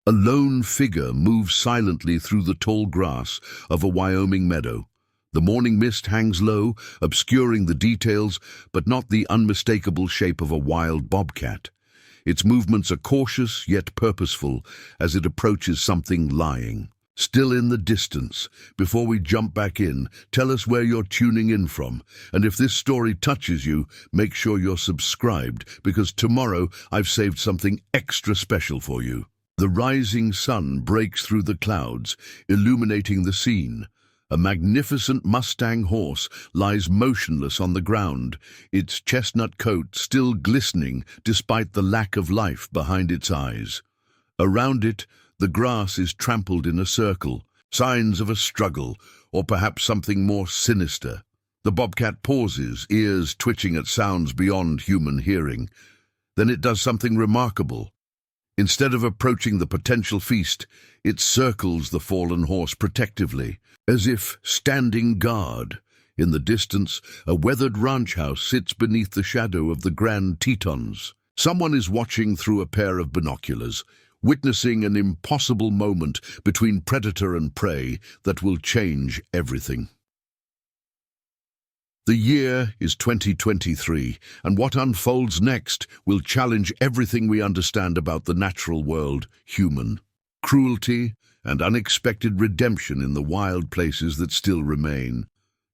A lone figure moves silently through the tall grass of a Wyoming meadow. The morning mist hangs low, obscuring the details, but not the unmistakable shape of a wild bobcat. Its movements are cautious yet purposeful as it approaches something lying. Still in the distance. Before we jump back in, tell us where you're tuning in from. And if this story touches you, make sure you're subscribed, because tomorrow I've saved something extra special for you. The rising sun breaks through the clouds, illuminating the scene. A magnificent Mustang horse lies motionless on the ground, its chestnut coat still glistening despite the lack of life behind its eyes. Around it, the grass is trampled in a circle, signs of a struggle, or perhaps something more sinister. The bobcat pauses, ears twitching at sounds beyond human hearing. Then it does something remarkable. Instead of approaching the potential feast, it circles the fallen horse protectively, as if standing guard. In the distance, a weathered ranch house sits beneath the shadow of the Grand Tetons. Someone is watching through a pair of binoculars, witnessing an impossible moment between predator and prey that will change everything. The year is 2023, and what unfolds next will challenge everything we understand about the natural world, human. Cruelty and unexpected redemption in the wild places that still remain.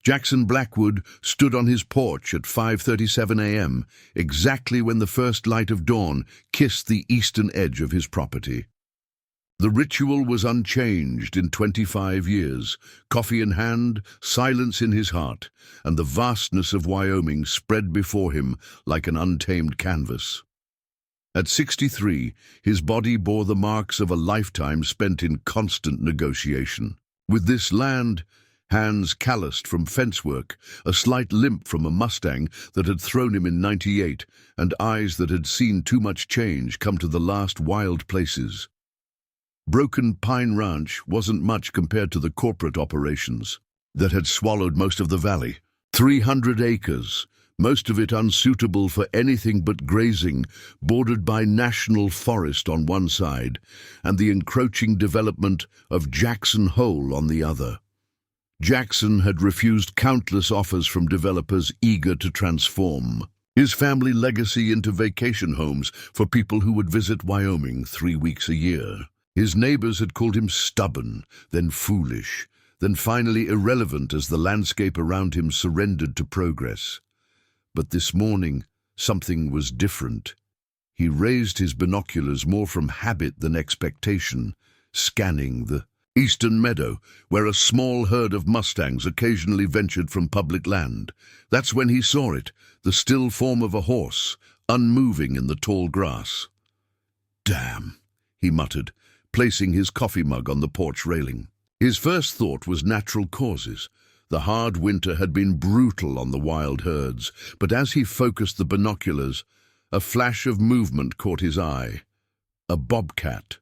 Jackson Blackwood stood on his porch at 5:37 a.m., exactly when the first light of dawn kissed the eastern edge of his property. The ritual was unchanged in 25 years, coffee in hand, silence in his heart, and the vastness of Wyoming spread before him like an untamed canvas. At 63, his body bore the marks of a lifetime spent in constant negotiation. With this land, hands calloused from fence work, a slight limp from a Mustang that had thrown him in '98, and eyes that had seen too much change come to the last wild places. Broken Pine Ranch wasn't much compared to the corporate operations that had swallowed most of the valley. 300 acres, most of it unsuitable for anything but grazing, bordered by national forest on one side, and the encroaching development of Jackson Hole on the other. Jackson had refused countless offers from developers eager to transform his family legacy into vacation homes for people who would visit Wyoming 3 weeks a year. His neighbors had called him stubborn, then foolish, then finally irrelevant as the landscape around him surrendered to progress. But this morning, something was different. He raised his binoculars more from habit than expectation, scanning the eastern meadow, where a small herd of Mustangs occasionally ventured from public land. That's when he saw it, the still form of a horse, unmoving in the tall grass. "Damn," he muttered, placing his coffee mug on the porch railing. His first thought was natural causes. The hard winter had been brutal on the wild herds, but as he focused the binoculars, a flash of movement caught his eye. A bobcat,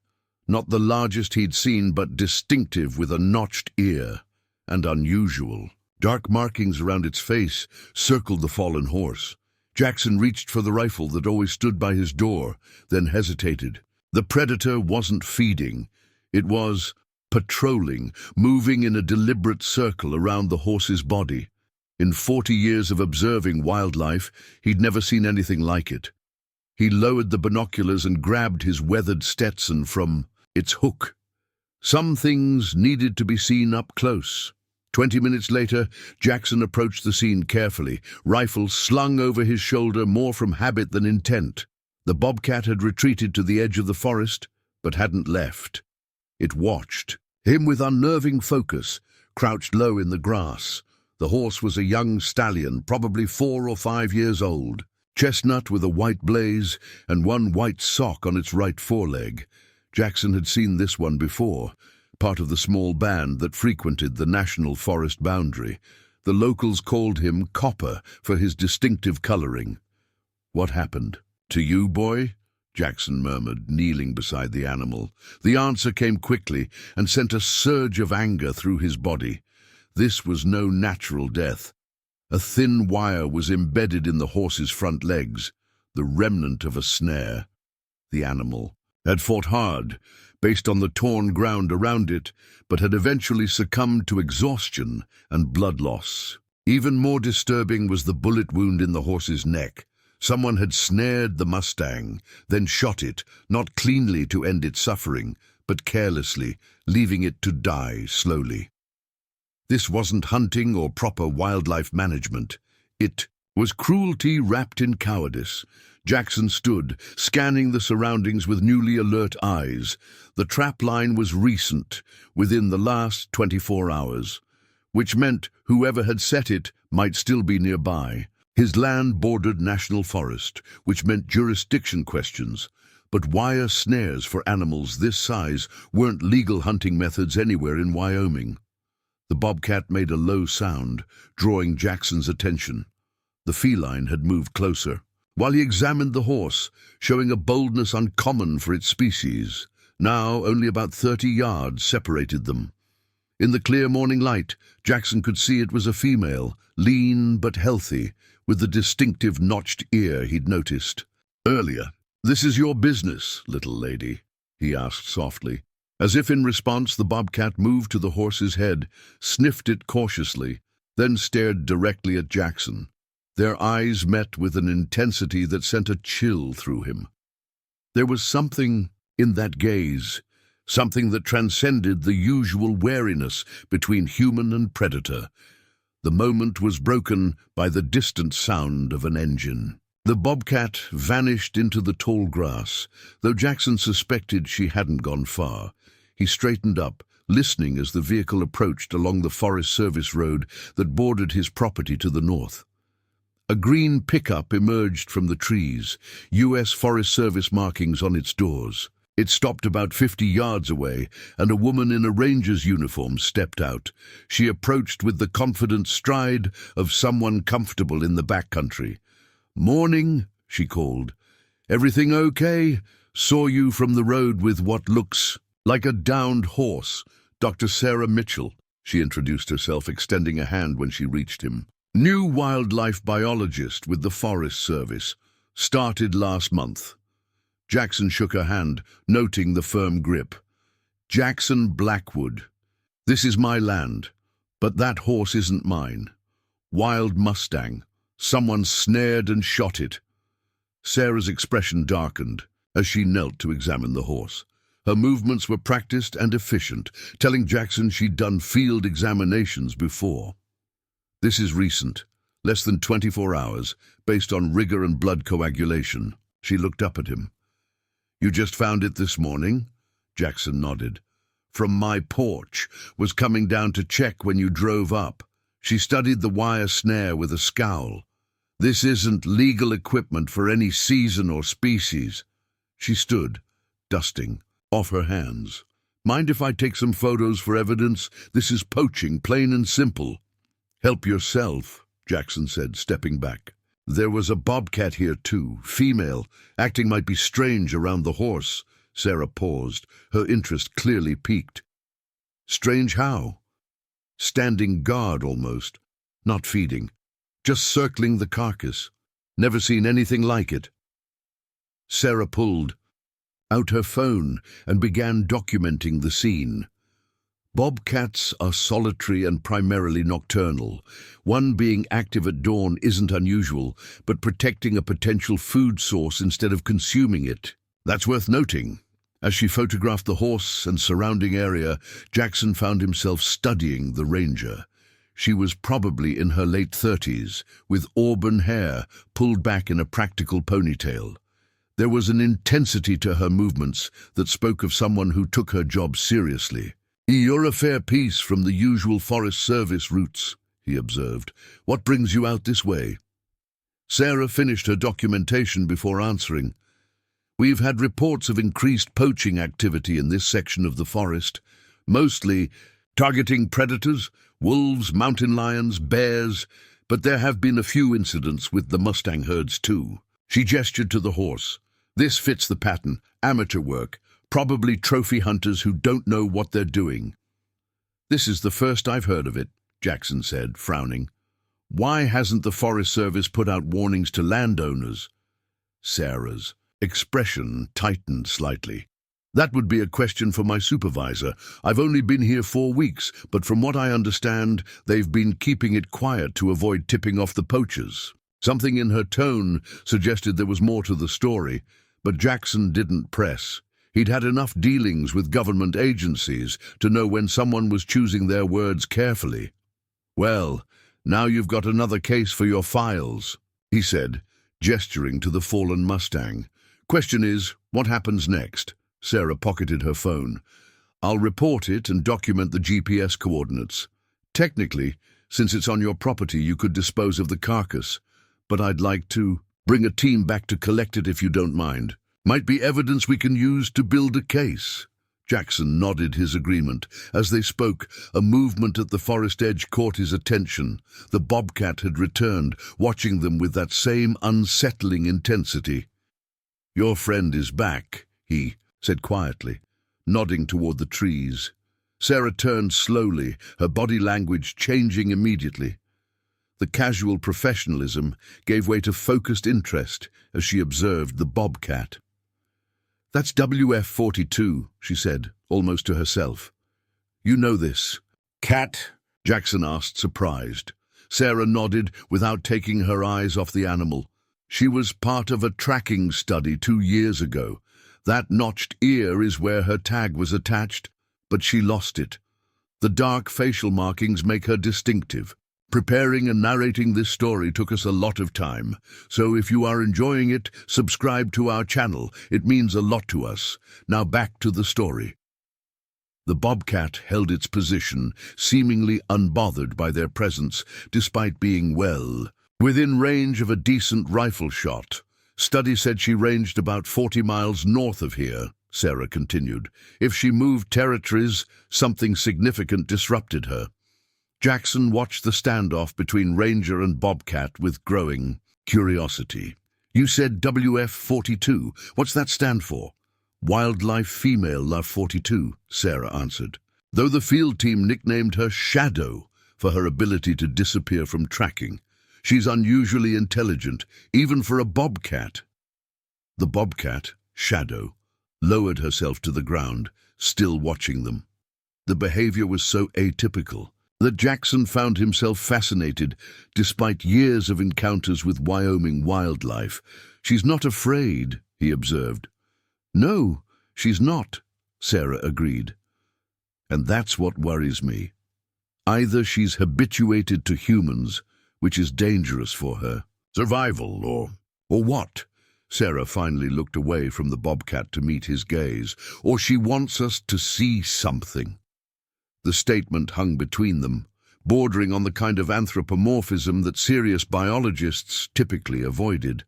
not the largest he'd seen, but distinctive with a notched ear, and unusual. Dark markings around its face circled the fallen horse. Jackson reached for the rifle that always stood by his door, then hesitated. The predator wasn't feeding. It was patrolling, moving in a deliberate circle around the horse's body. In 40 years of observing wildlife, he'd never seen anything like it. He lowered the binoculars and grabbed his weathered Stetson from its hook. Some things needed to be seen up close. 20 minutes later, Jackson approached the scene carefully, rifle slung over his shoulder more from habit than intent. The bobcat had retreated to the edge of the forest, but hadn't left. It watched him with unnerving focus, crouched low in the grass. The horse was a young stallion, probably 4 or 5 years old, chestnut with a white blaze and one white sock on its right foreleg. Jackson had seen this one before, part of the small band that frequented the national forest boundary. The locals called him Copper for his distinctive coloring. "What happened? To you, boy?" Jackson murmured, kneeling beside the animal. The answer came quickly and sent a surge of anger through his body. This was no natural death. A thin wire was embedded in the horse's front legs, the remnant of a snare. The animal, had fought hard, based on the torn ground around it, but had eventually succumbed to exhaustion and blood loss. Even more disturbing was the bullet wound in the horse's neck. Someone had snared the Mustang, then shot it, not cleanly to end its suffering, but carelessly, leaving it to die slowly. This wasn't hunting or proper wildlife management. It was cruelty wrapped in cowardice. Jackson stood, scanning the surroundings with newly alert eyes. The trap line was recent, within the last 24 hours, which meant whoever had set it might still be nearby. His land bordered national forest, which meant jurisdiction questions. But wire snares for animals this size weren't legal hunting methods anywhere in Wyoming. The bobcat made a low sound, drawing Jackson's attention. The feline had moved closer, while he examined the horse, showing a boldness uncommon for its species. Now only about 30 yards separated them. In the clear morning light, Jackson could see it was a female, lean but healthy, with the distinctive notched ear he'd noticed earlier. "This is your business, little lady," he asked softly. As if in response, the bobcat moved to the horse's head, sniffed it cautiously, then stared directly at Jackson. Their eyes met with an intensity that sent a chill through him. There was something in that gaze, something that transcended the usual wariness between human and predator. The moment was broken by the distant sound of an engine. The bobcat vanished into the tall grass, though Jackson suspected she hadn't gone far. He straightened up, listening as the vehicle approached along the Forest Service road that bordered his property to the north. A green pickup emerged from the trees, U.S. Forest Service markings on its doors. It stopped about 50 yards away, and a woman in a ranger's uniform stepped out. She approached with the confident stride of someone comfortable in the backcountry. "Morning," she called. "Everything okay? Saw you from the road with what looks like a downed horse. Dr. Sarah Mitchell," she introduced herself, extending a hand when she reached him. "New wildlife biologist with the Forest Service. Started last month." Jackson shook her hand, noting the firm grip. "Jackson Blackwood. This is my land, but that horse isn't mine. Wild Mustang. Someone snared and shot it." Sarah's expression darkened as she knelt to examine the horse. Her movements were practiced and efficient, telling Jackson she'd done field examinations before. "This is recent, less than 24 hours, based on rigor and blood coagulation." She looked up at him. "You just found it this morning?" Jackson nodded. "From my porch. Was coming down to check when you drove up." She studied the wire snare with a scowl. "This isn't legal equipment for any season or species." She stood, dusting off her hands. "Mind if I take some photos for evidence? This is poaching, plain and simple." "Help yourself," Jackson said, stepping back. "There was a bobcat here too, female. Acting might be strange around the horse." Sarah paused, her interest clearly piqued. "Strange how?" "Standing guard almost. Not feeding. Just circling the carcass. Never seen anything like it." Sarah pulled out her phone and began documenting the scene. Bobcats are solitary and primarily nocturnal. One being active at dawn isn't unusual, but protecting a potential food source instead of consuming it, that's worth noting. As she photographed the horse and surrounding area, Jackson found himself studying the ranger. She was probably in her late 30s, with auburn hair pulled back in a practical ponytail. There was an intensity to her movements that spoke of someone who took her job seriously. "You're a fair piece from the usual Forest Service routes," he observed. "What brings you out this way?" Sarah finished her documentation before answering. "We've had reports of increased poaching activity in this section of the forest, mostly targeting predators, wolves, mountain lions, bears, but there have been a few incidents with the Mustang herds too." She gestured to the horse. "This fits the pattern, amateur work, probably trophy hunters who don't know what they're doing." "This is the first I've heard of it," Jackson said, frowning. "Why hasn't the Forest Service put out warnings to landowners?" Sarah's expression tightened slightly. That would be a question for my supervisor. I've only been here 4 weeks, but from what I understand, they've been keeping it quiet to avoid tipping off the poachers. Something in her tone suggested there was more to the story, but Jackson didn't press. He'd had enough dealings with government agencies to know when someone was choosing their words carefully. "Well, now you've got another case for your files," he said, gesturing to the fallen Mustang. "Question is, what happens next?" Sarah pocketed her phone. "I'll report it and document the GPS coordinates. Technically, since it's on your property, you could dispose of the carcass, but I'd like to bring a team back to collect it if you don't mind. Might be evidence we can use to build a case." Jackson nodded his agreement. As they spoke, a movement at the forest edge caught his attention. The Bobcat had returned, watching them with that same unsettling intensity. "Your friend is back," he said quietly, nodding toward the trees. Sarah turned slowly, her body language changing immediately. The casual professionalism gave way to focused interest as she observed the Bobcat. "That's WF-42, she said, almost to herself. "You know this." "Cat?" Jackson asked, surprised. Sarah nodded without taking her eyes off the animal. "She was part of a tracking study 2 years ago. That notched ear is where her tag was attached, but she lost it. The dark facial markings make her distinctive. Preparing and narrating this story took us a lot of time, so if you are enjoying it, subscribe to our channel. It means a lot to us. Now back to the story." The Bobcat held its position, seemingly unbothered by their presence, despite being within range of a decent rifle shot. "Study said she ranged about 40 miles north of here," Sarah continued. "If she moved territories, something significant disrupted her." Jackson watched the standoff between Ranger and Bobcat with growing curiosity. "You said WF-42. What's that stand for?" "Wildlife Female Love 42, Sarah answered, though the field team nicknamed her Shadow for her ability to disappear from tracking. She's unusually intelligent, even for a Bobcat." The Bobcat, Shadow, lowered herself to the ground, still watching them. The behavior was so atypical that Jackson found himself fascinated despite years of encounters with Wyoming wildlife. "She's not afraid," he observed. "No, she's not," Sarah agreed. "And that's what worries me. Either she's habituated to humans, which is dangerous for her. Survival, or what?" Sarah finally looked away from the Bobcat to meet his gaze. "Or she wants us to see something." The statement hung between them, bordering on the kind of anthropomorphism that serious biologists typically avoided.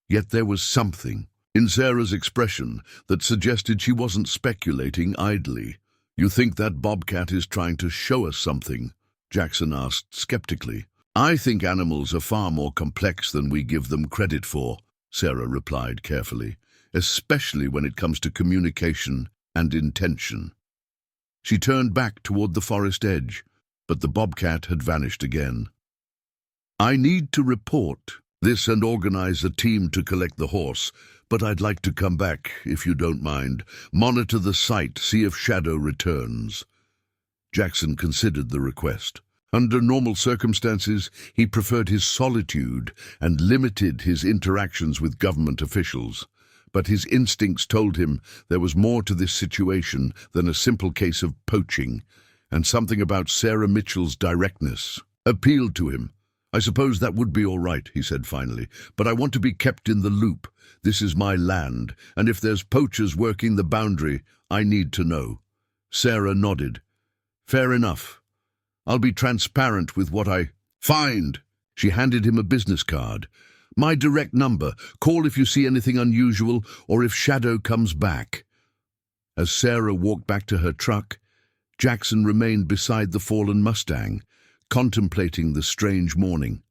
Yet there was something in Sarah's expression that suggested she wasn't speculating idly. "You think that Bobcat is trying to show us something?" Jackson asked skeptically. "I think animals are far more complex than we give them credit for," Sarah replied carefully, "especially when it comes to communication and intention." She turned back toward the forest edge, but the Bobcat had vanished again. "I need to report this and organize a team to collect the horse, but I'd like to come back, if you don't mind. Monitor the site, see if Shadow returns." Jackson considered the request. Under normal circumstances, he preferred his solitude and limited his interactions with government officials. But his instincts told him there was more to this situation than a simple case of poaching, and something about Sarah Mitchell's directness appealed to him. "I suppose that would be all right," he said finally, "but I want to be kept in the loop. This is my land, and if there's poachers working the boundary, I need to know." Sarah nodded. "Fair enough. I'll be transparent with what I find." She handed him a business card. "My direct number. Call if you see anything unusual or if Shadow comes back." As Sarah walked back to her truck, Jackson remained beside the fallen Mustang, contemplating the strange morning.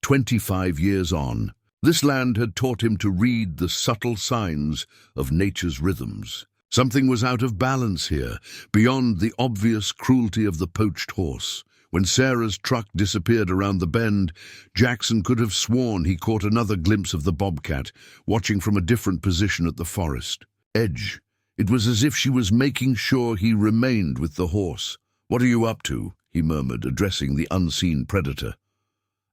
25 years on, this land had taught him to read the subtle signs of nature's rhythms. Something was out of balance here, beyond the obvious cruelty of the poached horse. When Sarah's truck disappeared around the bend, Jackson could have sworn he caught another glimpse of the Bobcat, watching from a different position at the forest edge. It was as if she was making sure he remained with the horse. "What are you up to?" he murmured, addressing the unseen predator.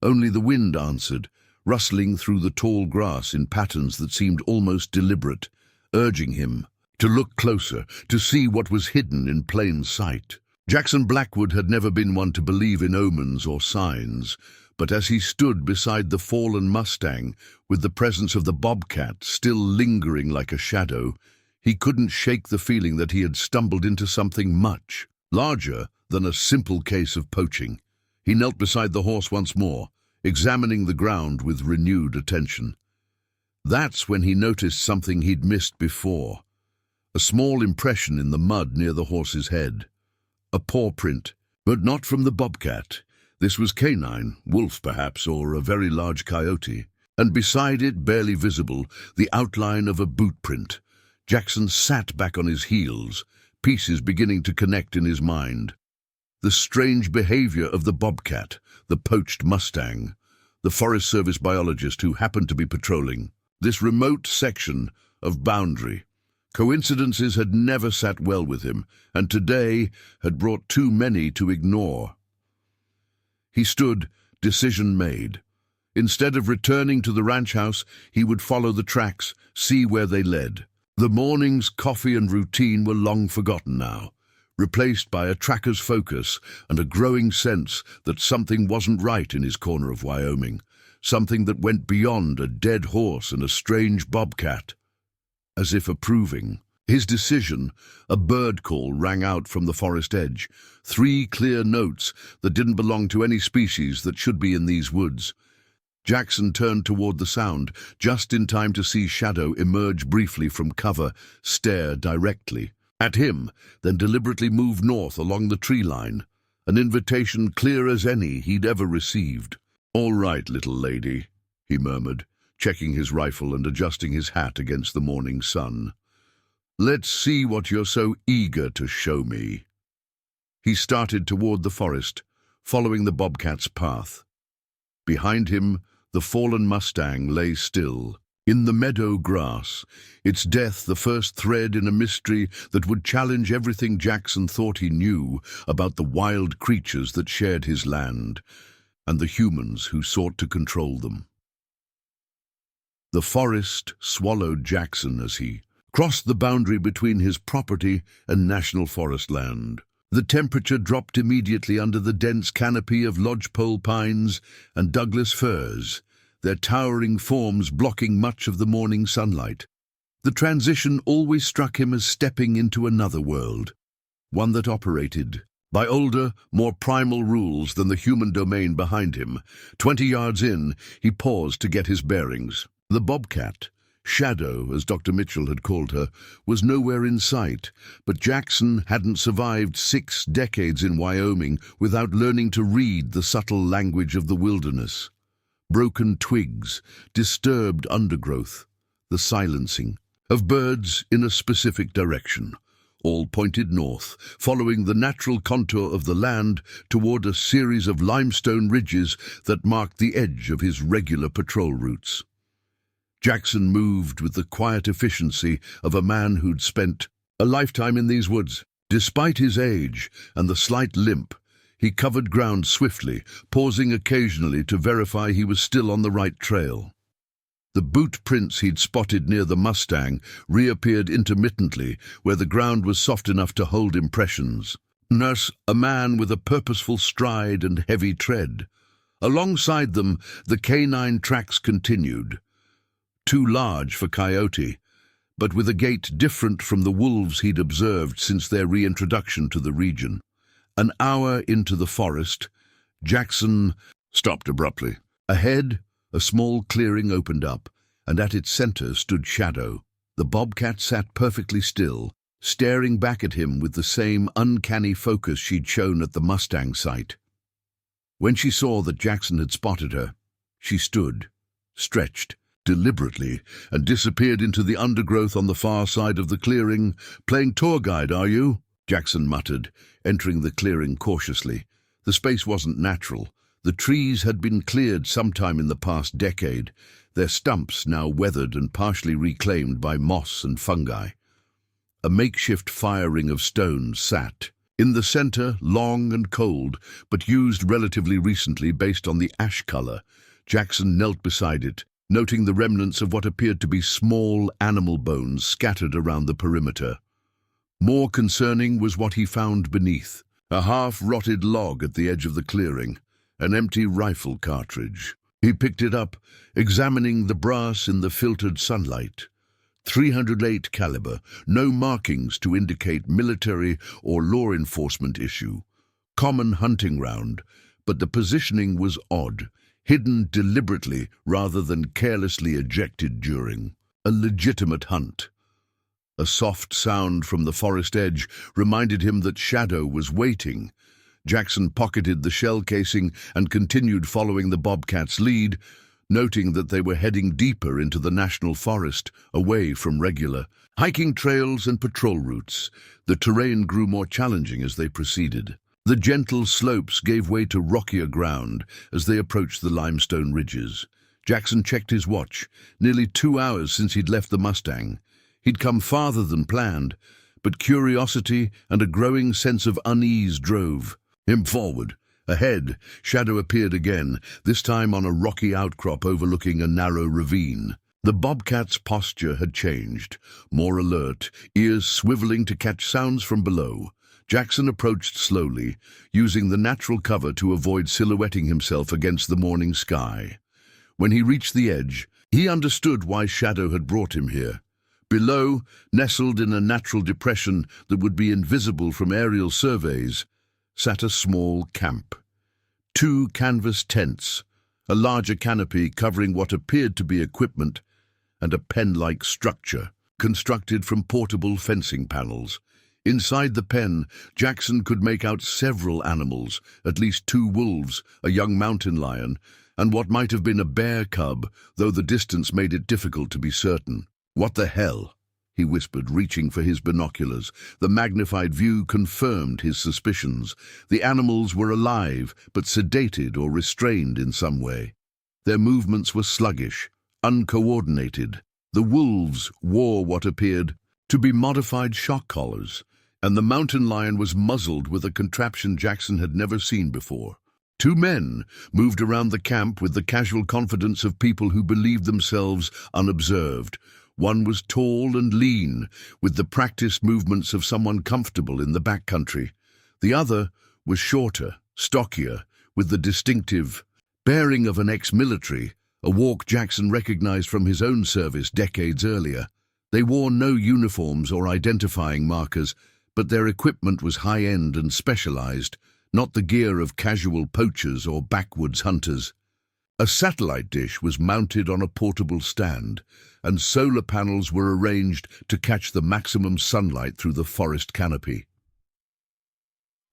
Only the wind answered, rustling through the tall grass in patterns that seemed almost deliberate, urging him to look closer, to see what was hidden in plain sight. Jackson Blackwood had never been one to believe in omens or signs, but as he stood beside the fallen Mustang, with the presence of the Bobcat still lingering like a shadow, he couldn't shake the feeling that he had stumbled into something much larger than a simple case of poaching. He knelt beside the horse once more, examining the ground with renewed attention. That's when he noticed something he'd missed before. A small impression in the mud near the horse's head. A paw print, but not from the Bobcat. This was canine, wolf perhaps, or a very large coyote. And beside it, barely visible, the outline of a boot print. Jackson sat back on his heels, pieces beginning to connect in his mind. The strange behavior of the Bobcat, the poached Mustang, the Forest Service biologist who happened to be patrolling this remote section of boundary. Coincidences had never sat well with him, and today had brought too many to ignore. He stood, decision made. Instead of returning to the ranch house, he would follow the tracks, see where they led. The morning's coffee and routine were long forgotten now, replaced by a tracker's focus and a growing sense that something wasn't right in his corner of Wyoming, something that went beyond a dead horse and a strange bobcat. As if approving his decision, a bird call rang out from the forest edge, 3 clear notes that didn't belong to any species that should be in these woods. Jackson turned toward the sound, just in time to see Shadow emerge briefly from cover, stare directly at him, then deliberately move north along the tree line, an invitation clear as any he'd ever received. "All right, little lady," he murmured, checking his rifle and adjusting his hat against the morning sun. "Let's see what you're so eager to show me." He started toward the forest, following the Bobcat's path. Behind him, the fallen Mustang lay still, in the meadow grass, its death the first thread in a mystery that would challenge everything Jackson thought he knew about the wild creatures that shared his land, and the humans who sought to control them. The forest swallowed Jackson as he crossed the boundary between his property and national forest land. The temperature dropped immediately under the dense canopy of lodgepole pines and Douglas firs, their towering forms blocking much of the morning sunlight. The transition always struck him as stepping into another world, one that operated by older, more primal rules than the human domain behind him. 20 yards in, he paused to get his bearings. The Bobcat, Shadow, as Dr. Mitchell had called her, was nowhere in sight, but Jackson hadn't survived 6 decades in Wyoming without learning to read the subtle language of the wilderness. Broken twigs, disturbed undergrowth, the silencing of birds in a specific direction, all pointed north, following the natural contour of the land toward a series of limestone ridges that marked the edge of his regular patrol routes. Jackson moved with the quiet efficiency of a man who'd spent a lifetime in these woods. Despite his age and the slight limp, he covered ground swiftly, pausing occasionally to verify he was still on the right trail. The boot prints he'd spotted near the Mustang reappeared intermittently where the ground was soft enough to hold impressions. Nurse, a man with a purposeful stride and heavy tread. Alongside them, the canine tracks continued. Too large for coyote, but with a gait different from the wolves he'd observed since their reintroduction to the region. An hour into the forest, Jackson stopped abruptly. Ahead, a small clearing opened up, and at its center stood Shadow. The Bobcat sat perfectly still, staring back at him with the same uncanny focus she'd shown at the Mustang site. When she saw that Jackson had spotted her, she stood, stretched, deliberately, and disappeared into the undergrowth on the far side of the clearing. "Playing tour guide, are you?" Jackson muttered, entering the clearing cautiously. The space wasn't natural. The trees had been cleared sometime in the past decade, their stumps now weathered and partially reclaimed by moss and fungi. A makeshift fire ring of stone sat. In the center, long and cold, but used relatively recently based on the ash color, Jackson knelt beside it, noting the remnants of what appeared to be small animal bones scattered around the perimeter. More concerning was what he found beneath. A half-rotted log at the edge of the clearing, an empty rifle cartridge. He picked it up, examining the brass in the filtered sunlight. 308 caliber, no markings to indicate military or law enforcement issue. Common hunting round, but the positioning was odd, hidden deliberately rather than carelessly ejected during a legitimate hunt. A soft sound from the forest edge reminded him that Shadow was waiting. Jackson pocketed the shell casing and continued following the Bobcat's lead, noting that they were heading deeper into the national forest, away from regular hiking trails and patrol routes. The terrain grew more challenging as they proceeded. The gentle slopes gave way to rockier ground as they approached the limestone ridges. Jackson checked his watch. Nearly 2 hours since he'd left the Mustang. He'd come farther than planned, but curiosity and a growing sense of unease drove him forward. Ahead, Shadow appeared again, this time on a rocky outcrop overlooking a narrow ravine. The Bobcat's posture had changed, more alert, ears swiveling to catch sounds from below. Jackson approached slowly, using the natural cover to avoid silhouetting himself against the morning sky. When he reached the edge, he understood why Shadow had brought him here. Below, nestled in a natural depression that would be invisible from aerial surveys, sat a small camp. 2 canvas tents, a larger canopy covering what appeared to be equipment, and a pen-like structure, constructed from portable fencing panels. Inside the pen, Jackson could make out several animals, at least 2 wolves, a young mountain lion, and what might have been a bear cub, though the distance made it difficult to be certain. "What the hell?" he whispered, reaching for his binoculars. The magnified view confirmed his suspicions. The animals were alive, but sedated or restrained in some way. Their movements were sluggish, uncoordinated. The wolves wore what appeared to be modified shock collars, and the mountain lion was muzzled with a contraption Jackson had never seen before. 2 men moved around the camp with the casual confidence of people who believed themselves unobserved. One was tall and lean, with the practiced movements of someone comfortable in the backcountry. The other was shorter, stockier, with the distinctive bearing of an ex-military, a walk Jackson recognized from his own service decades earlier. They wore no uniforms or identifying markers, but their equipment was high-end and specialized, not the gear of casual poachers or backwoods hunters. A satellite dish was mounted on a portable stand, and solar panels were arranged to catch the maximum sunlight through the forest canopy.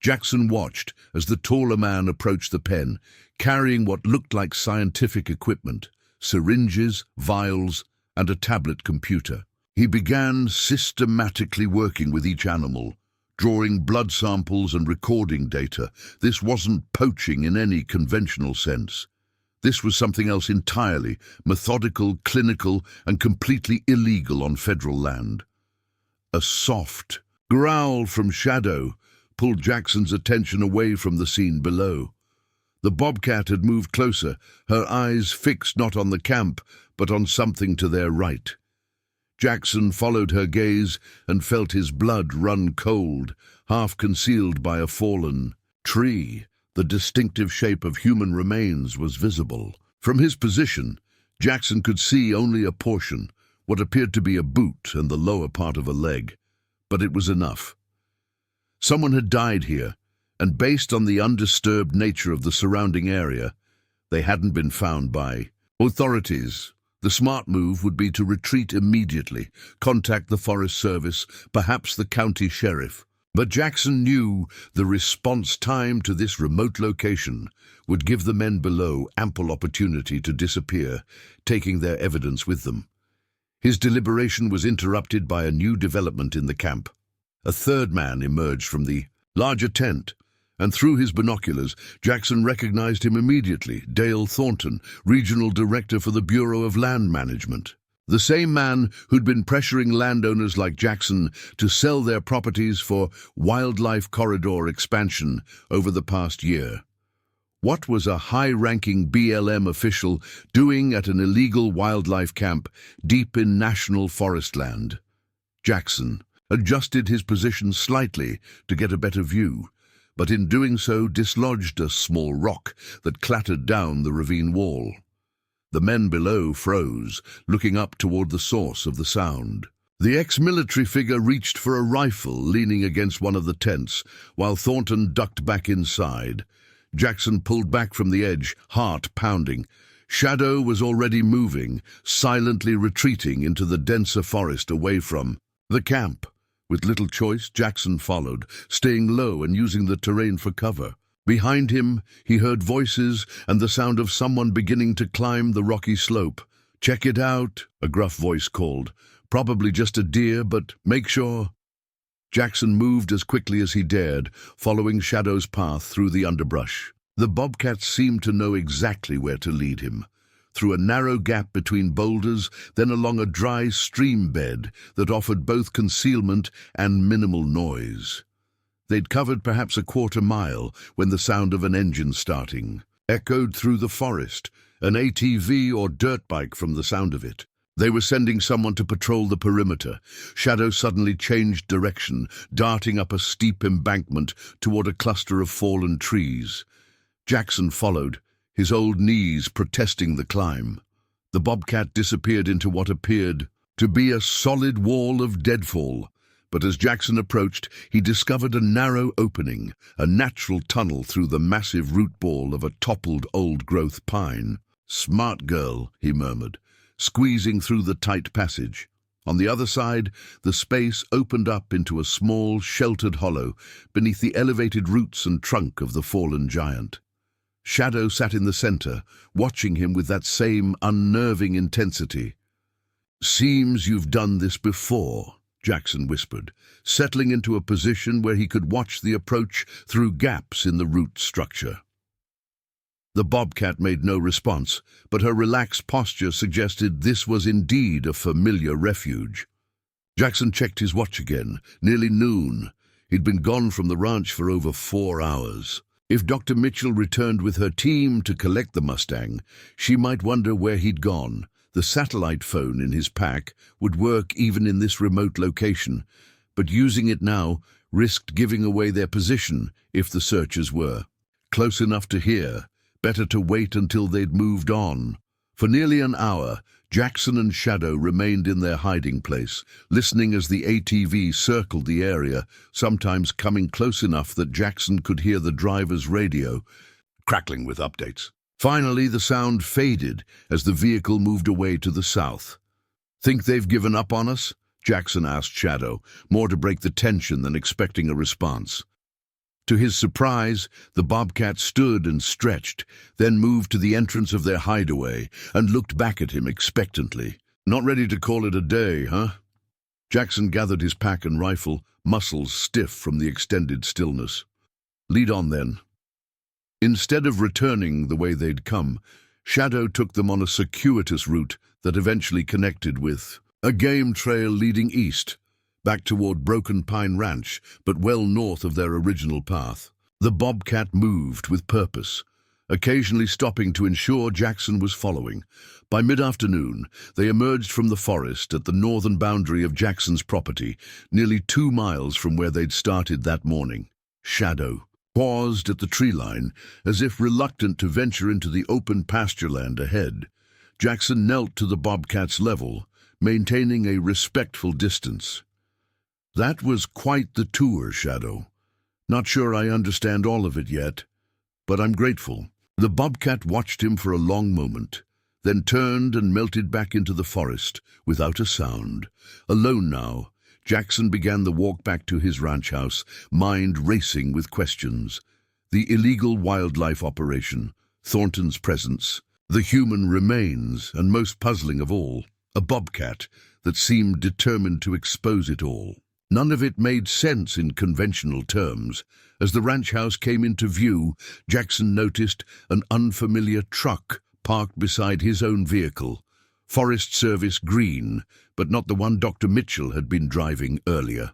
Jackson watched as the taller man approached the pen, carrying what looked like scientific equipment, syringes, vials, and a tablet computer. He began systematically working with each animal, drawing blood samples and recording data. This wasn't poaching in any conventional sense. This was something else entirely, methodical, clinical, and completely illegal on federal land. A soft growl from Shadow pulled Jackson's attention away from the scene below. The Bobcat had moved closer, her eyes fixed not on the camp, but on something to their right. Jackson followed her gaze and felt his blood run cold, half concealed by a fallen tree. The distinctive shape of human remains was visible. From his position, Jackson could see only a portion, what appeared to be a boot and the lower part of a leg. But it was enough. Someone had died here, and based on the undisturbed nature of the surrounding area, they hadn't been found by authorities. The smart move would be to retreat immediately, contact the Forest Service, perhaps the county sheriff. But Jackson knew the response time to this remote location would give the men below ample opportunity to disappear, taking their evidence with them. His deliberation was interrupted by a new development in the camp. A 3rd man emerged from the larger tent, and through his binoculars, Jackson recognized him immediately, Dale Thornton, Regional Director for the Bureau of Land Management. The same man who'd been pressuring landowners like Jackson to sell their properties for wildlife corridor expansion over the past year. What was a high-ranking BLM official doing at an illegal wildlife camp deep in national forest land? Jackson adjusted his position slightly to get a better view, but in doing so dislodged a small rock that clattered down the ravine wall. The men below froze, looking up toward the source of the sound. The ex-military figure reached for a rifle leaning against one of the tents, while Thornton ducked back inside. Jackson pulled back from the edge, heart pounding. Shadow was already moving, silently retreating into the denser forest away from the camp. With little choice, Jackson followed, staying low and using the terrain for cover. Behind him, he heard voices and the sound of someone beginning to climb the rocky slope. "Check it out," a gruff voice called. "Probably just a deer, but make sure." Jackson moved as quickly as he dared, following Shadow's path through the underbrush. The Bobcat seemed to know exactly where to lead him. Through a narrow gap between boulders, then along a dry stream bed that offered both concealment and minimal noise. They'd covered perhaps a quarter mile when the sound of an engine starting echoed through the forest, an ATV or dirt bike from the sound of it. They were sending someone to patrol the perimeter. Shadow suddenly changed direction, darting up a steep embankment toward a cluster of fallen trees. Jackson followed, his old knees protesting the climb. The Bobcat disappeared into what appeared to be a solid wall of deadfall. But as Jackson approached, he discovered a narrow opening, a natural tunnel through the massive root ball of a toppled old-growth pine. "Smart girl," he murmured, squeezing through the tight passage. On the other side, the space opened up into a small, sheltered hollow beneath the elevated roots and trunk of the fallen giant. Shadow sat in the center, watching him with that same unnerving intensity. "Seems you've done this before," Jackson whispered, settling into a position where he could watch the approach through gaps in the root structure. The Bobcat made no response, but her relaxed posture suggested this was indeed a familiar refuge. Jackson checked his watch again, nearly noon. He'd been gone from the ranch for over 4 hours. If Dr. Mitchell returned with her team to collect the Mustang, she might wonder where he'd gone. The satellite phone in his pack would work even in this remote location, but using it now risked giving away their position if the searchers were close enough to hear. Better to wait until they'd moved on. For nearly an hour, Jackson and Shadow remained in their hiding place, listening as the ATV circled the area, sometimes coming close enough that Jackson could hear the driver's radio, crackling with updates. Finally, the sound faded as the vehicle moved away to the south. "Think they've given up on us?" Jackson asked Shadow, more to break the tension than expecting a response. To his surprise, the Bobcat stood and stretched, then moved to the entrance of their hideaway and looked back at him expectantly. "Not ready to call it a day, huh?" Jackson gathered his pack and rifle, muscles stiff from the extended stillness. "Lead on, then." Instead of returning the way they'd come, Shadow took them on a circuitous route that eventually connected with a game trail leading east, back toward Broken Pine Ranch, but well north of their original path. The Bobcat moved with purpose, occasionally stopping to ensure Jackson was following. By mid-afternoon, they emerged from the forest at the northern boundary of Jackson's property, nearly 2 miles from where they'd started that morning. Shadow paused at the tree line, as if reluctant to venture into the open pasture land ahead. Jackson knelt to the Bobcat's level, maintaining a respectful distance. "That was quite the tour, Shadow. Not sure I understand all of it yet, but I'm grateful." The Bobcat watched him for a long moment, then turned and melted back into the forest without a sound. Alone now, Jackson began the walk back to his ranch house, mind racing with questions. The illegal wildlife operation, Thornton's presence, the human remains, and most puzzling of all, a Bobcat that seemed determined to expose it all. None of it made sense in conventional terms. As the ranch house came into view, Jackson noticed an unfamiliar truck parked beside his own vehicle. Forest Service green, but not the one Dr. Mitchell had been driving earlier.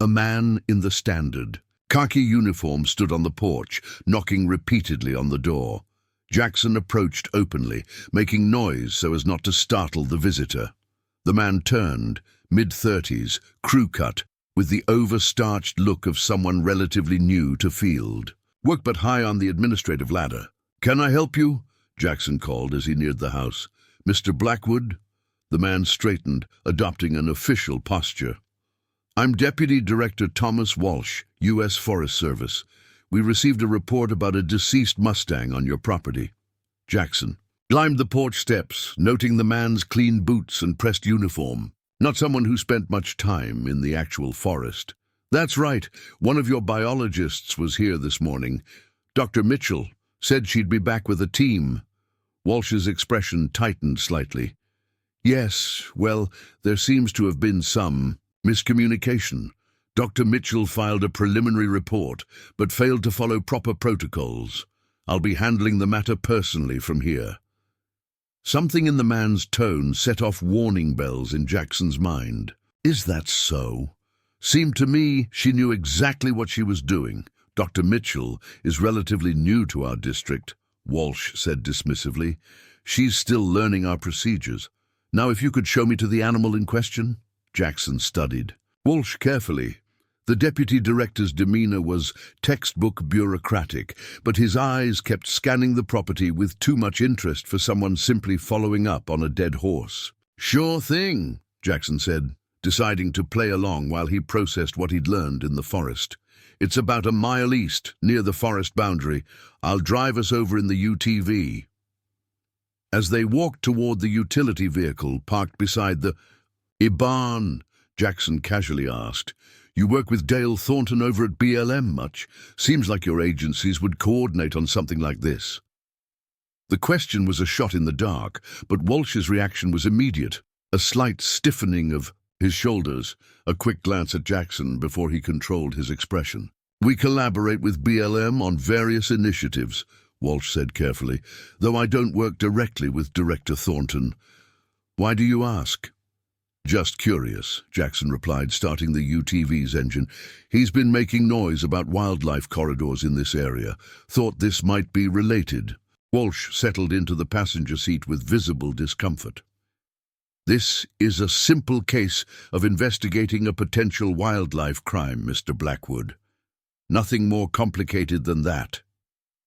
A man in the standard, khaki uniform stood on the porch, knocking repeatedly on the door. Jackson approached openly, making noise so as not to startle the visitor. The man turned, mid-30s, crew-cut, with the over-starched look of someone relatively new to field. Work but high on the administrative ladder. "Can I help you?" Jackson called as he neared the house. "Mr. Blackwood?" The man straightened, adopting an official posture. "I'm Deputy Director Thomas Walsh, U.S. Forest Service. We received a report about a deceased Mustang on your property." Jackson climbed the porch steps, noting the man's clean boots and pressed uniform. Not someone who spent much time in the actual forest. "That's right. One of your biologists was here this morning. Dr. Mitchell said she'd be back with a team." Walsh's expression tightened slightly. "Yes, well, there seems to have been some miscommunication. Dr. Mitchell filed a preliminary report, but failed to follow proper protocols. I'll be handling the matter personally from here." Something in the man's tone set off warning bells in Jackson's mind. Is that so? Seemed to me she knew exactly what she was doing. "Dr. Mitchell is relatively new to our district," Walsh said dismissively. "She's still learning our procedures. Now, if you could show me to the animal in question?" Jackson studied Walsh carefully. The deputy director's demeanor was textbook bureaucratic, but his eyes kept scanning the property with too much interest for someone simply following up on a dead horse. "Sure thing," Jackson said, deciding to play along while he processed what he'd learned in the forest. "It's about a mile east, near the forest boundary. I'll drive us over in the UTV." As they walked toward the utility vehicle parked beside the barn, Jackson casually asked, "You work with Dale Thornton over at BLM much? Seems like your agencies would coordinate on something like this." The question was a shot in the dark, but Walsh's reaction was immediate. A slight stiffening of his shoulders, a quick glance at Jackson before he controlled his expression. "We collaborate with BLM on various initiatives," Walsh said carefully, "though I don't work directly with Director Thornton. Why do you ask?" "Just curious," Jackson replied, starting the UTV's engine. "He's been making noise about wildlife corridors in this area. Thought this might be related." Walsh settled into the passenger seat with visible discomfort. "This is a simple case of investigating a potential wildlife crime, Mr. Blackwood. Nothing more complicated than that."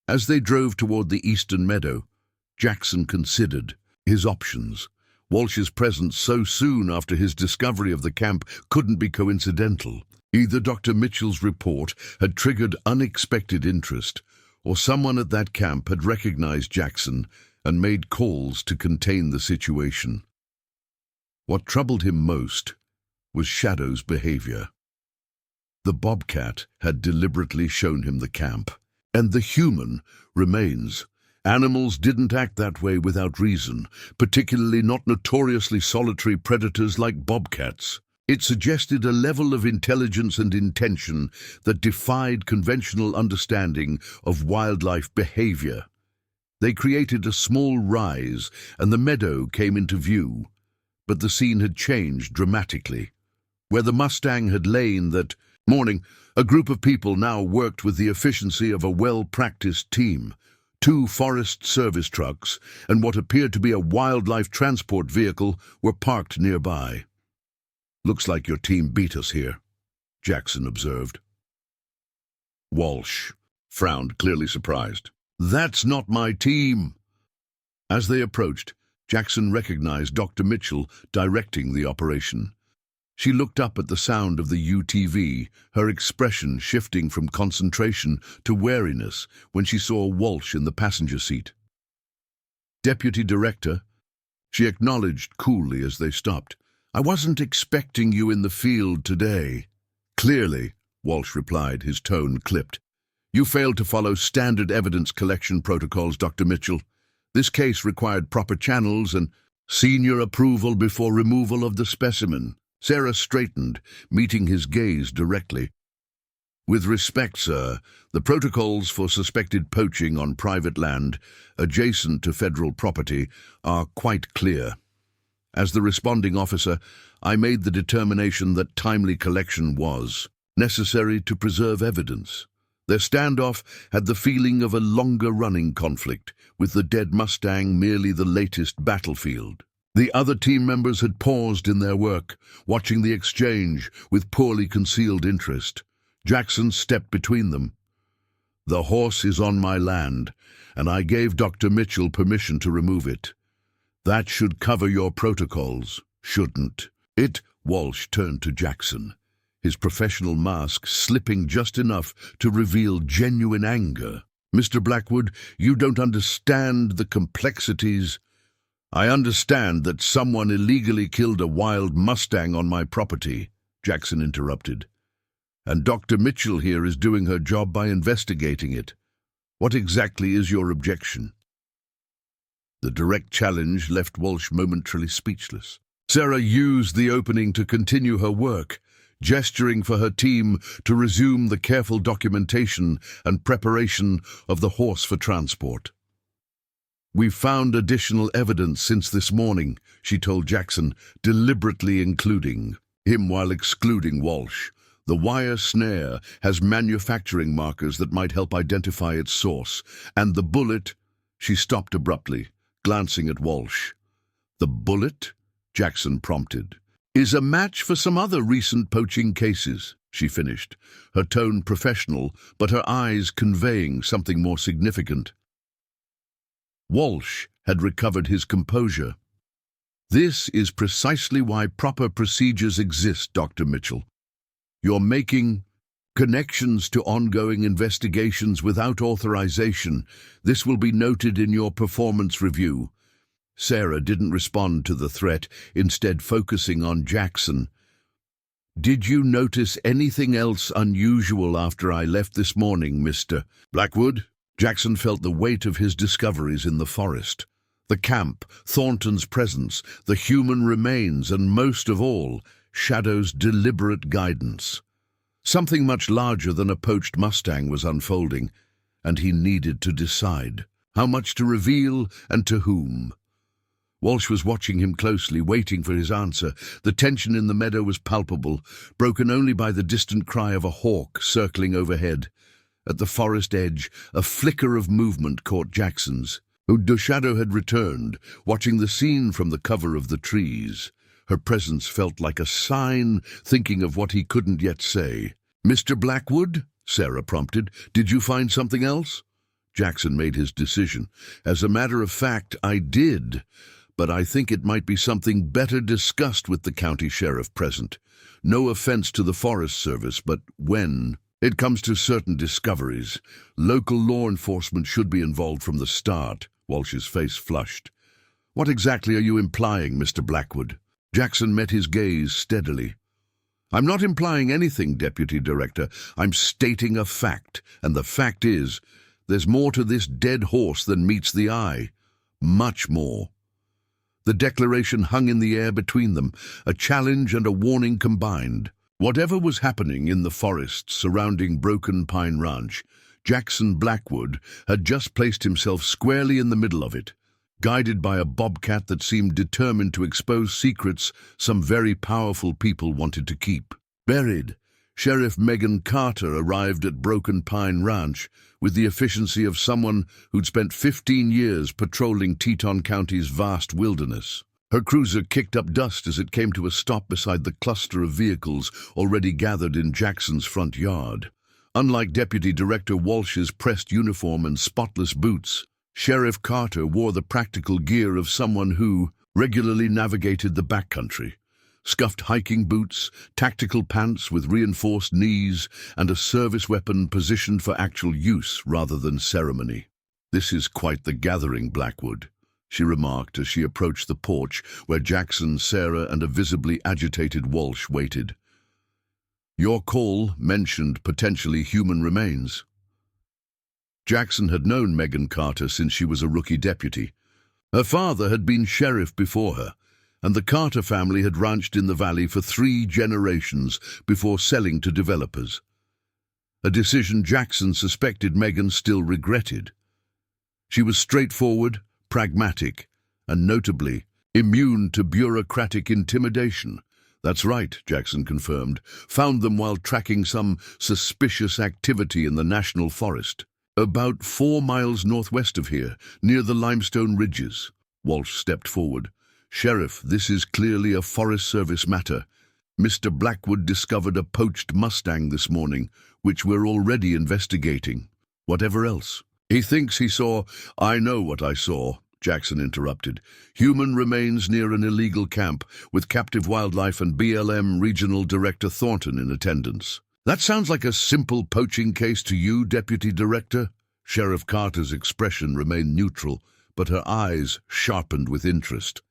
As they drove toward the eastern meadow, Jackson considered his options. Walsh's presence so soon after his discovery of the camp couldn't be coincidental. Either Dr. Mitchell's report had triggered unexpected interest, or someone at that camp had recognized Jackson and made calls to contain the situation. What troubled him most was Shadow's behavior. The Bobcat had deliberately shown him the camp, and the human remains. Animals didn't act that way without reason, particularly not notoriously solitary predators like bobcats. It suggested a level of intelligence and intention that defied conventional understanding of wildlife behavior. They created a small rise, and the meadow came into view. But the scene had changed dramatically. Where the Mustang had lain that morning, a group of people now worked with the efficiency of a well-practiced team. 2 Forest Service trucks and what appeared to be a wildlife transport vehicle were parked nearby. "Looks like your team beat us here," Jackson observed. Walsh frowned, clearly surprised. "That's not my team." As they approached, Jackson recognized Dr. Mitchell directing the operation. She looked up at the sound of the UTV, her expression shifting from concentration to wariness when she saw Walsh in the passenger seat. "Deputy Director," she acknowledged coolly as they stopped. "I wasn't expecting you in the field today." "Clearly," Walsh replied, his tone clipped. "You failed to follow standard evidence collection protocols, Dr. Mitchell. This case required proper channels and senior approval before removal of the specimen." Sarah straightened, meeting his gaze directly. With respect, sir, the protocols for suspected poaching on private land adjacent to federal property are quite clear. As the responding officer, I made the determination that timely collection was necessary to preserve evidence. Their standoff had the feeling of a longer-running conflict, with the dead Mustang merely the latest battlefield. The other team members had paused in their work, watching the exchange with poorly concealed interest. Jackson stepped between them. "The horse is on my land, and I gave Dr. Mitchell permission to remove it. That should cover your protocols, shouldn't it?" Walsh turned to Jackson, his professional mask slipping just enough to reveal genuine anger. "Mr. Blackwood, you don't understand the complexities." "I understand that someone illegally killed a wild Mustang on my property," Jackson interrupted. "And Dr. Mitchell here is doing her job by investigating it. What exactly is your objection?" The direct challenge left Walsh momentarily speechless. Sarah used the opening to continue her work, gesturing for her team to resume the careful documentation and preparation of the horse for transport. "We've found additional evidence since this morning," she told Jackson, deliberately including him while excluding Walsh. "The wire snare has manufacturing markers that might help identify its source, and the bullet—" She stopped abruptly, glancing at Walsh. "The bullet?" Jackson prompted. "Is a match for some other recent poaching cases," she finished, her tone professional, but her eyes conveying something more significant. Walsh had recovered his composure. "This is precisely why proper procedures exist, Dr. Mitchell. You're making connections to ongoing investigations without authorization. This will be noted in your performance review." Sarah didn't respond to the threat, instead focusing on Jackson. "Did you notice anything else unusual after I left this morning, Mr. Blackwood?" Jackson felt the weight of his discoveries in the forest. The camp, Thornton's presence, the human remains, and most of all, Shadow's deliberate guidance. Something much larger than a poached Mustang was unfolding, and he needed to decide how much to reveal and to whom. Walsh was watching him closely, waiting for his answer. The tension in the meadow was palpable, broken only by the distant cry of a hawk circling overhead. At the forest edge, a flicker of movement caught Jackson's. The Shadow had returned, watching the scene from the cover of the trees. Her presence felt like a sign, thinking of what he couldn't yet say. "Mr. Blackwood?" Sarah prompted. "Did you find something else?" Jackson made his decision. "As a matter of fact, I did. But I think it might be something better discussed with the county sheriff present. No offense to the Forest Service, but when it comes to certain discoveries, local law enforcement should be involved from the start." Walsh's face flushed. "What exactly are you implying, Mr. Blackwood?" Jackson met his gaze steadily. "I'm not implying anything, Deputy Director. I'm stating a fact, and the fact is, there's more to this dead horse than meets the eye. Much more." The declaration hung in the air between them, a challenge and a warning combined. Whatever was happening in the forests surrounding Broken Pine Ranch, Jackson Blackwood had just placed himself squarely in the middle of it, guided by a bobcat that seemed determined to expose secrets some very powerful people wanted to keep buried. Sheriff Megan Carter arrived at Broken Pine Ranch with the efficiency of someone who'd spent 15 years patrolling Teton County's vast wilderness. Her cruiser kicked up dust as it came to a stop beside the cluster of vehicles already gathered in Jackson's front yard. Unlike Deputy Director Walsh's pressed uniform and spotless boots, Sheriff Carter wore the practical gear of someone who regularly navigated the backcountry. Scuffed hiking boots, tactical pants with reinforced knees, and a service weapon positioned for actual use rather than ceremony. "This is quite the gathering, Blackwood," she remarked as she approached the porch where Jackson, Sarah, and a visibly agitated Walsh waited. "Your call mentioned potentially human remains." Jackson had known Megan Carter since she was a rookie deputy. Her father had been sheriff before her, and the Carter family had ranched in the valley for 3 generations before selling to developers. a decision Jackson suspected Megan still regretted. She was straightforward, pragmatic, and notably immune to bureaucratic intimidation. That's right, Jackson confirmed. Found them while tracking some suspicious activity in the National Forest. About 4 miles northwest of here, near the limestone ridges. Walsh stepped forward. Sheriff, this is clearly a Forest Service matter. Mr. Blackwood discovered a poached Mustang this morning, which we're already investigating. Whatever else. He thinks he saw— I know what I saw, Jackson interrupted. Human remains near an illegal camp, with captive wildlife and BLM Regional Director Thornton in attendance. That sounds like a simple poaching case to you, Deputy Director? Sheriff Carter's expression remained neutral, but her eyes sharpened with interest.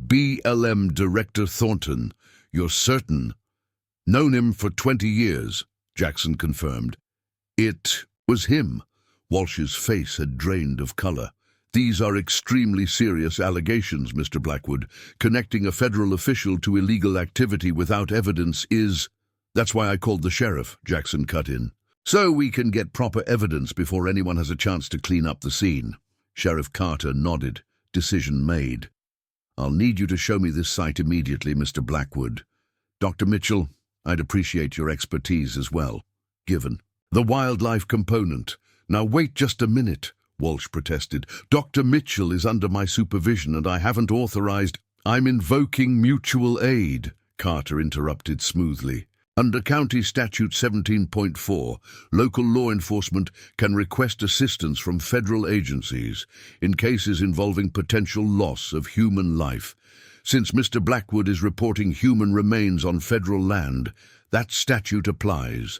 BLM Director Thornton, you're certain? Known him for 20 years, Jackson confirmed. It was him. Walsh's face had drained of color. These are extremely serious allegations, Mr. Blackwood. Connecting a federal official to illegal activity without evidence is— That's why I called the sheriff, Jackson cut in. So we can get proper evidence before anyone has a chance to clean up the scene. Sheriff Carter nodded. Decision made. I'll need you to show me this site immediately, Mr. Blackwood. Dr. Mitchell, I'd appreciate your expertise as well. Given. The wildlife component. Now wait just a minute, Walsh protested. Dr. Mitchell is under my supervision and I haven't authorized— I'm invoking mutual aid, Carter interrupted smoothly. Under County Statute 17.4, local law enforcement can request assistance from federal agencies in cases involving potential loss of human life. Since Mr. Blackwood is reporting human remains on federal land, that statute applies.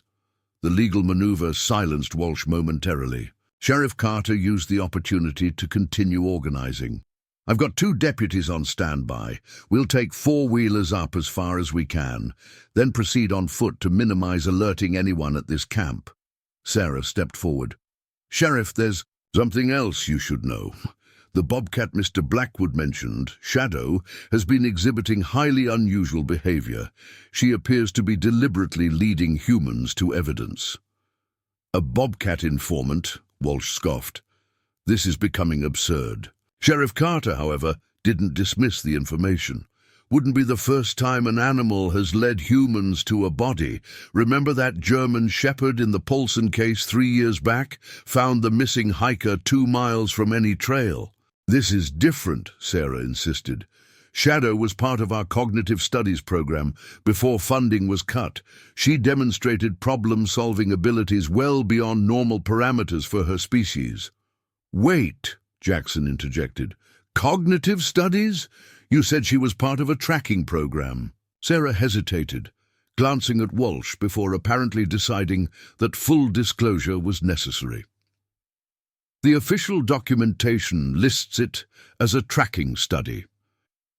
The legal maneuver silenced Walsh momentarily. Sheriff Carter used the opportunity to continue organizing. I've got 2 deputies on standby. We'll take 4-wheelers up as far as we can, then proceed on foot to minimize alerting anyone at this camp. Sarah stepped forward. Sheriff, there's something else you should know. The Bobcat Mr. Blackwood mentioned, Shadow, has been exhibiting highly unusual behavior. She appears to be deliberately leading humans to evidence. A Bobcat informant, Walsh scoffed. This is becoming absurd. Sheriff Carter, however, didn't dismiss the information. Wouldn't be the first time an animal has led humans to a body. Remember that German shepherd in the Paulson case 3 years back? Found the missing hiker 2 miles from any trail. This is different, Sarah insisted. Shadow was part of our cognitive studies program before funding was cut. She demonstrated problem-solving abilities well beyond normal parameters for her species. Wait, Jackson interjected. Cognitive studies? You said she was part of a tracking program. Sarah hesitated, glancing at Walsh before apparently deciding that full disclosure was necessary. The official documentation lists it as a tracking study.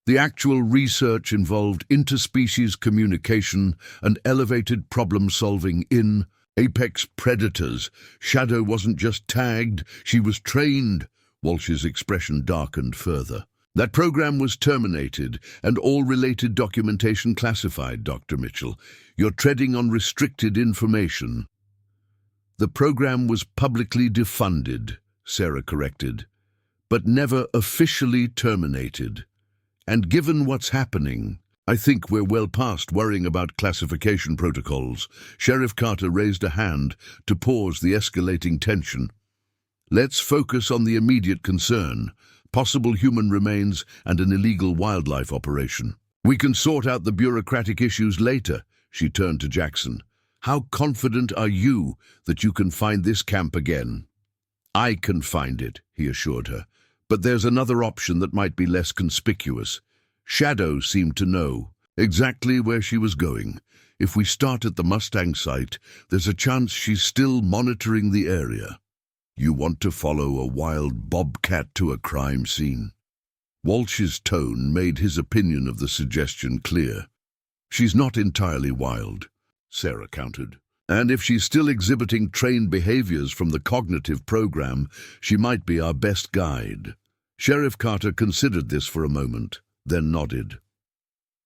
The actual research involved interspecies communication and elevated problem-solving in apex predators. Shadow wasn't just tagged, she was trained. Walsh's expression darkened further. That program was terminated and all related documentation classified, Dr. Mitchell. You're treading on restricted information. The program was publicly defunded, Sarah corrected, but never officially terminated. And given what's happening, I think we're well past worrying about classification protocols. Sheriff Carter raised a hand to pause the escalating tension. Let's focus on the immediate concern, possible human remains and an illegal wildlife operation. We can sort out the bureaucratic issues later, she turned to Jackson. How confident are you that you can find this camp again? I can find it, he assured her. But there's another option that might be less conspicuous. Shadow seemed to know exactly where she was going. If we start at the Mustang site, there's a chance she's still monitoring the area. You want to follow a wild bobcat to a crime scene? Walsh's tone made his opinion of the suggestion clear. She's not entirely wild, Sarah countered. And if she's still exhibiting trained behaviors from the cognitive program, she might be our best guide. Sheriff Carter considered this for a moment, then nodded.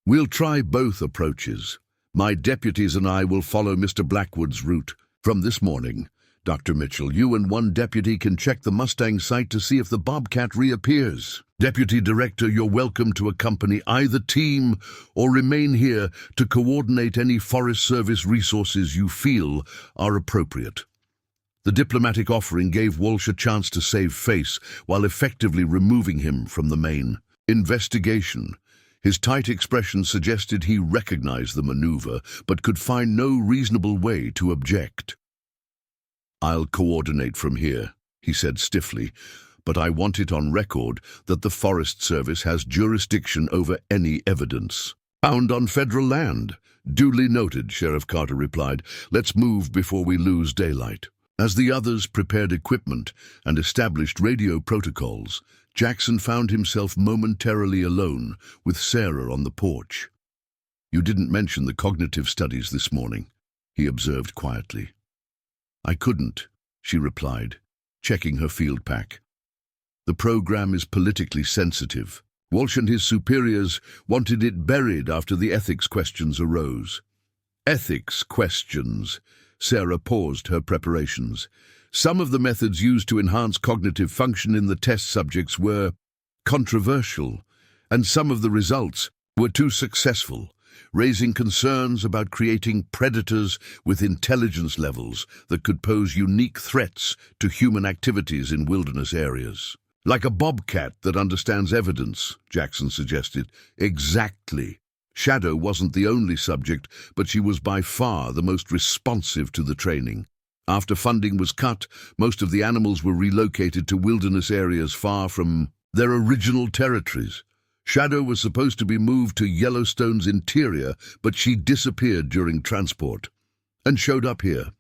We'll try both approaches. My deputies and I will follow Mr. Blackwood's route. From this morning, Dr. Mitchell, you and one deputy can check the Mustang site to see if the Bobcat reappears. Deputy Director, you're welcome to accompany either team or remain here to coordinate any Forest Service resources you feel are appropriate. The diplomatic offering gave Walsh a chance to save face while effectively removing him from the main investigation. His tight expression suggested he recognized the maneuver, but could find no reasonable way to object. "I'll coordinate from here," he said stiffly, "but I want it on record that the Forest Service has jurisdiction over any evidence found on federal land." "Duly noted," Sheriff Carter replied. "Let's move before we lose daylight." As the others prepared equipment and established radio protocols, Jackson found himself momentarily alone with Sarah on the porch. "You didn't mention the cognitive studies this morning," he observed quietly. "I couldn't," she replied, checking her field pack. "The program is politically sensitive. Walsh and his superiors wanted it buried after the ethics questions arose." "Ethics questions?" Sarah paused her preparations. "Some of the methods used to enhance cognitive function in the test subjects were controversial, and some of the results were too successful, raising concerns about creating predators with intelligence levels that could pose unique threats to human activities in wilderness areas. Like a bobcat that understands evidence," Jackson suggested. "Exactly. Shadow wasn't the only subject, but she was by far the most responsive to the training. After funding was cut, most of the animals were relocated to wilderness areas far from their original territories. Shadow was supposed to be moved to Yellowstone's interior, but she disappeared during transport and showed up here,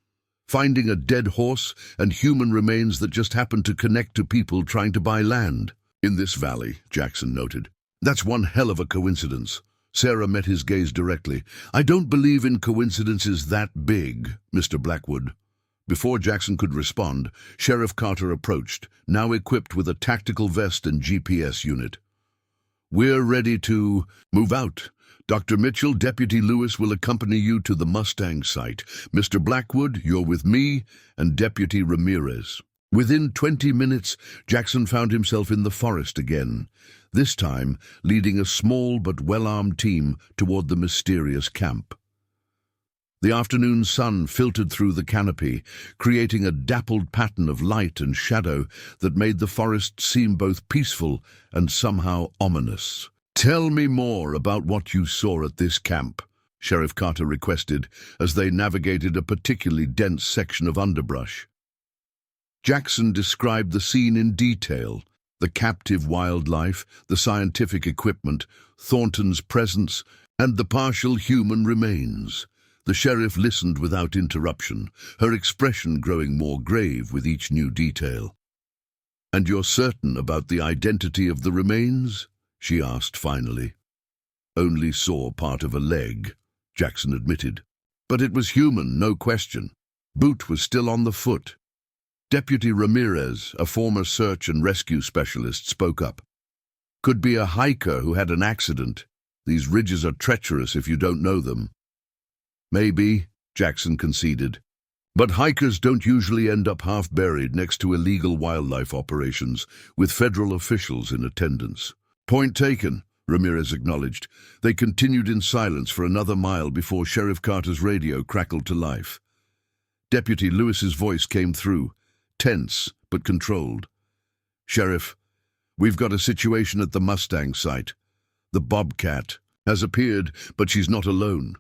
finding a dead horse and human remains that just happened to connect to people trying to buy land in this valley," Jackson noted. "That's one hell of a coincidence." Sarah met his gaze directly. "I don't believe in coincidences that big, Mr. Blackwood." Before Jackson could respond, Sheriff Carter approached, now equipped with a tactical vest and GPS unit. "We're ready to move out. Dr. Mitchell, Deputy Lewis will accompany you to the Mustang site. Mr. Blackwood, you're with me, and Deputy Ramirez." Within 20 minutes, Jackson found himself in the forest again, this time leading a small but well-armed team toward the mysterious camp. The afternoon sun filtered through the canopy, creating a dappled pattern of light and shadow that made the forest seem both peaceful and somehow ominous. "Tell me more about what you saw at this camp," Sheriff Carter requested as they navigated a particularly dense section of underbrush. Jackson described the scene in detail: the captive wildlife, the scientific equipment, Thornton's presence, and the partial human remains. The sheriff listened without interruption, her expression growing more grave with each new detail. "And you're certain about the identity of the remains?" she asked finally. "Only saw part of a leg," Jackson admitted. "But it was human, no question. Boot was still on the foot." Deputy Ramirez, a former search and rescue specialist, spoke up. "Could be a hiker who had an accident. These ridges are treacherous if you don't know them." "Maybe," Jackson conceded. "But hikers don't usually end up half-buried next to illegal wildlife operations, with federal officials in attendance." "Point taken," Ramirez acknowledged. They continued in silence for another mile before Sheriff Carter's radio crackled to life. Deputy Lewis's voice came through, tense but controlled. "Sheriff, we've got a situation at the Mustang site. The Bobcat has appeared, but she's not alone.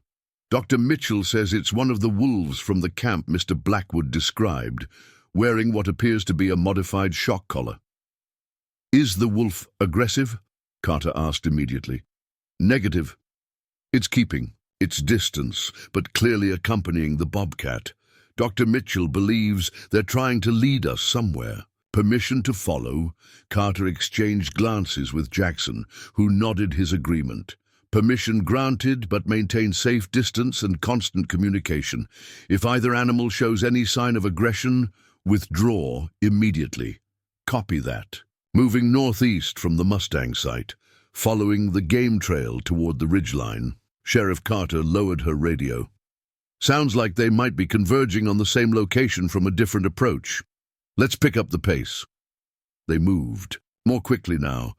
Dr. Mitchell says it's one of the wolves from the camp Mr. Blackwood described, wearing what appears to be a modified shock collar." "Is the wolf aggressive?" Carter asked immediately. "Negative. It's keeping its distance, but clearly accompanying the Bobcat. Dr. Mitchell believes they're trying to lead us somewhere." "Permission to follow?" Carter exchanged glances with Jackson, who nodded his agreement. "Permission granted, but maintain safe distance and constant communication. If either animal shows any sign of aggression, withdraw immediately." "Copy that." Moving northeast from the Mustang site, following the game trail toward the ridgeline, Sheriff Carter lowered her radio. Sounds like they might be converging on the same location from a different approach. Let's pick up the pace. They moved, more quickly now,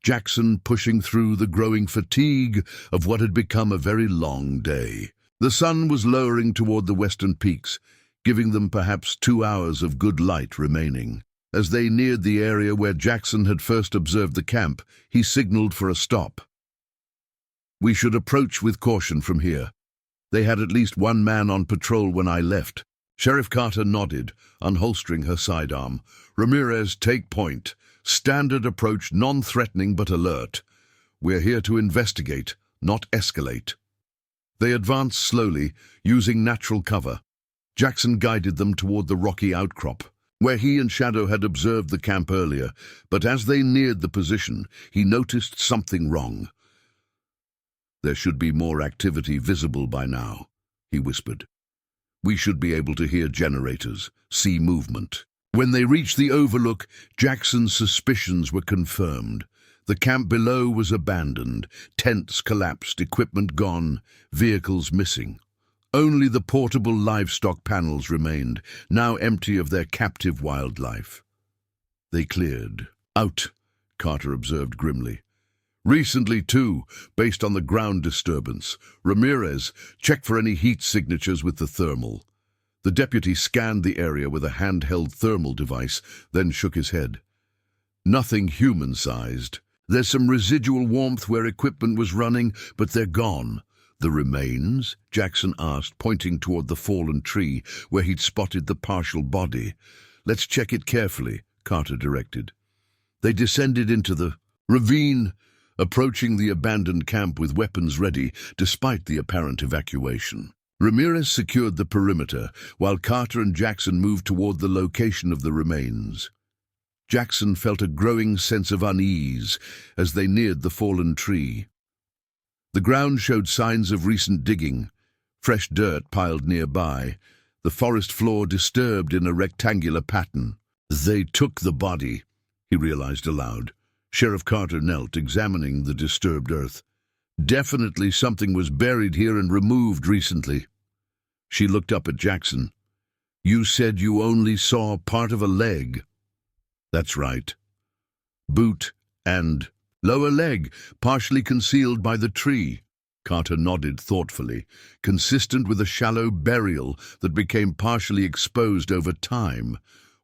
Jackson pushing through the growing fatigue of what had become a very long day. The sun was lowering toward the western peaks, giving them perhaps 2 hours of good light remaining. As they neared the area where Jackson had first observed the camp, he signaled for a stop. "We should approach with caution from here. They had at least one man on patrol when I left." Sheriff Carter nodded, unholstering her sidearm. "Ramirez, take point. Standard approach, non-threatening but alert. We're here to investigate, not escalate." They advanced slowly, using natural cover. Jackson guided them toward the rocky outcrop, where he and Shadow had observed the camp earlier, but as they neared the position, he noticed something wrong. "There should be more activity visible by now," he whispered. "We should be able to hear generators, see movement." When they reached the overlook, Jackson's suspicions were confirmed. The camp below was abandoned, tents collapsed, equipment gone, vehicles missing. Only the portable livestock panels remained, now empty of their captive wildlife. They cleared. "Out," Carter observed grimly. "Recently, too, based on the ground disturbance. Ramirez, check for any heat signatures with the thermal." The deputy scanned the area with a handheld thermal device, then shook his head. "Nothing human-sized. There's some residual warmth where equipment was running, but they're gone." "The remains?" Jackson asked, pointing toward the fallen tree where he'd spotted the partial body. "Let's check it carefully," Carter directed. They descended into the ravine, approaching the abandoned camp with weapons ready, despite the apparent evacuation. Ramirez secured the perimeter, while Carter and Jackson moved toward the location of the remains. Jackson felt a growing sense of unease as they neared the fallen tree. The ground showed signs of recent digging, fresh dirt piled nearby, the forest floor disturbed in a rectangular pattern. "They took the body," he realized aloud. Sheriff Carter knelt, examining the disturbed earth. "Definitely something was buried here and removed recently." She looked up at Jackson. "You said you only saw part of a leg." "That's right. Boot and lower leg, partially concealed by the tree." Carter nodded thoughtfully, consistent with a shallow burial that became partially exposed over time.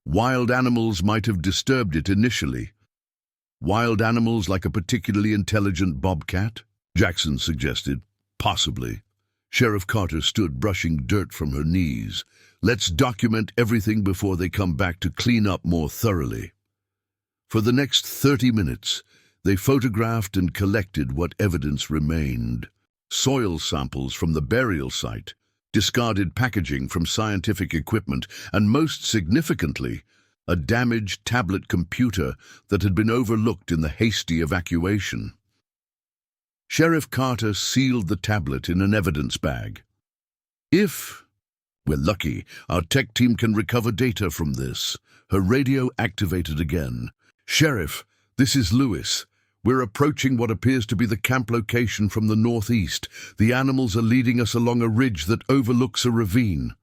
Wild animals might have disturbed it initially. "Wild animals like a particularly intelligent bobcat?" Jackson suggested. "Possibly." Sheriff Carter stood brushing dirt from her knees. "Let's document everything before they come back to clean up more thoroughly." For the next 30 minutes, they photographed and collected what evidence remained. Soil samples from the burial site, discarded packaging from scientific equipment, and most significantly, a damaged tablet computer that had been overlooked in the hasty evacuation. Sheriff Carter sealed the tablet in an evidence bag. "If we're lucky, our tech team can recover data from this." Her radio activated again. "Sheriff, this is Lewis. We're approaching what appears to be the camp location from the northeast. The animals are leading us along a ridge that overlooks a ravine."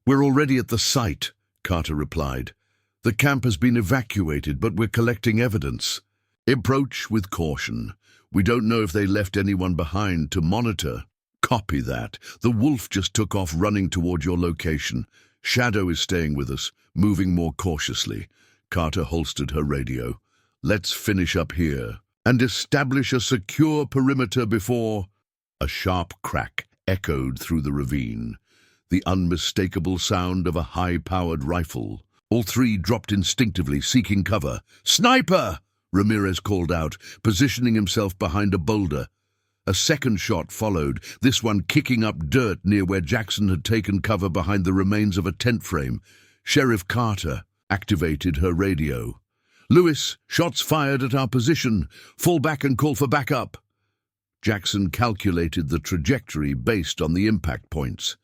"We're already at the site," Carter replied. "The camp has been evacuated, but we're collecting evidence." "Approach with caution. We don't know if they left anyone behind to monitor." "Copy that. The wolf just took off running toward your location. Shadow is staying with us, moving more cautiously." Carter holstered her radio. "Let's finish up here and establish a secure perimeter before—" A sharp crack echoed through the ravine, the unmistakable sound of a high-powered rifle. All three dropped instinctively, seeking cover. "Sniper!" Ramirez called out, positioning himself behind a boulder. A second shot followed, this one kicking up dirt near where Jackson had taken cover behind the remains of a tent frame. Sheriff Carter activated her radio. "Lewis, shots fired at our position. Fall back and call for backup." Jackson calculated the trajectory based on the impact points.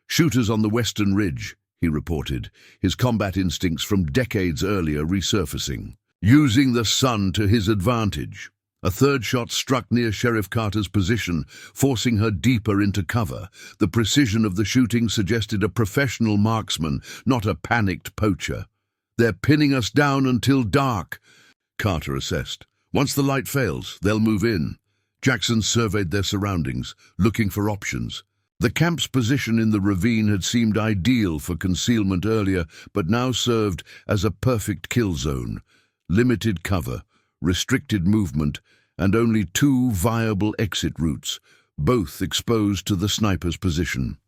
"Shooters on the western ridge," he reported, his combat instincts from decades earlier resurfacing. "Using the sun to his advantage." A third shot struck near Sheriff Carter's position, forcing her deeper into cover. The precision of the shooting suggested a professional marksman, not a panicked poacher. "They're pinning us down until dark," Carter assessed. "Once the light fails, they'll move in." Jackson surveyed their surroundings, looking for options. The camp's position in the ravine had seemed ideal for concealment earlier, but now served as a perfect kill zone. Limited cover, restricted movement, and only two viable exit routes, both exposed to the sniper's position.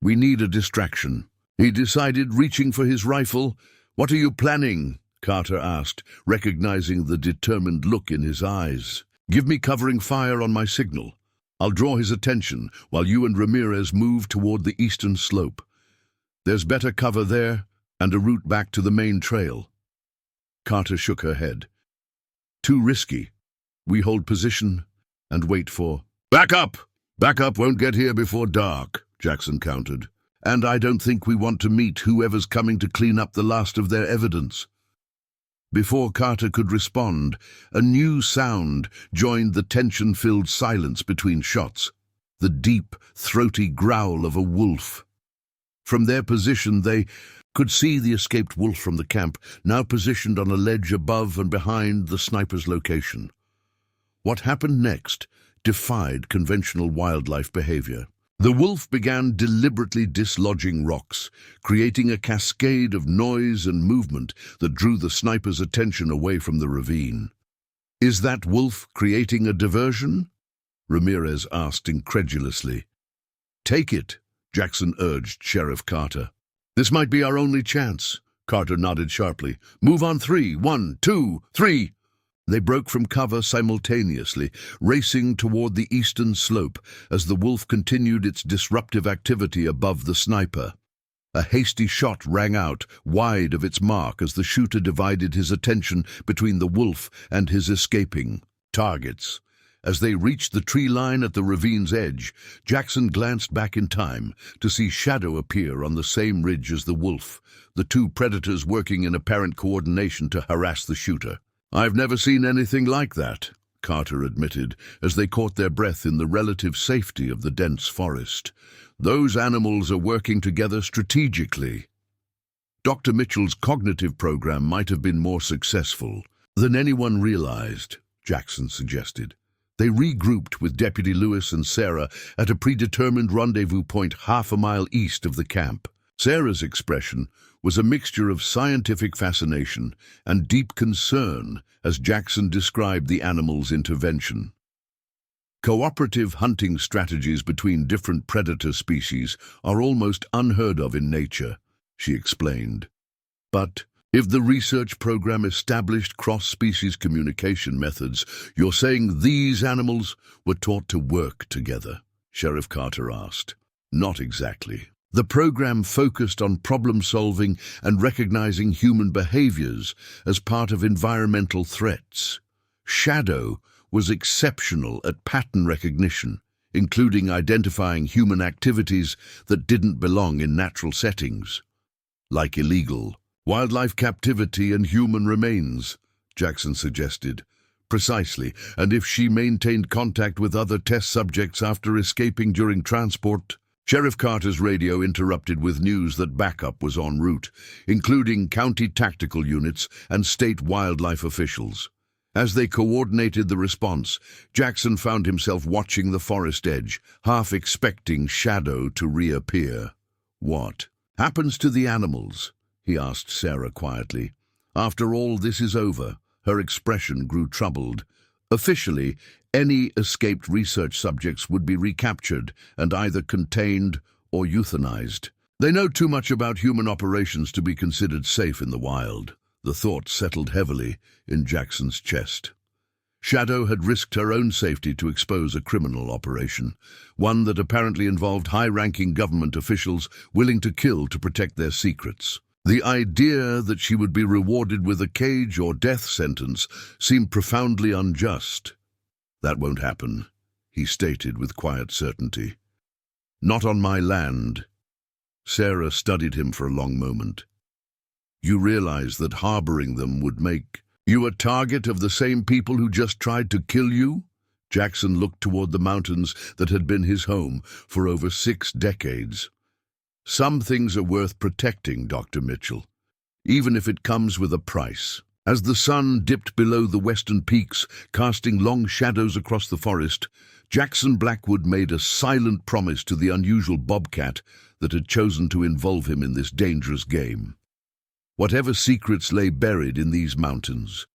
"We need a distraction," he decided, reaching for his rifle. "What are you planning?" Carter asked, recognizing the determined look in his eyes. "Give me covering fire on my signal. I'll draw his attention while you and Ramirez move toward the eastern slope. There's better cover there and a route back to the main trail." Carter shook her head. "Too risky. We hold position and wait for—" "Back up! Back up won't get here before dark," Jackson countered. "And I don't think we want to meet whoever's coming to clean up the last of their evidence." Before Carter could respond, a new sound joined the tension-filled silence between shots, the deep, throaty growl of a wolf. From their position, they could see the escaped wolf from the camp, now positioned on a ledge above and behind the sniper's location. What happened next defied conventional wildlife behavior. The wolf began deliberately dislodging rocks, creating a cascade of noise and movement that drew the sniper's attention away from the ravine. "Is that wolf creating a diversion?" Ramirez asked incredulously. "Take it," Jackson urged Sheriff Carter. "This might be our only chance." Carter nodded sharply. "Move on 3. 1, 2, 3. They broke from cover simultaneously, racing toward the eastern slope as the wolf continued its disruptive activity above the sniper. A hasty shot rang out, wide of its mark, as the shooter divided his attention between the wolf and his escaping targets. As they reached the tree line at the ravine's edge, Jackson glanced back in time to see Shadow appear on the same ridge as the wolf, the two predators working in apparent coordination to harass the shooter. "I've never seen anything like that," Carter admitted, as they caught their breath in the relative safety of the dense forest. "Those animals are working together strategically." Dr. Mitchell's cognitive program might have been more successful than anyone realized, Jackson suggested. They regrouped with Deputy Lewis and Sarah at a predetermined rendezvous point half a mile east of the camp. Sarah's expression was a mixture of scientific fascination and deep concern as Jackson described the animal's intervention. Cooperative hunting strategies between different predator species are almost unheard of in nature, she explained. "But if the research program established cross-species communication methods, you're saying these animals were taught to work together?" Sheriff Carter asked. "Not exactly. The program focused on problem-solving and recognizing human behaviors as part of environmental threats. Shadow was exceptional at pattern recognition, including identifying human activities that didn't belong in natural settings, like illegal wildlife captivity and human remains," Jackson suggested. "Precisely, and if she maintained contact with other test subjects after escaping during transport—" Sheriff Carter's radio interrupted with news that backup was en route, including county tactical units and state wildlife officials. As they coordinated the response, Jackson found himself watching the forest edge, half expecting Shadow to reappear. "What happens to the animals?" he asked Sarah quietly. "After all this is over," her expression grew troubled. "Officially, any escaped research subjects would be recaptured and either contained or euthanized. They know too much about human operations to be considered safe in the wild." The thought settled heavily in Jackson's chest. Shadow had risked her own safety to expose a criminal operation, one that apparently involved high-ranking government officials willing to kill to protect their secrets. The idea that she would be rewarded with a cage or death sentence seemed profoundly unjust. "That won't happen," he stated with quiet certainty. "Not on my land." Sarah studied him for a long moment. "You realize that harboring them would make You a target of the same people who just tried to kill you? Jackson looked toward the mountains that had been his home for over 6 decades. Some things are worth protecting, Dr. Mitchell, even if it comes with a price. As the sun dipped below the western peaks, casting long shadows across the forest, Jackson Blackwood made a silent promise to the unusual Bobcat that had chosen to involve him in this dangerous game. Whatever secrets lay buried in these mountains,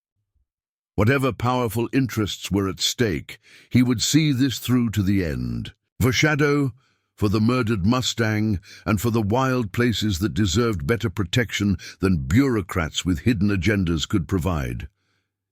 whatever powerful interests were at stake, he would see this through to the end. For Shadow, for the murdered Mustang, and for the wild places that deserved better protection than bureaucrats with hidden agendas could provide.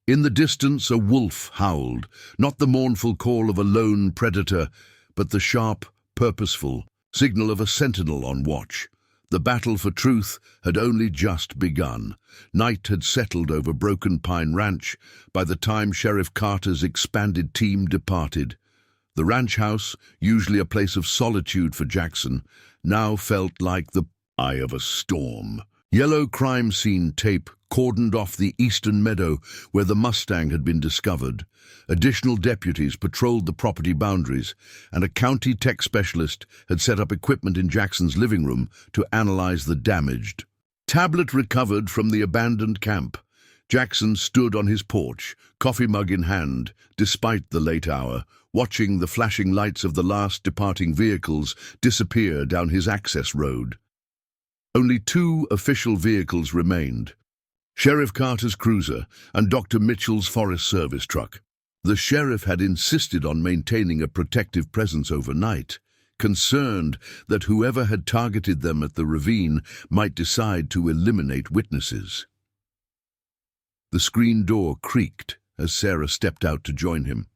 In the distance, a wolf howled, not the mournful call of a lone predator, but the sharp, purposeful signal of a sentinel on watch. The battle for truth had only just begun. Night had settled over Broken Pine Ranch by the time Sheriff Carter's expanded team departed. The ranch house, usually a place of solitude for Jackson, now felt like the eye of a storm. Yellow crime scene tape cordoned off the eastern meadow where the Mustang had been discovered. Additional deputies patrolled the property boundaries, and a county tech specialist had set up equipment in Jackson's living room to analyze the damaged tablet recovered from the abandoned camp. Jackson stood on his porch, coffee mug in hand, despite the late hour, watching the flashing lights of the last departing vehicles disappear down his access road. Only 2 official vehicles remained: Sheriff Carter's cruiser and Dr. Mitchell's Forest Service truck. The sheriff had insisted on maintaining a protective presence overnight, concerned that whoever had targeted them at the ravine might decide to eliminate witnesses. The screen door creaked as Sarah stepped out to join him.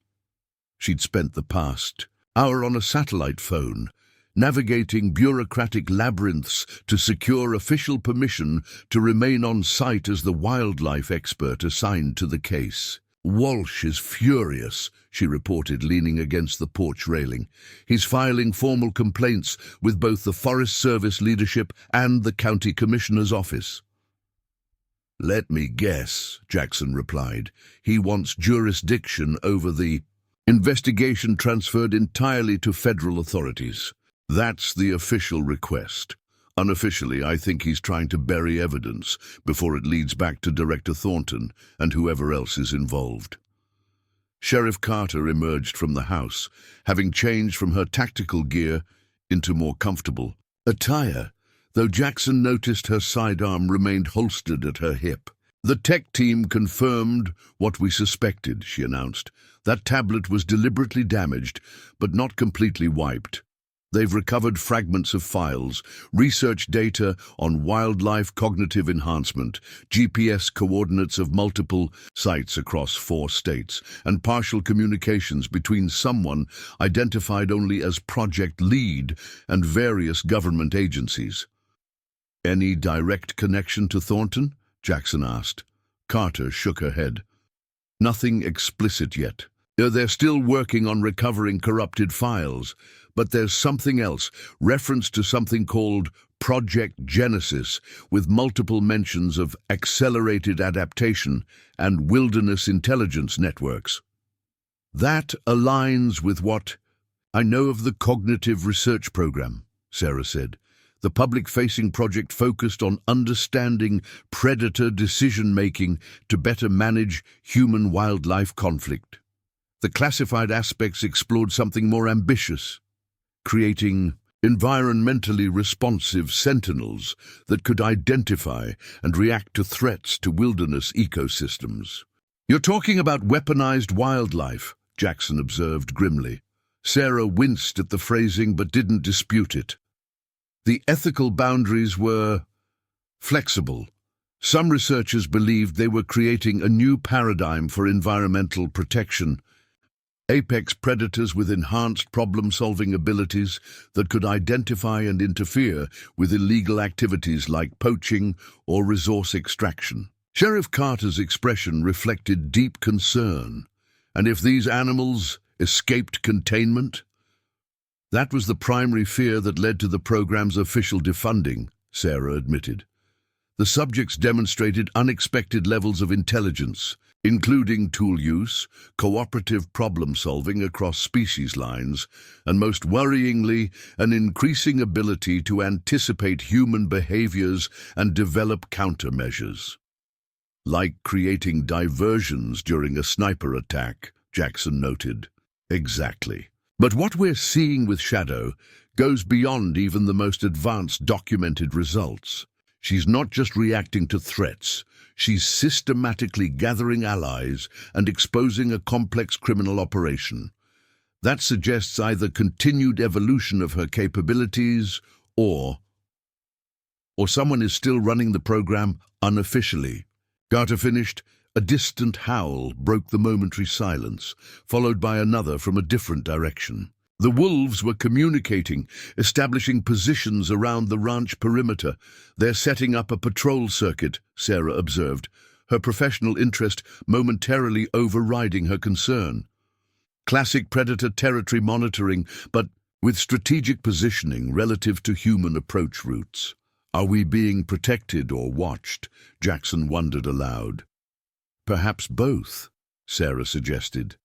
She'd spent the past hour on a satellite phone, navigating bureaucratic labyrinths to secure official permission to remain on site as the wildlife expert assigned to the case. "Walsh is furious," she reported, leaning against the porch railing. "He's filing formal complaints with both the Forest Service leadership and the county commissioner's office." "Let me guess," Jackson replied. "He wants jurisdiction over the investigation transferred entirely to federal authorities." "That's the official request. Unofficially, I think he's trying to bury evidence before it leads back to Director Thornton and whoever else is involved." Sheriff Carter emerged from the house, having changed from her tactical gear into more comfortable attire, though Jackson noticed her sidearm remained holstered at her hip. "The tech team confirmed what we suspected," she announced. "That tablet was deliberately damaged, but not completely wiped. They've recovered fragments of files, research data on wildlife cognitive enhancement, GPS coordinates of multiple sites across 4 states, and partial communications between someone identified only as Project Lead and various government agencies." "Any direct connection to Thornton?" Jackson asked. Carter shook her head. "Nothing explicit yet. They're still working on recovering corrupted files. But there's something else, reference to something called Project Genesis, with multiple mentions of accelerated adaptation and wilderness intelligence networks." "That aligns with what I know of the Cognitive Research Program," Sarah said. "The public-facing project focused on understanding predator decision-making to better manage human-wildlife conflict. The classified aspects explored something more ambitious, creating environmentally responsive sentinels that could identify and react to threats to wilderness ecosystems." "You're talking about weaponized wildlife," Jackson observed grimly. Sarah winced at the phrasing but didn't dispute it. The ethical boundaries were flexible. Some researchers believed they were creating a new paradigm for environmental protection, apex predators with enhanced problem-solving abilities that could identify and interfere with illegal activities like poaching or resource extraction. Sheriff Carter's expression reflected deep concern. And if these animals escaped containment? That was the primary fear that led to the program's official defunding, Sarah admitted. The subjects demonstrated unexpected levels of intelligence, including tool use, cooperative problem-solving across species lines, and most worryingly, an increasing ability to anticipate human behaviors and develop countermeasures. Like creating diversions during a sniper attack, Jackson noted. Exactly. But what we're seeing with Shadow goes beyond even the most advanced documented results. She's not just reacting to threats, she's systematically gathering allies and exposing a complex criminal operation. That suggests either continued evolution of her capabilities or someone is still running the program unofficially. Carter finished. A distant howl broke the momentary silence, followed by another from a different direction. The wolves were communicating, establishing positions around the ranch perimeter. They're setting up a patrol circuit, Sarah observed, her professional interest momentarily overriding her concern. Classic predator territory monitoring, but with strategic positioning relative to human approach routes. Are we being protected or watched? Jackson wondered aloud. Perhaps both, Sarah suggested.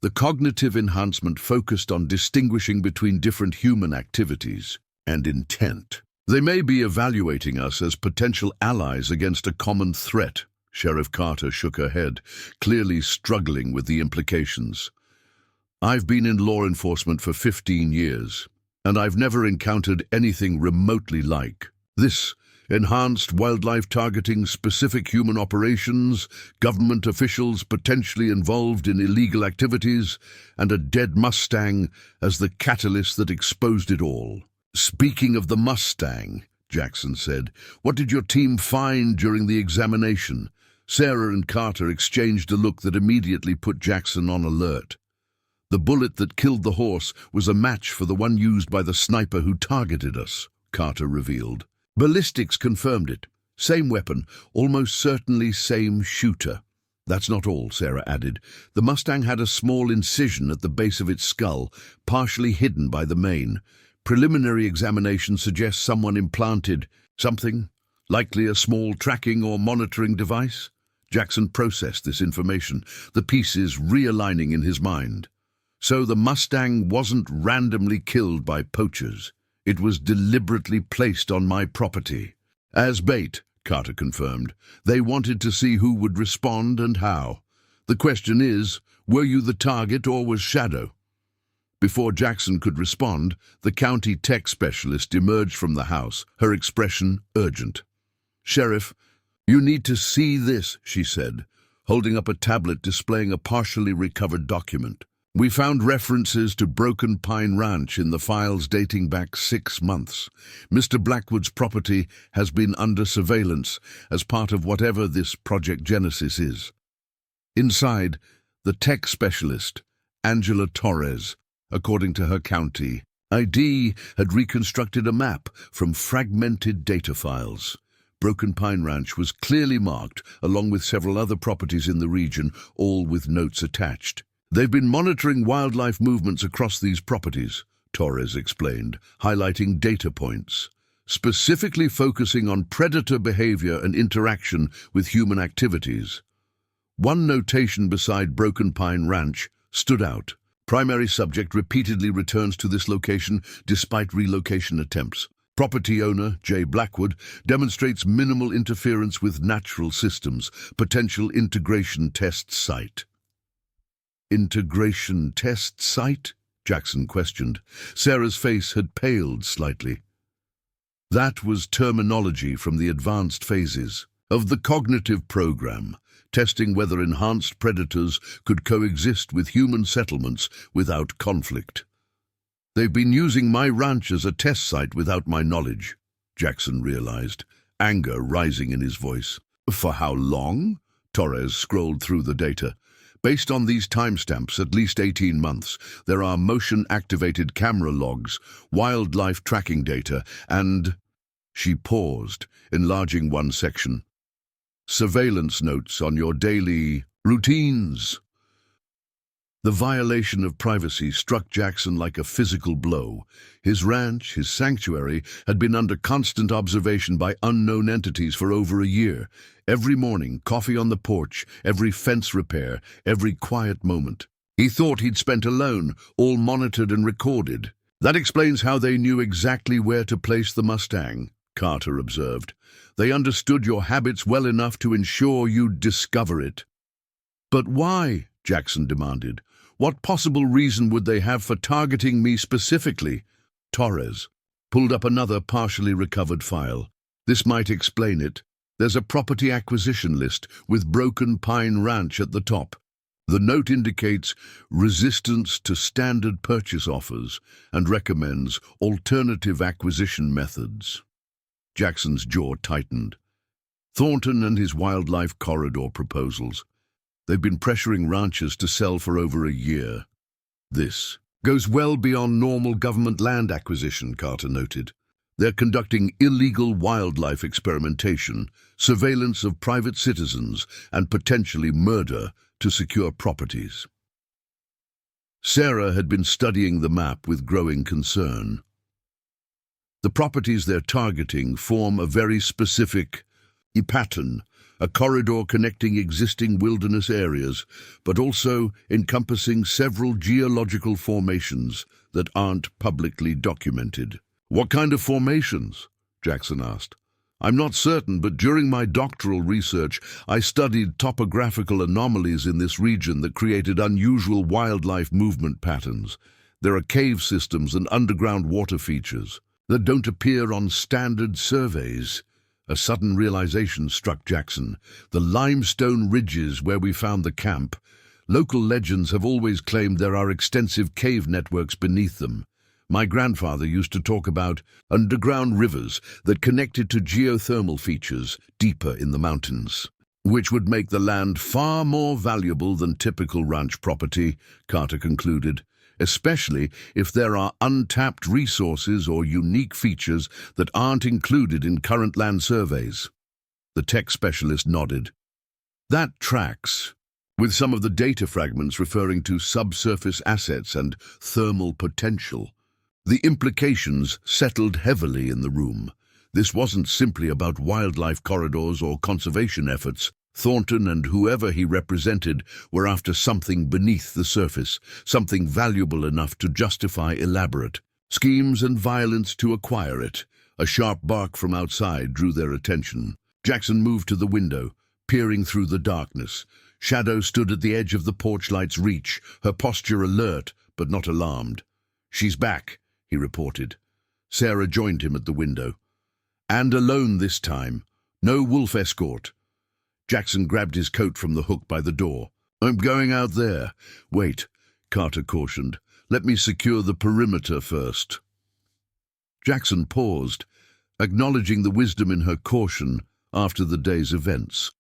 The cognitive enhancement focused on distinguishing between different human activities and intent. They may be evaluating us as potential allies against a common threat. Sheriff Carter shook her head, clearly struggling with the implications. I've been in law enforcement for 15 years, and I've never encountered anything remotely like this. Enhanced wildlife targeting specific human operations, government officials potentially involved in illegal activities, and a dead Mustang as the catalyst that exposed it all. Speaking of the Mustang, Jackson said, what did your team find during the examination? Sarah and Carter exchanged a look that immediately put Jackson on alert. The bullet that killed the horse was a match for the one used by the sniper who targeted us, Carter revealed. Ballistics confirmed it. Same weapon, almost certainly same shooter. That's not all, Sarah added. The Mustang had a small incision at the base of its skull, partially hidden by the mane. Preliminary examination suggests someone implanted something, likely a small tracking or monitoring device. Jackson processed this information, the pieces realigning in his mind. So the Mustang wasn't randomly killed by poachers. It was deliberately placed on my property. As bait, Carter confirmed. They wanted to see who would respond and how. The question is, were you the target or was Shadow? Before Jackson could respond, the county tech specialist emerged from the house, her expression urgent. Sheriff, you need to see this, she said, holding up a tablet displaying a partially recovered document. We found references to Broken Pine Ranch in the files dating back 6 months. Mr. Blackwood's property has been under surveillance as part of whatever this Project Genesis is. Inside, the tech specialist, Angela Torres, according to her county ID, had reconstructed a map from fragmented data files. Broken Pine Ranch was clearly marked, along with several other properties in the region, all with notes attached. They've been monitoring wildlife movements across these properties, Torres explained, highlighting data points, specifically focusing on predator behavior and interaction with human activities. One notation beside Broken Pine Ranch stood out. Primary subject repeatedly returns to this location despite relocation attempts. Property owner, J. Blackwood, demonstrates minimal interference with natural systems, potential integration test site. Integration test site? Jackson questioned. Sarah's face had paled slightly. That was terminology from the advanced phases of the cognitive program, testing whether enhanced predators could coexist with human settlements without conflict. They've been using my ranch as a test site without my knowledge, Jackson realized, anger rising in his voice. For how long? Torres scrolled through the data. Based on these timestamps, at least 18 months, there are motion-activated camera logs, wildlife tracking data, and... She paused, enlarging one section. Surveillance notes on your daily routines. The violation of privacy struck Jackson like a physical blow. His ranch, his sanctuary, had been under constant observation by unknown entities for over a year. Every morning, coffee on the porch, every fence repair, every quiet moment. He thought he'd spent alone, all monitored and recorded. That explains how they knew exactly where to place the Mustang, Carter observed. They understood your habits well enough to ensure you'd discover it. But why? Jackson demanded. What possible reason would they have for targeting me specifically? Torres pulled up another partially recovered file. This might explain it. There's a property acquisition list with Broken Pine Ranch at the top. The note indicates resistance to standard purchase offers and recommends alternative acquisition methods. Jackson's jaw tightened. Thornton and his wildlife corridor proposals. They've been pressuring ranchers to sell for over a year. This goes well beyond normal government land acquisition, Carter noted. They're conducting illegal wildlife experimentation, surveillance of private citizens, and potentially murder to secure properties. Sarah had been studying the map with growing concern. The properties they're targeting form a very specific pattern, a corridor connecting existing wilderness areas, but also encompassing several geological formations that aren't publicly documented. What kind of formations? Jackson asked. I'm not certain, but during my doctoral research, I studied topographical anomalies in this region that created unusual wildlife movement patterns. There are cave systems and underground water features that don't appear on standard surveys. A sudden realization struck Jackson. The limestone ridges where we found the camp. Local legends have always claimed there are extensive cave networks beneath them. My grandfather used to talk about underground rivers that connected to geothermal features deeper in the mountains, which would make the land far more valuable than typical ranch property, Carter concluded, especially if there are untapped resources or unique features that aren't included in current land surveys. The tech specialist nodded. That tracks, with some of the data fragments referring to subsurface assets and thermal potential. The implications settled heavily in the room. This wasn't simply about wildlife corridors or conservation efforts. Thornton and whoever he represented were after something beneath the surface, something valuable enough to justify elaborate schemes and violence to acquire it. A sharp bark from outside drew their attention. Jackson moved to the window, peering through the darkness. Shadow stood at the edge of the porch light's reach, her posture alert but not alarmed. She's back, he reported. Sarah joined him at the window. And alone this time. No wolf escort. Jackson grabbed his coat from the hook by the door. I'm going out there. Wait, Carter cautioned. Let me secure the perimeter first. Jackson paused, acknowledging the wisdom in her caution after the day's events.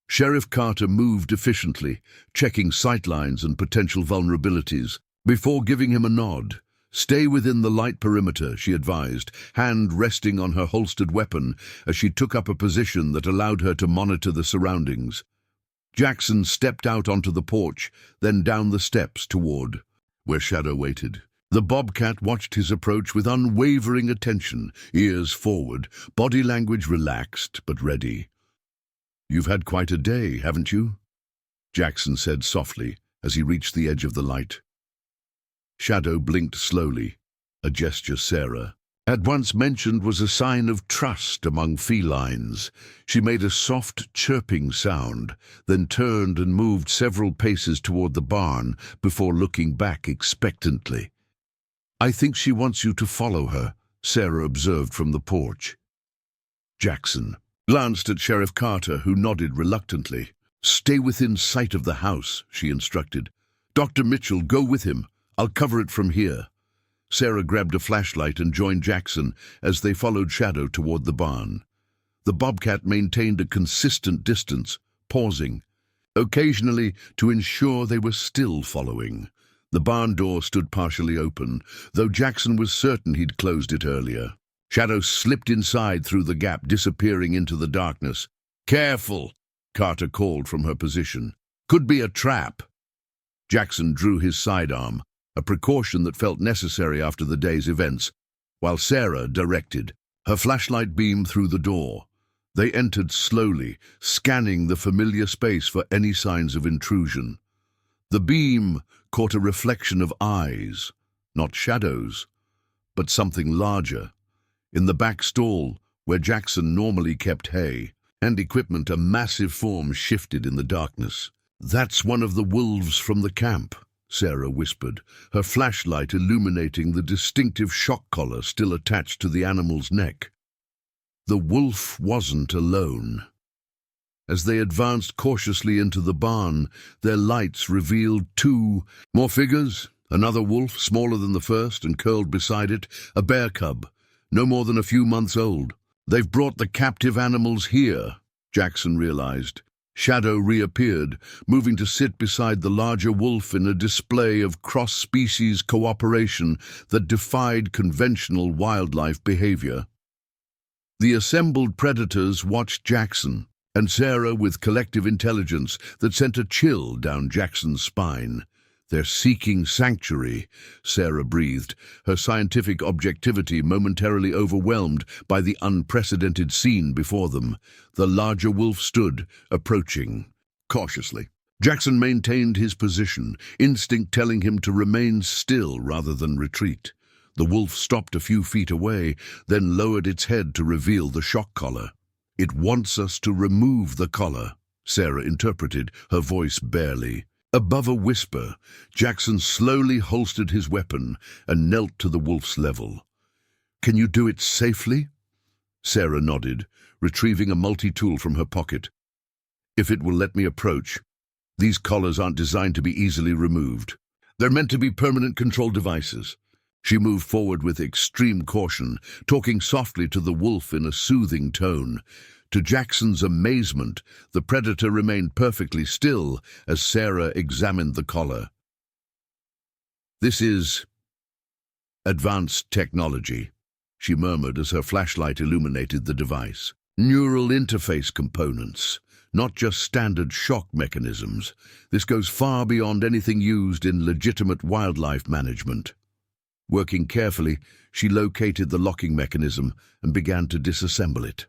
Sheriff Carter moved efficiently, checking sightlines and potential vulnerabilities, before giving him a nod. Stay within the light perimeter, she advised, hand resting on her holstered weapon as she took up a position that allowed her to monitor the surroundings. Jackson stepped out onto the porch, then down the steps toward where Shadow waited. The Bobcat watched his approach with unwavering attention, ears forward, body language relaxed but ready. You've had quite a day, haven't you? Jackson said softly as he reached the edge of the light. Shadow blinked slowly, a gesture Sarah had once mentioned was a sign of trust among felines. She made a soft chirping sound, then turned and moved several paces toward the barn before looking back expectantly. I think she wants you to follow her, Sarah observed from the porch. Jackson glanced at Sheriff Carter, who nodded reluctantly. Stay within sight of the house, she instructed. Dr. Mitchell, go with him. I'll cover it from here. Sarah grabbed a flashlight and joined Jackson as they followed Shadow toward the barn. The Bobcat maintained a consistent distance, pausing, occasionally to ensure they were still following. The barn door stood partially open, though Jackson was certain he'd closed it earlier. Shadow slipped inside through the gap, disappearing into the darkness. Careful, Carter called from her position. Could be a trap. Jackson drew his sidearm, a precaution that felt necessary after the day's events, while Sarah directed, her flashlight beam through the door. They entered slowly, scanning the familiar space for any signs of intrusion. The beam caught a reflection of eyes, not shadows, but something larger. In the back stall, where Jackson normally kept hay and equipment, a massive form shifted in the darkness. "That's one of the wolves from the camp," Sarah whispered, her flashlight illuminating the distinctive shock collar still attached to the animal's neck. The wolf wasn't alone. As they advanced cautiously into the barn, their lights revealed two more figures. Another wolf, smaller than the first, and curled beside it, a bear cub, no more than a few months old. "They've brought the captive animals here," Jackson realized. Shadow reappeared, moving to sit beside the larger wolf in a display of cross-species cooperation that defied conventional wildlife behavior. The assembled predators watched Jackson and Sarah with collective intelligence that sent a chill down Jackson's spine. "They're seeking sanctuary," Sarah breathed, her scientific objectivity momentarily overwhelmed by the unprecedented scene before them. The larger wolf stood, approaching cautiously. Jackson maintained his position, instinct telling him to remain still rather than retreat. The wolf stopped a few feet away, then lowered its head to reveal the shock collar. "It wants us to remove the collar," Sarah interpreted, her voice barely. Above a whisper, Jackson slowly holstered his weapon and knelt to the wolf's level. "Can you do it safely?" Sarah nodded, retrieving a multi-tool from her pocket. "If it will let me approach. These collars aren't designed to be easily removed. They're meant to be permanent control devices." She moved forward with extreme caution, talking softly to the wolf in a soothing tone. To Jackson's amazement, the predator remained perfectly still as Sarah examined the collar. "This is advanced technology," she murmured as her flashlight illuminated the device. "Neural interface components, not just standard shock mechanisms. This goes far beyond anything used in legitimate wildlife management." Working carefully, she located the locking mechanism and began to disassemble it.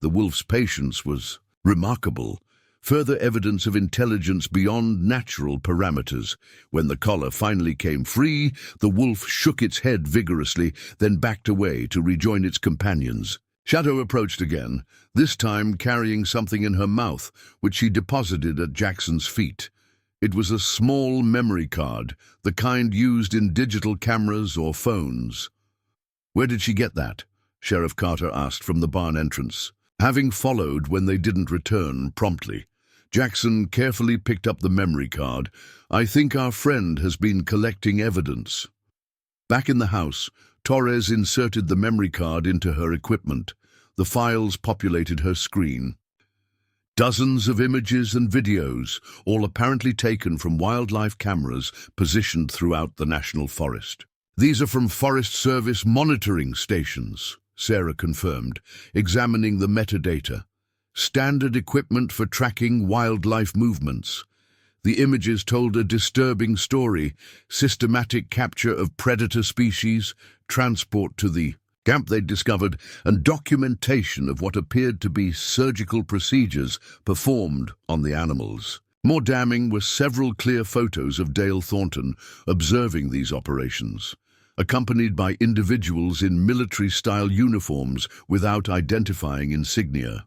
The wolf's patience was remarkable, further evidence of intelligence beyond natural parameters. When the collar finally came free, the wolf shook its head vigorously, then backed away to rejoin its companions. Shadow approached again, this time carrying something in her mouth, which she deposited at Jackson's feet. It was a small memory card, the kind used in digital cameras or phones. "Where did she get that?" Sheriff Carter asked from the barn entrance. Having followed when they didn't return promptly, Jackson carefully picked up the memory card. "I think our friend has been collecting evidence." Back in the house, Torres inserted the memory card into her equipment. The files populated her screen. Dozens of images and videos, all apparently taken from wildlife cameras positioned throughout the national forest. "These are from Forest Service monitoring stations," Sarah confirmed, examining the metadata. "Standard equipment for tracking wildlife movements." The images told a disturbing story: systematic capture of predator species, transport to the camp they'd discovered, and documentation of what appeared to be surgical procedures performed on the animals. More damning were several clear photos of Dale Thornton observing these operations, accompanied by individuals in military-style uniforms without identifying insignia.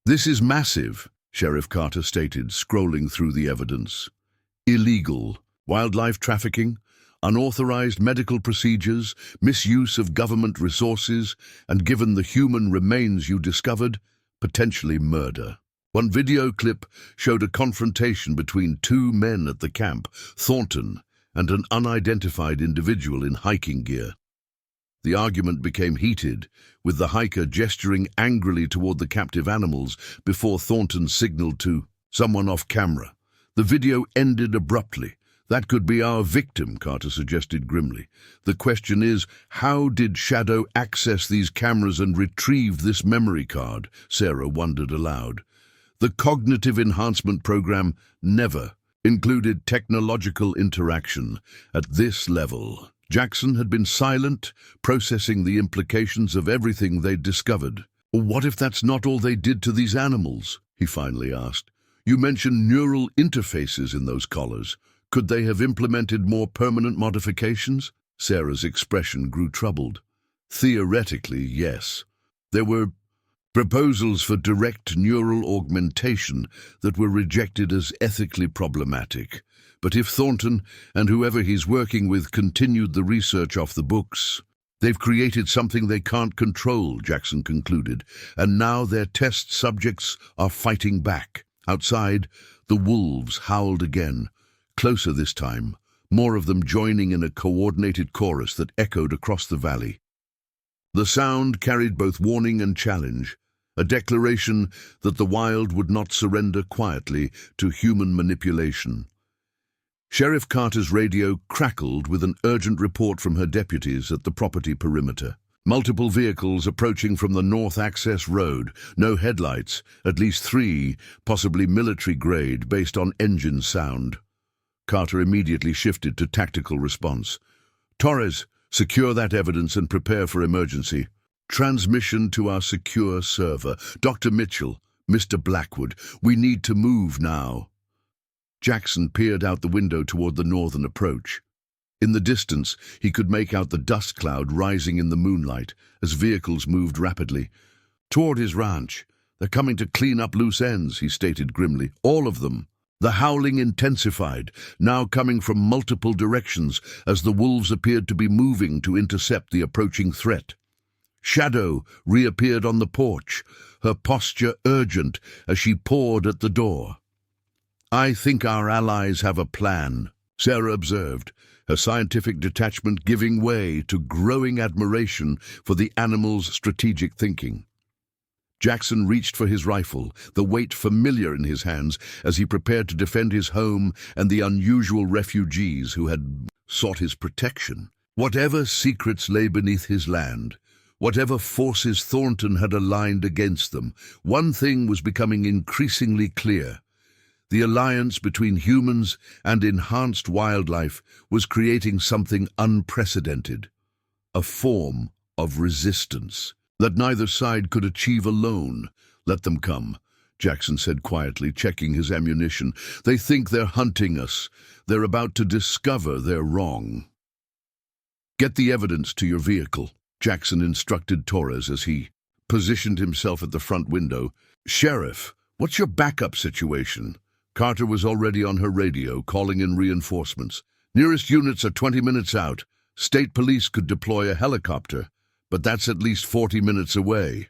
"This is massive," Sheriff Carter stated, scrolling through the evidence. "Illegal wildlife trafficking, unauthorized medical procedures, misuse of government resources, and given the human remains you discovered, potentially murder." One video clip showed a confrontation between two men at the camp, Thornton and an unidentified individual in hiking gear. The argument became heated, with the hiker gesturing angrily toward the captive animals before Thornton signaled to someone off camera. The video ended abruptly. "That could be our victim," Carter suggested grimly. "The question is, how did Shadow access these cameras and retrieve this memory card?" Sarah wondered aloud. "The cognitive enhancement program never included technological interaction. At this level, Jackson had been silent, processing the implications of everything they'd discovered. "What if that's not all they did to these animals?" he finally asked. "You mentioned neural interfaces in those collars. Could they have implemented more permanent modifications?" Sarah's expression grew troubled. "Theoretically, yes. There were proposals for direct neural augmentation that were rejected as ethically problematic. But if Thornton and whoever he's working with continued the research off the books, they've created something they can't control," Jackson concluded, "and now their test subjects are fighting back." Outside, the wolves howled again, closer this time, more of them joining in a coordinated chorus that echoed across the valley. The sound carried both warning and challenge, a declaration that the wild would not surrender quietly to human manipulation. Sheriff Carter's radio crackled with an urgent report from her deputies at the property perimeter. Multiple vehicles approaching from the North Access Road, no headlights, at least 3, possibly military-grade, based on engine sound. Carter immediately shifted to tactical response. "Torres, secure that evidence and prepare for emergency. Transmission to our secure server. Dr. Mitchell, Mr. Blackwood, we need to move now." Jackson peered out the window toward the northern approach. In the distance, he could make out the dust cloud rising in the moonlight as vehicles moved rapidly. "Toward his ranch. They're coming to clean up loose ends," he stated grimly. "All of them." The howling intensified, now coming from multiple directions as the wolves appeared to be moving to intercept the approaching threat. Shadow reappeared on the porch, her posture urgent as she pawed at the door. "I think our allies have a plan," Sarah observed, her scientific detachment giving way to growing admiration for the animal's strategic thinking. Jackson reached for his rifle, the weight familiar in his hands as he prepared to defend his home and the unusual refugees who had sought his protection. Whatever secrets lay beneath his land, whatever forces Thornton had aligned against them, one thing was becoming increasingly clear. The alliance between humans and enhanced wildlife was creating something unprecedented, a form of resistance that neither side could achieve alone. "Let them come," Jackson said quietly, checking his ammunition. "They think they're hunting us. They're about to discover they're wrong." "Get the evidence to your vehicle," Jackson instructed Torres as he positioned himself at the front window. "Sheriff, what's your backup situation?" Carter was already on her radio, calling in reinforcements. "Nearest units are 20 minutes out. State police could deploy a helicopter, but that's at least 40 minutes away."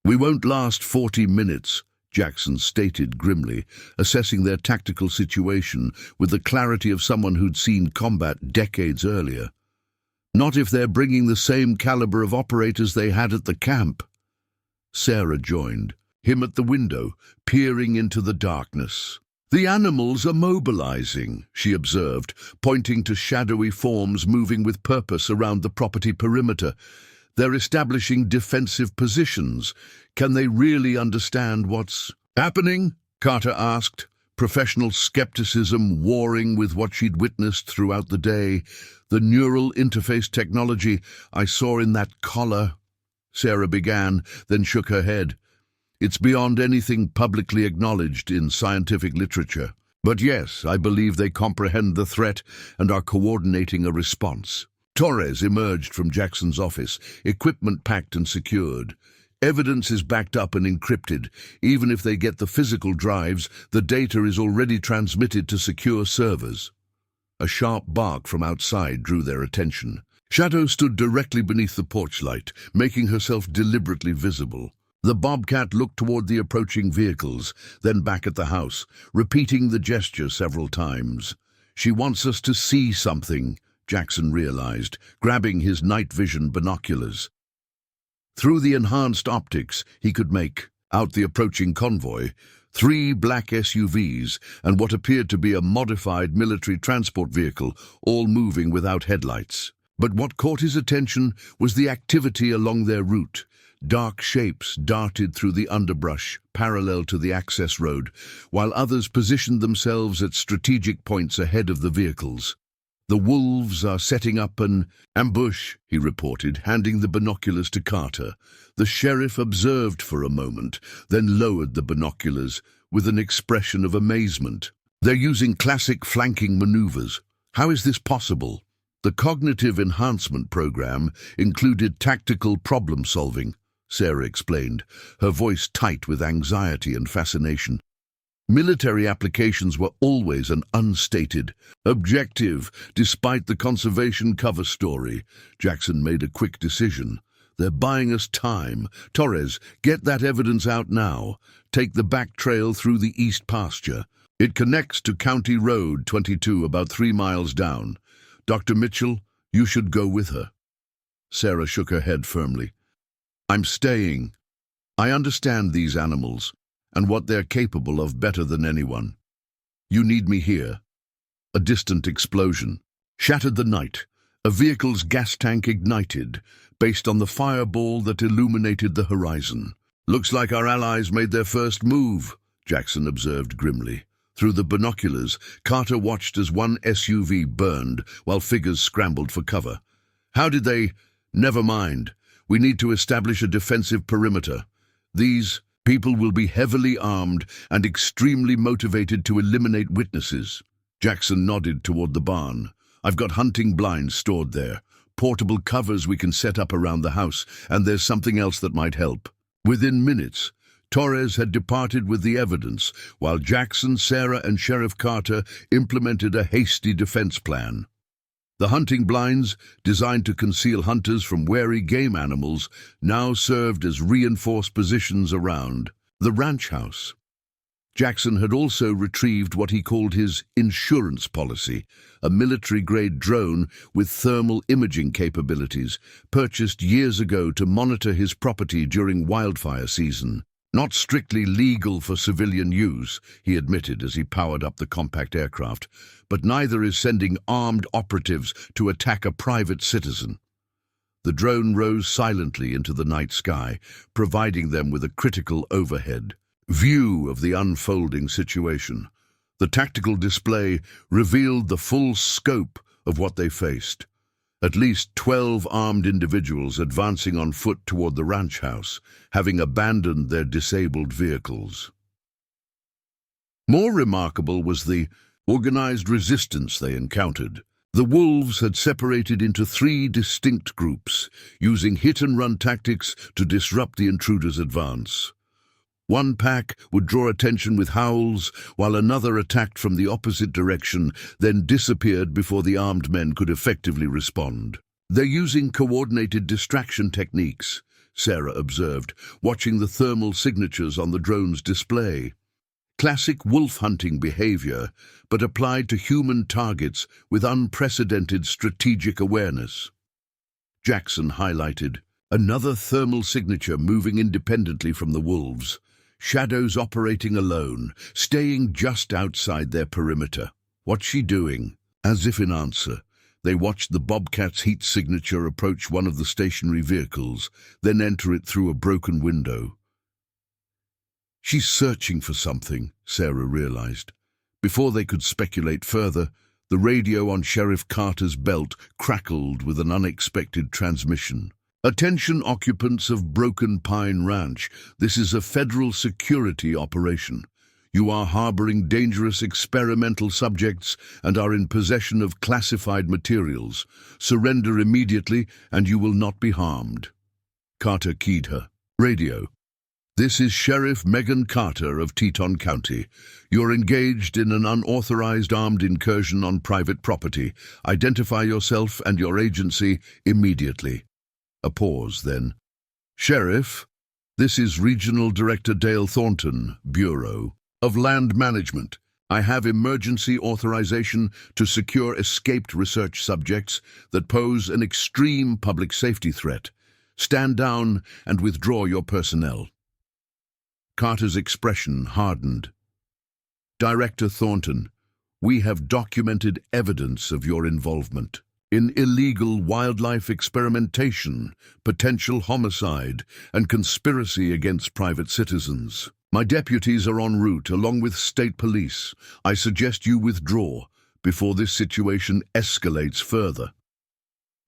"We won't last 40 minutes, Jackson stated grimly, assessing their tactical situation with the clarity of someone who'd seen combat decades earlier. "Not if they're bringing the same caliber of operators they had at the camp." Sarah joined him at the window, peering into the darkness. "The animals are mobilizing," she observed, pointing to shadowy forms moving with purpose around the property perimeter. "They're establishing defensive positions. Can they really understand what's happening?" Carter asked, professional skepticism warring with what she'd witnessed throughout the day. "The neural interface technology I saw in that collar," Sarah began, then shook her head. "It's beyond anything publicly acknowledged in scientific literature. But yes, I believe they comprehend the threat and are coordinating a response." Torres emerged from Jackson's office, equipment packed and secured. "Evidence is backed up and encrypted. Even if they get the physical drives, the data is already transmitted to secure servers." A sharp bark from outside drew their attention. Shadow stood directly beneath the porch light, making herself deliberately visible. The Bobcat looked toward the approaching vehicles, then back at the house, repeating the gesture several times. "She wants us to see something," Jackson realized, grabbing his night vision binoculars. Through the enhanced optics, he could make out the approaching convoy, 3 black SUVs and what appeared to be a modified military transport vehicle, all moving without headlights. But what caught his attention was the activity along their route. Dark shapes darted through the underbrush, parallel to the access road, while others positioned themselves at strategic points ahead of the vehicles. "The wolves are setting up an ambush," he reported, handing the binoculars to Carter. The sheriff observed for a moment, then lowered the binoculars with an expression of amazement. "They're using classic flanking maneuvers. How is this possible?" The cognitive enhancement program included tactical problem-solving, Sarah explained, her voice tight with anxiety and fascination. Military applications were always an unstated objective, despite the conservation cover story. Jackson made a quick decision. "They're buying us time. Torres, get that evidence out now. Take the back trail through the east pasture. It connects to County Road 22 about 3 miles down. Dr. Mitchell, you should go with her." Sarah shook her head firmly. "I'm staying. I understand these animals and what they're capable of better than anyone. You need me here." A distant explosion shattered the night. A vehicle's gas tank ignited, based on the fireball that illuminated the horizon. "Looks like our allies made their first move," Jackson observed grimly. Through the binoculars, Carter watched as one SUV burned while figures scrambled for cover. "How did they—" "Never mind. We need to establish a defensive perimeter. These people will be heavily armed and extremely motivated to eliminate witnesses." Jackson nodded toward the barn. "I've got hunting blinds stored there, portable covers we can set up around the house, and there's something else that might help." Within minutes, Torres had departed with the evidence, while Jackson, Sarah, and Sheriff Carter implemented a hasty defense plan. The hunting blinds, designed to conceal hunters from wary game animals, now served as reinforced positions around the ranch house. Jackson had also retrieved what he called his insurance policy, a military-grade drone with thermal imaging capabilities, purchased years ago to monitor his property during wildfire season. "Not strictly legal for civilian use," he admitted as he powered up the compact aircraft, "but neither is sending armed operatives to attack a private citizen." The drone rose silently into the night sky, providing them with a critical overhead view of the unfolding situation. The tactical display revealed the full scope of what they faced. At least 12 armed individuals advancing on foot toward the ranch house, having abandoned their disabled vehicles. More remarkable was the organized resistance they encountered. The wolves had separated into 3 distinct groups, using hit-and-run tactics to disrupt the intruders' advance. One pack would draw attention with howls, while another attacked from the opposite direction, then disappeared before the armed men could effectively respond. "They're using coordinated distraction techniques," Sarah observed, watching the thermal signatures on the drone's display. "Classic wolf hunting behavior, but applied to human targets with unprecedented strategic awareness." Jackson highlighted another thermal signature moving independently from the wolves. Shadows operating alone, staying just outside their perimeter. "What's she doing?" As if in answer, they watched the Bobcat's heat signature approach one of the stationary vehicles, then enter it through a broken window. "She's searching for something," Sarah realized. Before they could speculate further, the radio on Sheriff Carter's belt crackled with an unexpected transmission. "Attention occupants of Broken Pine Ranch, this is a federal security operation. You are harboring dangerous experimental subjects and are in possession of classified materials. Surrender immediately and you will not be harmed." Carter keyed her. "Radio. This is Sheriff Megan Carter of Teton County. You're engaged in an unauthorized armed incursion on private property. Identify yourself and your agency immediately." A pause, then. "Sheriff, this is Regional Director Dale Thornton, Bureau of Land Management. I have emergency authorization to secure escaped research subjects that pose an extreme public safety threat. Stand down and withdraw your personnel." Carter's expression hardened. "Director Thornton, we have documented evidence of your involvement. in illegal wildlife experimentation, potential homicide, and conspiracy against private citizens. My deputies are en route, along with state police. I suggest you withdraw before this situation escalates further."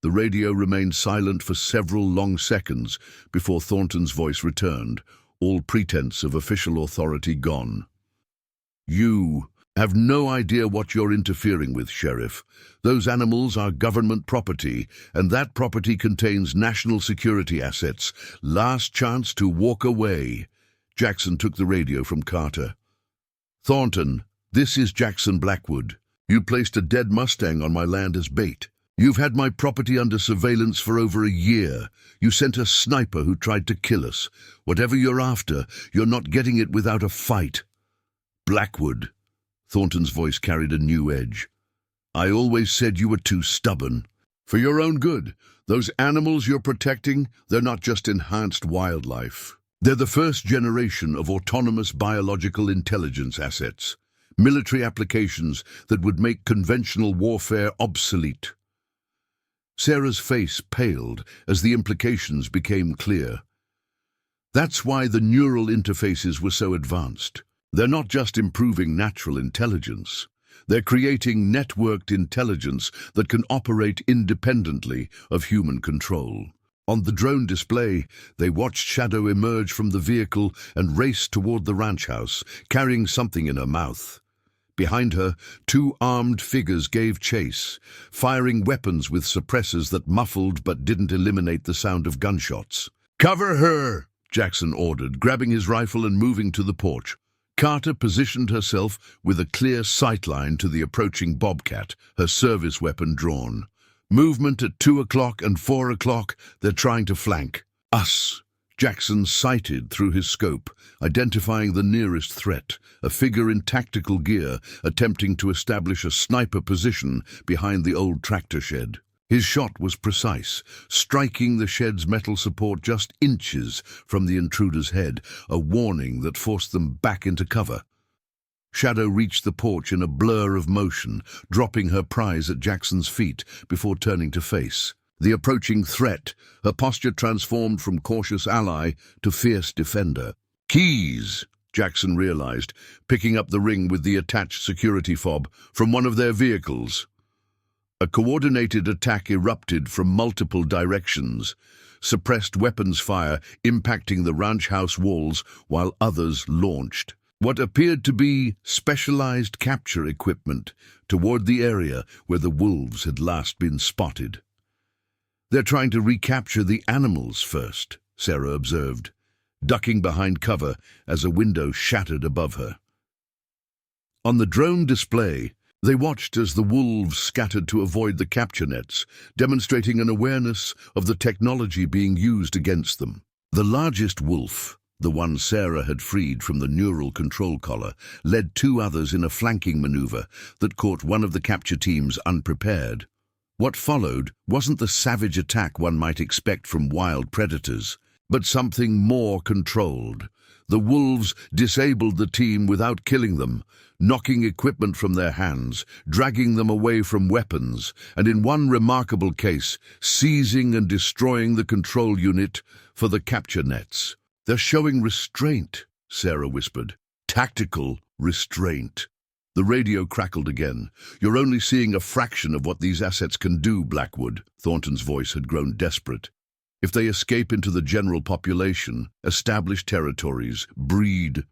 The radio remained silent for several long seconds before Thornton's voice returned, all pretense of official authority gone. "You have no idea what you're interfering with, Sheriff. Those animals are government property, and that property contains national security assets. Last chance to walk away." Jackson took the radio from Carter. "Thornton, this is Jackson Blackwood. You placed a dead Mustang on my land as bait. You've had my property under surveillance for over a year. You sent a sniper who tried to kill us. Whatever you're after, you're not getting it without a fight." "Blackwood." Thornton's voice carried a new edge. "I always said you were too stubborn. For your own good, those animals you're protecting, they're not just enhanced wildlife. They're the first generation of autonomous biological intelligence assets, military applications that would make conventional warfare obsolete." Sarah's face paled as the implications became clear. That's why the neural interfaces were so advanced. They're not just improving natural intelligence. They're creating networked intelligence that can operate independently of human control. On the drone display, they watched Shadow emerge from the vehicle and race toward the ranch house, carrying something in her mouth. Behind her, two armed figures gave chase, firing weapons with suppressors that muffled but didn't eliminate the sound of gunshots. "Cover her!" Jackson ordered, grabbing his rifle and moving to the porch. Carter positioned herself with a clear sightline to the approaching Bobcat, her service weapon drawn. "Movement at 2 o'clock and 4 o'clock, they're trying to flank us." Jackson sighted through his scope, identifying the nearest threat, a figure in tactical gear attempting to establish a sniper position behind the old tractor shed. His shot was precise, striking the shed's metal support just inches from the intruder's head, a warning that forced them back into cover. Shadow reached the porch in a blur of motion, dropping her prize at Jackson's feet before turning to face the approaching threat, her posture transformed from cautious ally to fierce defender. "Keys," Jackson realized, picking up the ring with the attached security fob from one of their vehicles. A coordinated attack erupted from multiple directions, suppressed weapons fire impacting the ranch house walls while others launched what appeared to be specialized capture equipment toward the area where the wolves had last been spotted. "They're trying to recapture the animals first," Sarah observed, ducking behind cover as a window shattered above her. On the drone display, they watched as the wolves scattered to avoid the capture nets, demonstrating an awareness of the technology being used against them. The largest wolf, the one Sarah had freed from the neural control collar, led two others in a flanking maneuver that caught one of the capture teams unprepared. What followed wasn't the savage attack one might expect from wild predators, but something more controlled. The wolves disabled the team without killing them, knocking equipment from their hands, dragging them away from weapons, and in one remarkable case, seizing and destroying the control unit for the capture nets. "They're showing restraint," Sarah whispered. "Tactical restraint." The radio crackled again. "You're only seeing a fraction of what these assets can do, Blackwood." Thornton's voice had grown desperate. "If they escape into the general population, establish territories, breed.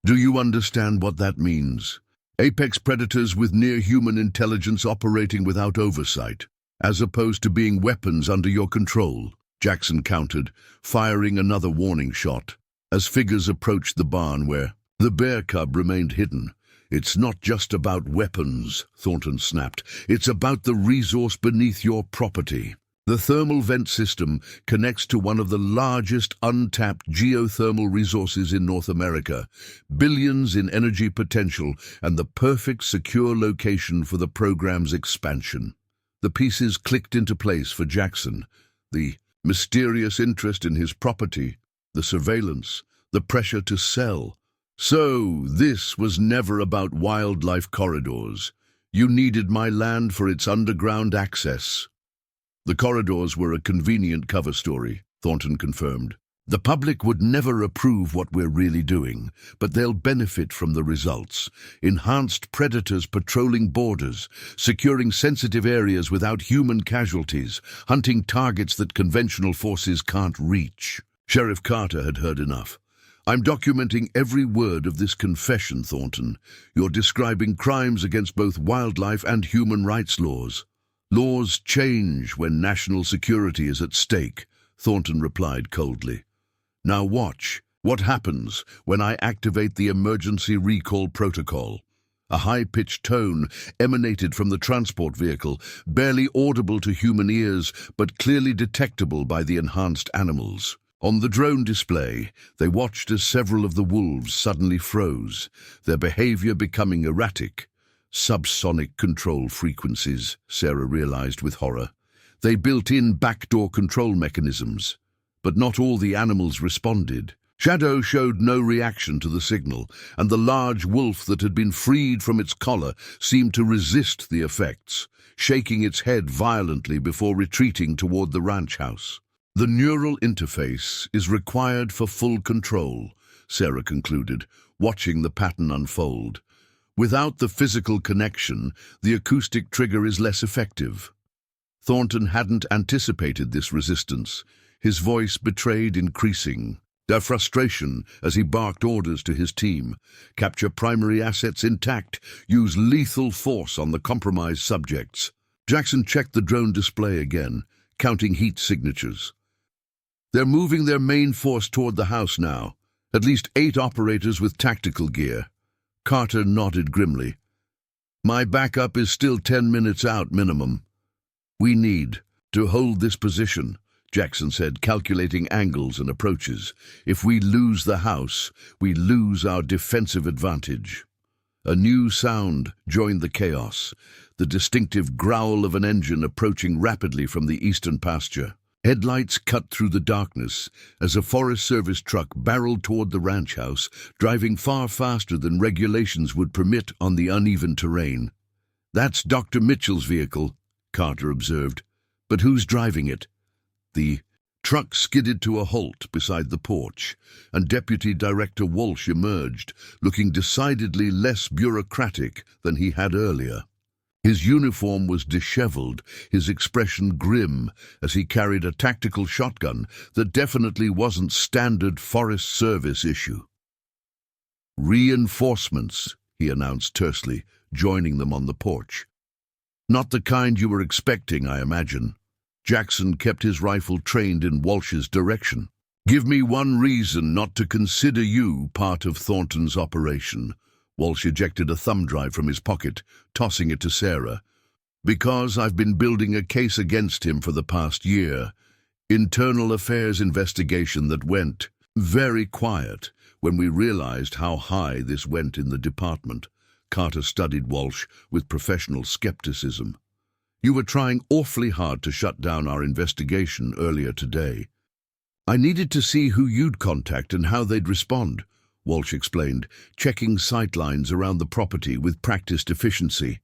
Do you understand what that means? Apex predators with near-human intelligence operating without oversight, as opposed to being weapons under your control," Jackson countered, firing another warning shot. As figures approached the barn where the bear cub remained hidden, "It's not just about weapons," Thornton snapped. "It's about the resource beneath your property." The thermal vent system connects to one of the largest untapped geothermal resources in North America, billions in energy potential, and the perfect secure location for the program's expansion. The pieces clicked into place for Jackson. The mysterious interest in his property, the surveillance, the pressure to sell. So, this was never about wildlife corridors. You needed my land for its underground access. The corridors were a convenient cover story, Thornton confirmed. The public would never approve what we're really doing, but they'll benefit from the results. Enhanced predators patrolling borders, securing sensitive areas without human casualties, hunting targets that conventional forces can't reach. Sheriff Carter had heard enough. I'm documenting every word of this confession, Thornton. You're describing crimes against both wildlife and human rights laws. Laws change when national security is at stake, Thornton replied coldly. Now watch what happens when I activate the emergency recall protocol. A high-pitched tone emanated from the transport vehicle, barely audible to human ears, but clearly detectable by the enhanced animals. On the drone display, they watched as several of the wolves suddenly froze, their behavior becoming erratic. Subsonic control frequencies, Sarah realized with horror. They built in backdoor control mechanisms. But not all the animals responded. Shadow showed no reaction to the signal, and the large wolf that had been freed from its collar seemed to resist the effects, shaking its head violently before retreating toward the ranch house. The neural interface is required for full control, Sarah concluded, watching the pattern unfold. Without the physical connection, the acoustic trigger is less effective. Thornton hadn't anticipated this resistance. His voice betrayed increasing frustration as he barked orders to his team. Capture primary assets intact. Use lethal force on the compromised subjects. Jackson checked the drone display again, counting heat signatures. They're moving their main force toward the house now. At least 8 operators with tactical gear. Carter nodded grimly. My backup is still 10 minutes out minimum. We need to hold this position, Jackson said, calculating angles and approaches. If we lose the house, we lose our defensive advantage. A new sound joined the chaos, the distinctive growl of an engine approaching rapidly from the eastern pasture. Headlights cut through the darkness as a Forest Service truck barreled toward the ranch house, driving far faster than regulations would permit on the uneven terrain. That's Dr. Mitchell's vehicle, Carter observed. But who's driving it? The truck skidded to a halt beside the porch, and Deputy Director Walsh emerged, looking decidedly less bureaucratic than he had earlier. His uniform was disheveled, his expression grim, as he carried a tactical shotgun that definitely wasn't standard Forest Service issue. Reinforcements, he announced tersely, joining them on the porch. Not the kind you were expecting, I imagine. Jackson kept his rifle trained in Walsh's direction. Give me one reason not to consider you part of Thornton's operation. Walsh ejected a thumb drive from his pocket, tossing it to Sarah. Because I've been building a case against him for the past year. Internal affairs investigation that went very quiet when we realized how high this went in the department. Carter studied Walsh with professional skepticism. You were trying awfully hard to shut down our investigation earlier today. I needed to see who you'd contact and how they'd respond, Walsh explained, checking sightlines around the property with practiced efficiency.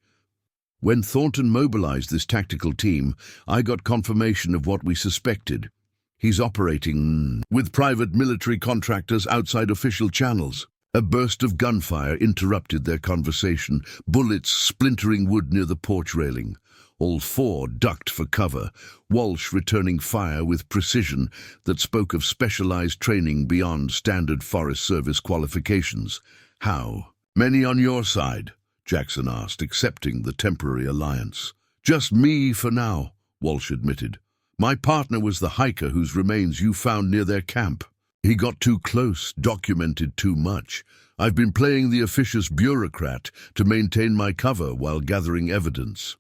When Thornton mobilized this tactical team, I got confirmation of what we suspected. He's operating with private military contractors outside official channels. A burst of gunfire interrupted their conversation, bullets splintering wood near the porch railing. All 4 ducked for cover, Walsh returning fire with precision that spoke of specialized training beyond standard Forest Service qualifications. How many on your side? Jackson asked, accepting the temporary alliance. Just me for now, Walsh admitted. My partner was the hiker whose remains you found near their camp. He got too close, documented too much. I've been playing the officious bureaucrat to maintain my cover while gathering evidence.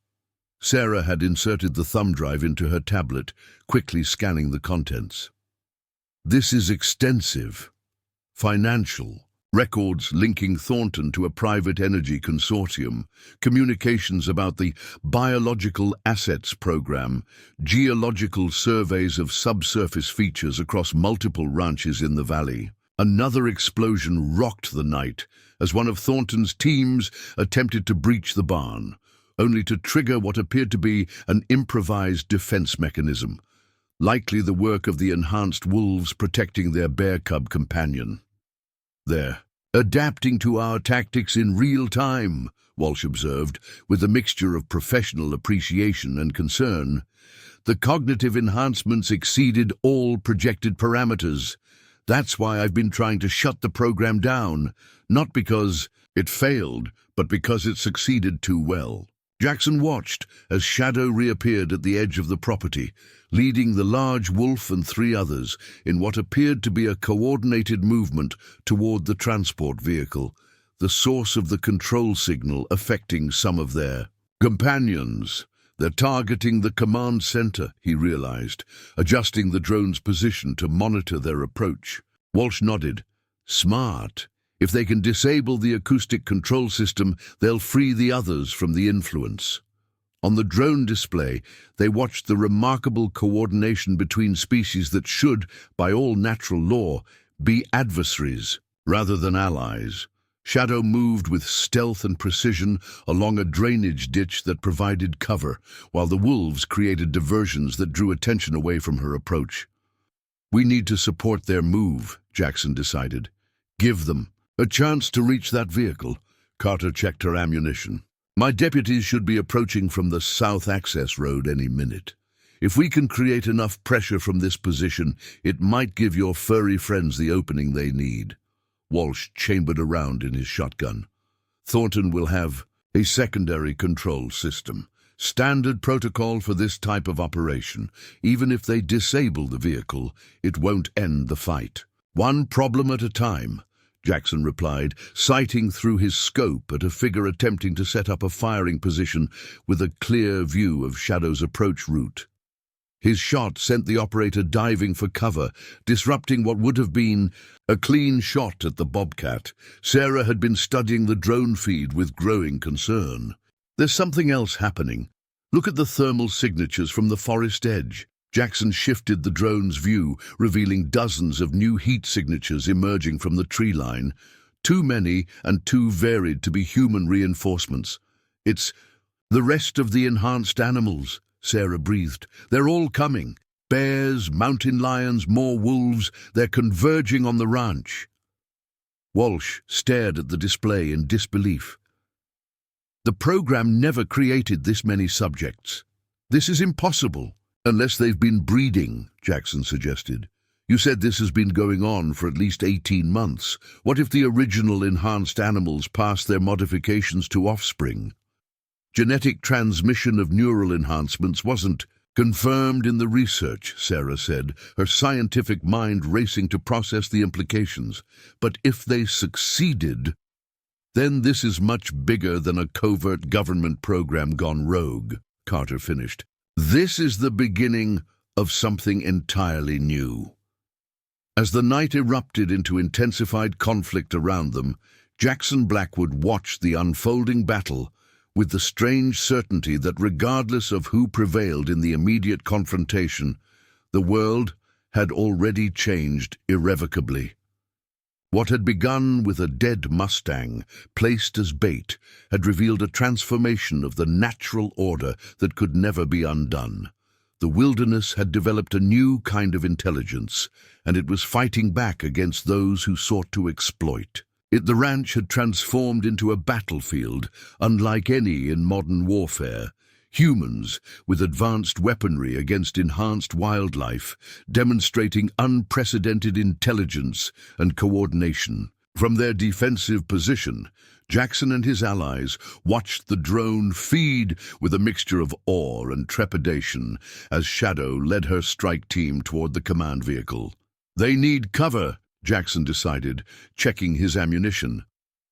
Sarah had inserted the thumb drive into her tablet, quickly scanning the contents. This is extensive. Financial. Records linking Thornton to a private energy consortium, communications about the Biological Assets Program, geological surveys of subsurface features across multiple ranches in the valley. Another explosion rocked the night as one of Thornton's teams attempted to breach the barn. only to trigger what appeared to be an improvised defense mechanism, likely the work of the enhanced wolves protecting their bear cub companion. "They're adapting to our tactics in real time," Walsh observed, with a mixture of professional appreciation and concern. "The cognitive enhancements exceeded all projected parameters. That's why I've been trying to shut the program down, not because it failed, but because it succeeded too well." Jackson watched as Shadow reappeared at the edge of the property, leading the large wolf and 3 others in what appeared to be a coordinated movement toward the transport vehicle, the source of the control signal affecting some of their companions. "They're targeting the command center," he realized, adjusting the drone's position to monitor their approach. Walsh nodded. "Smart. If they can disable the acoustic control system, they'll free the others from the influence." On the drone display, they watched the remarkable coordination between species that should, by all natural law, be adversaries rather than allies. Shadow moved with stealth and precision along a drainage ditch that provided cover, while the wolves created diversions that drew attention away from her approach. "We need to support their move," Jackson decided. "Give them a chance to reach that vehicle." Carter checked her ammunition. "My deputies should be approaching from the south access road any minute. If we can create enough pressure from this position, it might give your furry friends the opening they need." Walsh chambered around in his shotgun. "Thornton will have a secondary control system. Standard protocol for this type of operation. Even if they disable the vehicle, it won't end the fight. One problem at a time," Jackson replied, sighting through his scope at a figure attempting to set up a firing position with a clear view of Shadow's approach route. His shot sent the operator diving for cover, disrupting what would have been a clean shot at the Bobcat. Sarah had been studying the drone feed with growing concern. "There's something else happening. Look at the thermal signatures from the forest edge." Jackson shifted the drone's view, revealing dozens of new heat signatures emerging from the tree line. Too many and too varied to be human reinforcements. "It's the rest of the enhanced animals," Sarah breathed. "They're all coming. Bears, mountain lions, more wolves. They're converging on the ranch." Walsh stared at the display in disbelief. "The program never created this many subjects. This is impossible." "Unless they've been breeding," Jackson suggested. "You said this has been going on for at least 18 months. What if the original enhanced animals passed their modifications to offspring?" "Genetic transmission of neural enhancements wasn't confirmed in the research," Sarah said, her scientific mind racing to process the implications. "But if they succeeded, then this is much bigger than a covert government program gone rogue," Carter finished. "This is the beginning of something entirely new." As the night erupted into intensified conflict around them, Jackson Blackwood watched the unfolding battle with the strange certainty that regardless of who prevailed in the immediate confrontation, the world had already changed irrevocably. What had begun with a dead Mustang, placed as bait, had revealed a transformation of the natural order that could never be undone. The wilderness had developed a new kind of intelligence, and it was fighting back against those who sought to exploit. The ranch had transformed into a battlefield, unlike any in modern warfare. Humans, with advanced weaponry against enhanced wildlife, demonstrating unprecedented intelligence and coordination. From their defensive position, Jackson and his allies watched the drone feed with a mixture of awe and trepidation as Shadow led her strike team toward the command vehicle. "They need cover," Jackson decided, checking his ammunition.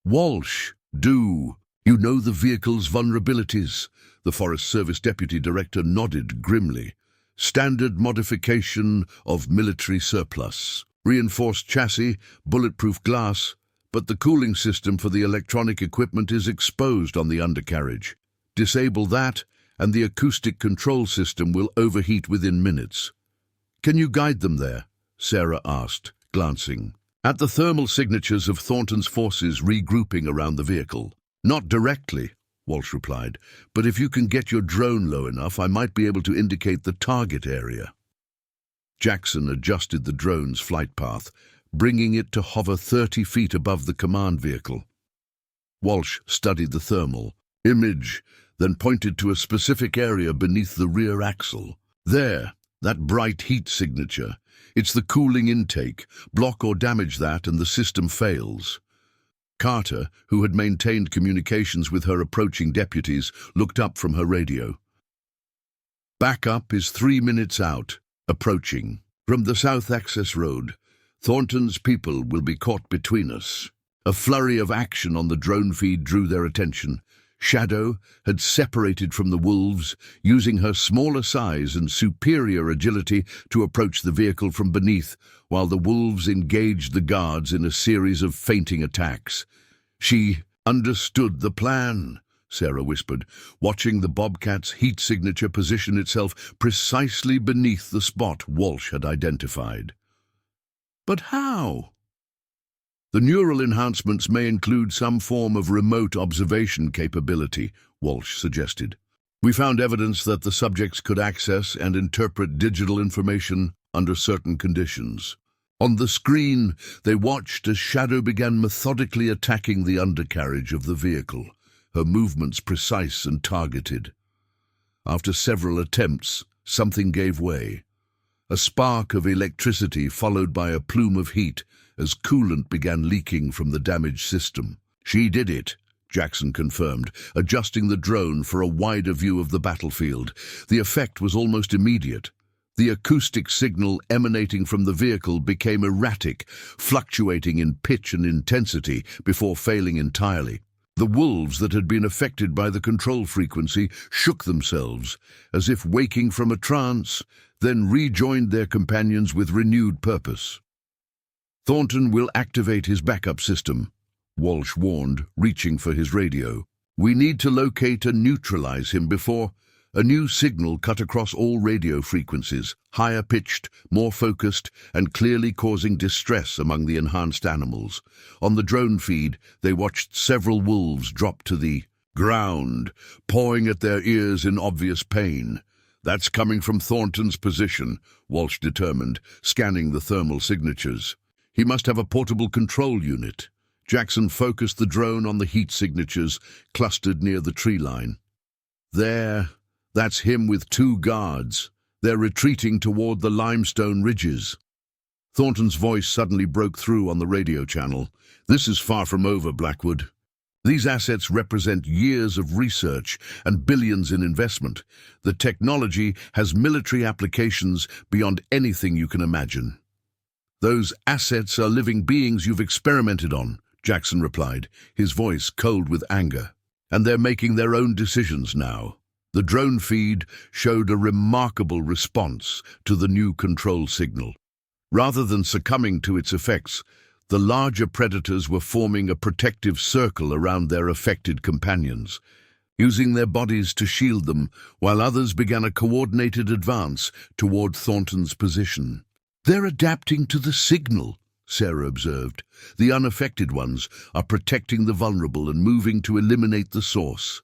"Walsh, you know the vehicle's vulnerabilities?" The Forest Service Deputy Director nodded grimly. "Standard modification of military surplus. Reinforced chassis, bulletproof glass, but the cooling system for the electronic equipment is exposed on the undercarriage. Disable that, and the acoustic control system will overheat within minutes." "Can you guide them there?" Sarah asked, glancing at the thermal signatures of Thornton's forces regrouping around the vehicle. "Not directly," Walsh replied. "But if you can get your drone low enough, I might be able to indicate the target area." Jackson adjusted the drone's flight path, bringing it to hover 30 feet above the command vehicle. Walsh studied the thermal image, then pointed to a specific area beneath the rear axle. "There, that bright heat signature. It's the cooling intake. Block or damage that and the system fails." Carter, who had maintained communications with her approaching deputies, looked up from her radio. "Backup is 3 minutes out. Approaching. From the south access road. Thornton's people will be caught between us." A flurry of action on the drone feed drew their attention. Shadow had separated from the wolves, using her smaller size and superior agility to approach the vehicle from beneath, while the wolves engaged the guards in a series of feinting attacks. "She understood the plan," Sarah whispered, watching the Bobcat's heat signature position itself precisely beneath the spot Walsh had identified. "But how?" "The neural enhancements may include some form of remote observation capability," Walsh suggested. "We found evidence that the subjects could access and interpret digital information under certain conditions." On the screen, they watched as Shadow began methodically attacking the undercarriage of the vehicle, her movements precise and targeted. After several attempts, something gave way. A spark of electricity followed by a plume of heat as coolant began leaking from the damaged system. "She did it," Jackson confirmed, adjusting the drone for a wider view of the battlefield. The effect was almost immediate. The acoustic signal emanating from the vehicle became erratic, fluctuating in pitch and intensity before failing entirely. The wolves that had been affected by the control frequency shook themselves, as if waking from a trance, then rejoined their companions with renewed purpose. "Thornton will activate his backup system," Walsh warned, reaching for his radio. "We need to locate and neutralize him before—" A new signal cut across all radio frequencies, higher-pitched, more focused, and clearly causing distress among the enhanced animals. On the drone feed, they watched several wolves drop to the ground, pawing at their ears in obvious pain. "That's coming from Thornton's position," Walsh determined, scanning the thermal signatures. "He must have a portable control unit." Jackson focused the drone on the heat signatures clustered near the tree line. "There, that's him with 2 guards. They're retreating toward the limestone ridges." Thornton's voice suddenly broke through on the radio channel. "This is far from over, Blackwood. These assets represent years of research and billions in investment. The technology has military applications beyond anything you can imagine." "Those assets are living beings you've experimented on," Jackson replied, his voice cold with anger. "And they're making their own decisions now." The drone feed showed a remarkable response to the new control signal. Rather than succumbing to its effects, the larger predators were forming a protective circle around their affected companions, using their bodies to shield them, while others began a coordinated advance toward Thornton's position. "They're adapting to the signal," Sarah observed. "The unaffected ones are protecting the vulnerable and moving to eliminate the source."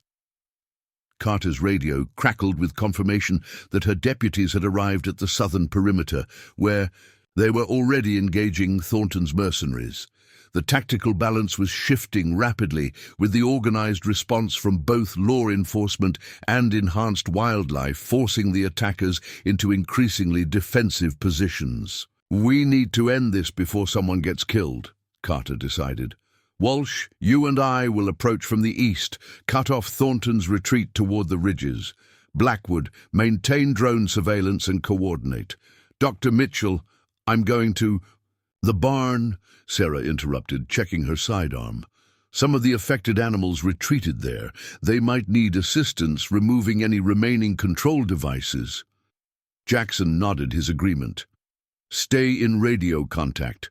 Carter's radio crackled with confirmation that her deputies had arrived at the southern perimeter, where they were already engaging Thornton's mercenaries. The tactical balance was shifting rapidly, with the organized response from both law enforcement and enhanced wildlife forcing the attackers into increasingly defensive positions. "We need to end this before someone gets killed," Carter decided. "Walsh, you and I will approach from the east, cut off Thornton's retreat toward the ridges. Blackwood, maintain drone surveillance and coordinate. Dr. Mitchell, I'm going to—" "The barn," Sarah interrupted, checking her sidearm. "Some of the affected animals retreated there. They might need assistance removing any remaining control devices." Jackson nodded his agreement. "Stay in radio contact.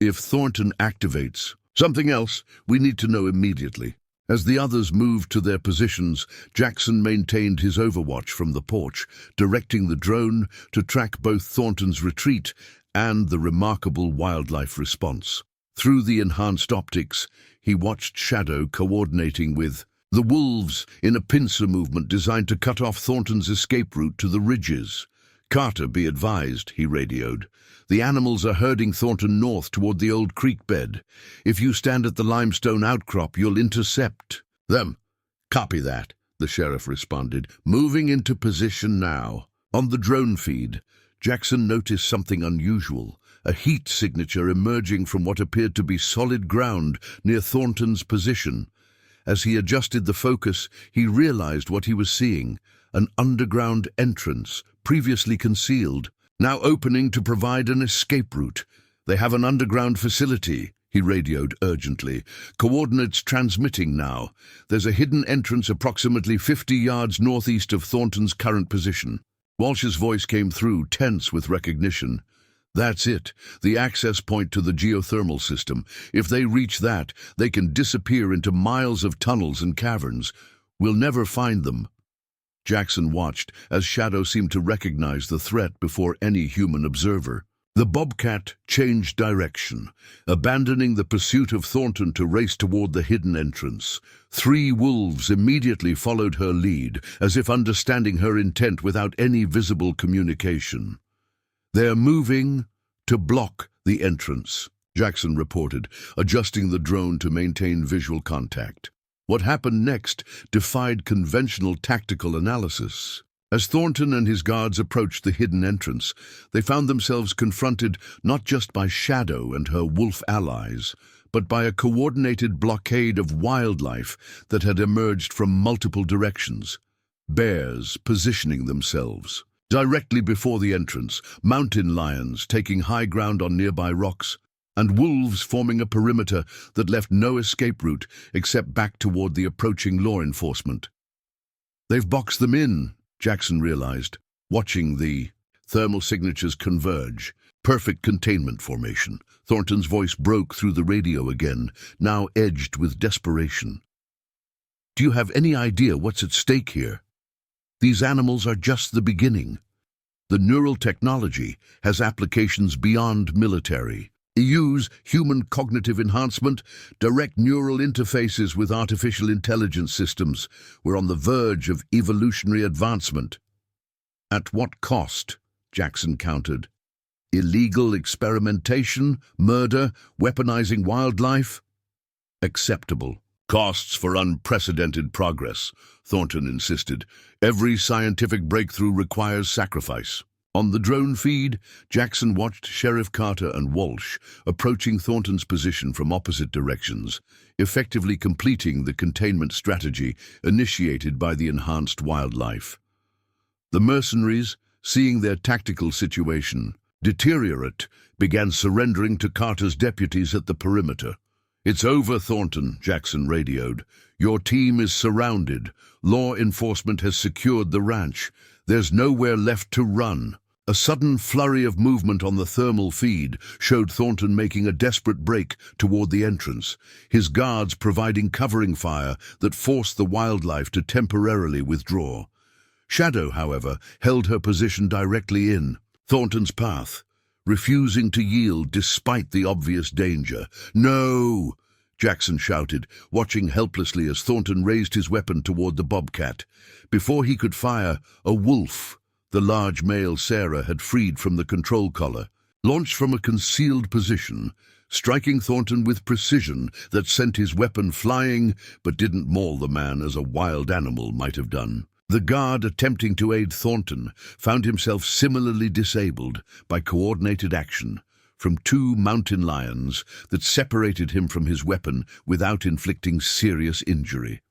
If Thornton activates—" "Something else we need to know immediately." As the others moved to their positions, Jackson maintained his overwatch from the porch, directing the drone to track both Thornton's retreat and the remarkable wildlife response. Through the enhanced optics, he watched Shadow coordinating with The wolves, in a pincer movement designed to cut off Thornton's escape route to the ridges. "Carter, be advised," he radioed. "The animals are herding Thornton north toward the old creek bed. If you stand at the limestone outcrop, you'll intercept them." "Copy that," the sheriff responded, moving into position now. On the drone feed, Jackson noticed something unusual, a heat signature emerging from what appeared to be solid ground near Thornton's position. As he adjusted the focus, he realized what he was seeing, an underground entrance, previously concealed, now opening to provide an escape route. "They have an underground facility," he radioed urgently. "Coordinates transmitting now. There's a hidden entrance approximately 50 yards northeast of Thornton's current position." Walsh's voice came through, tense with recognition. "That's it, the access point to the geothermal system. If they reach that, they can disappear into miles of tunnels and caverns. We'll never find them." Jackson watched as Shadow seemed to recognize the threat before any human observer. The Bobcat changed direction, abandoning the pursuit of Thornton to race toward the hidden entrance. 3 wolves immediately followed her lead, as if understanding her intent without any visible communication. "They're moving to block the entrance," Jackson reported, adjusting the drone to maintain visual contact. What happened next defied conventional tactical analysis. As Thornton and his guards approached the hidden entrance, they found themselves confronted not just by Shadow and her wolf allies, but by a coordinated blockade of wildlife that had emerged from multiple directions. Bears positioning themselves directly before the entrance, mountain lions taking high ground on nearby rocks, and wolves forming a perimeter that left no escape route except back toward the approaching law enforcement. "They've boxed them in," Jackson realized, watching the thermal signatures converge. "Perfect containment formation." Thornton's voice broke through the radio again, now edged with desperation. "Do you have any idea what's at stake here? These animals are just the beginning. The neural technology has applications beyond military. EU's human cognitive enhancement, direct neural interfaces with artificial intelligence systems. We're on the verge of evolutionary advancement." "At what cost?" Jackson countered. "Illegal experimentation, murder, weaponizing wildlife?" "Acceptable. Costs for unprecedented progress," Thornton insisted. "Every scientific breakthrough requires sacrifice." On the drone feed, Jackson watched Sheriff Carter and Walsh approaching Thornton's position from opposite directions, effectively completing the containment strategy initiated by the enhanced wildlife. The mercenaries, seeing their tactical situation deteriorate, began surrendering to Carter's deputies at the perimeter. "It's over, Thornton," Jackson radioed. "Your team is surrounded. Law enforcement has secured the ranch. There's nowhere left to run." A sudden flurry of movement on the thermal feed showed Thornton making a desperate break toward the entrance, his guards providing covering fire that forced the wildlife to temporarily withdraw. Shadow, however, held her position directly in Thornton's path, refusing to yield despite the obvious danger. "No!" Jackson shouted, watching helplessly as Thornton raised his weapon toward the Bobcat. Before he could fire, a wolf, the large male Sarah, had freed from the control collar, launched from a concealed position, striking Thornton with precision that sent his weapon flying but didn't maul the man as a wild animal might have done. The guard attempting to aid Thornton found himself similarly disabled by coordinated action from 2 mountain lions that separated him from his weapon without inflicting serious injury.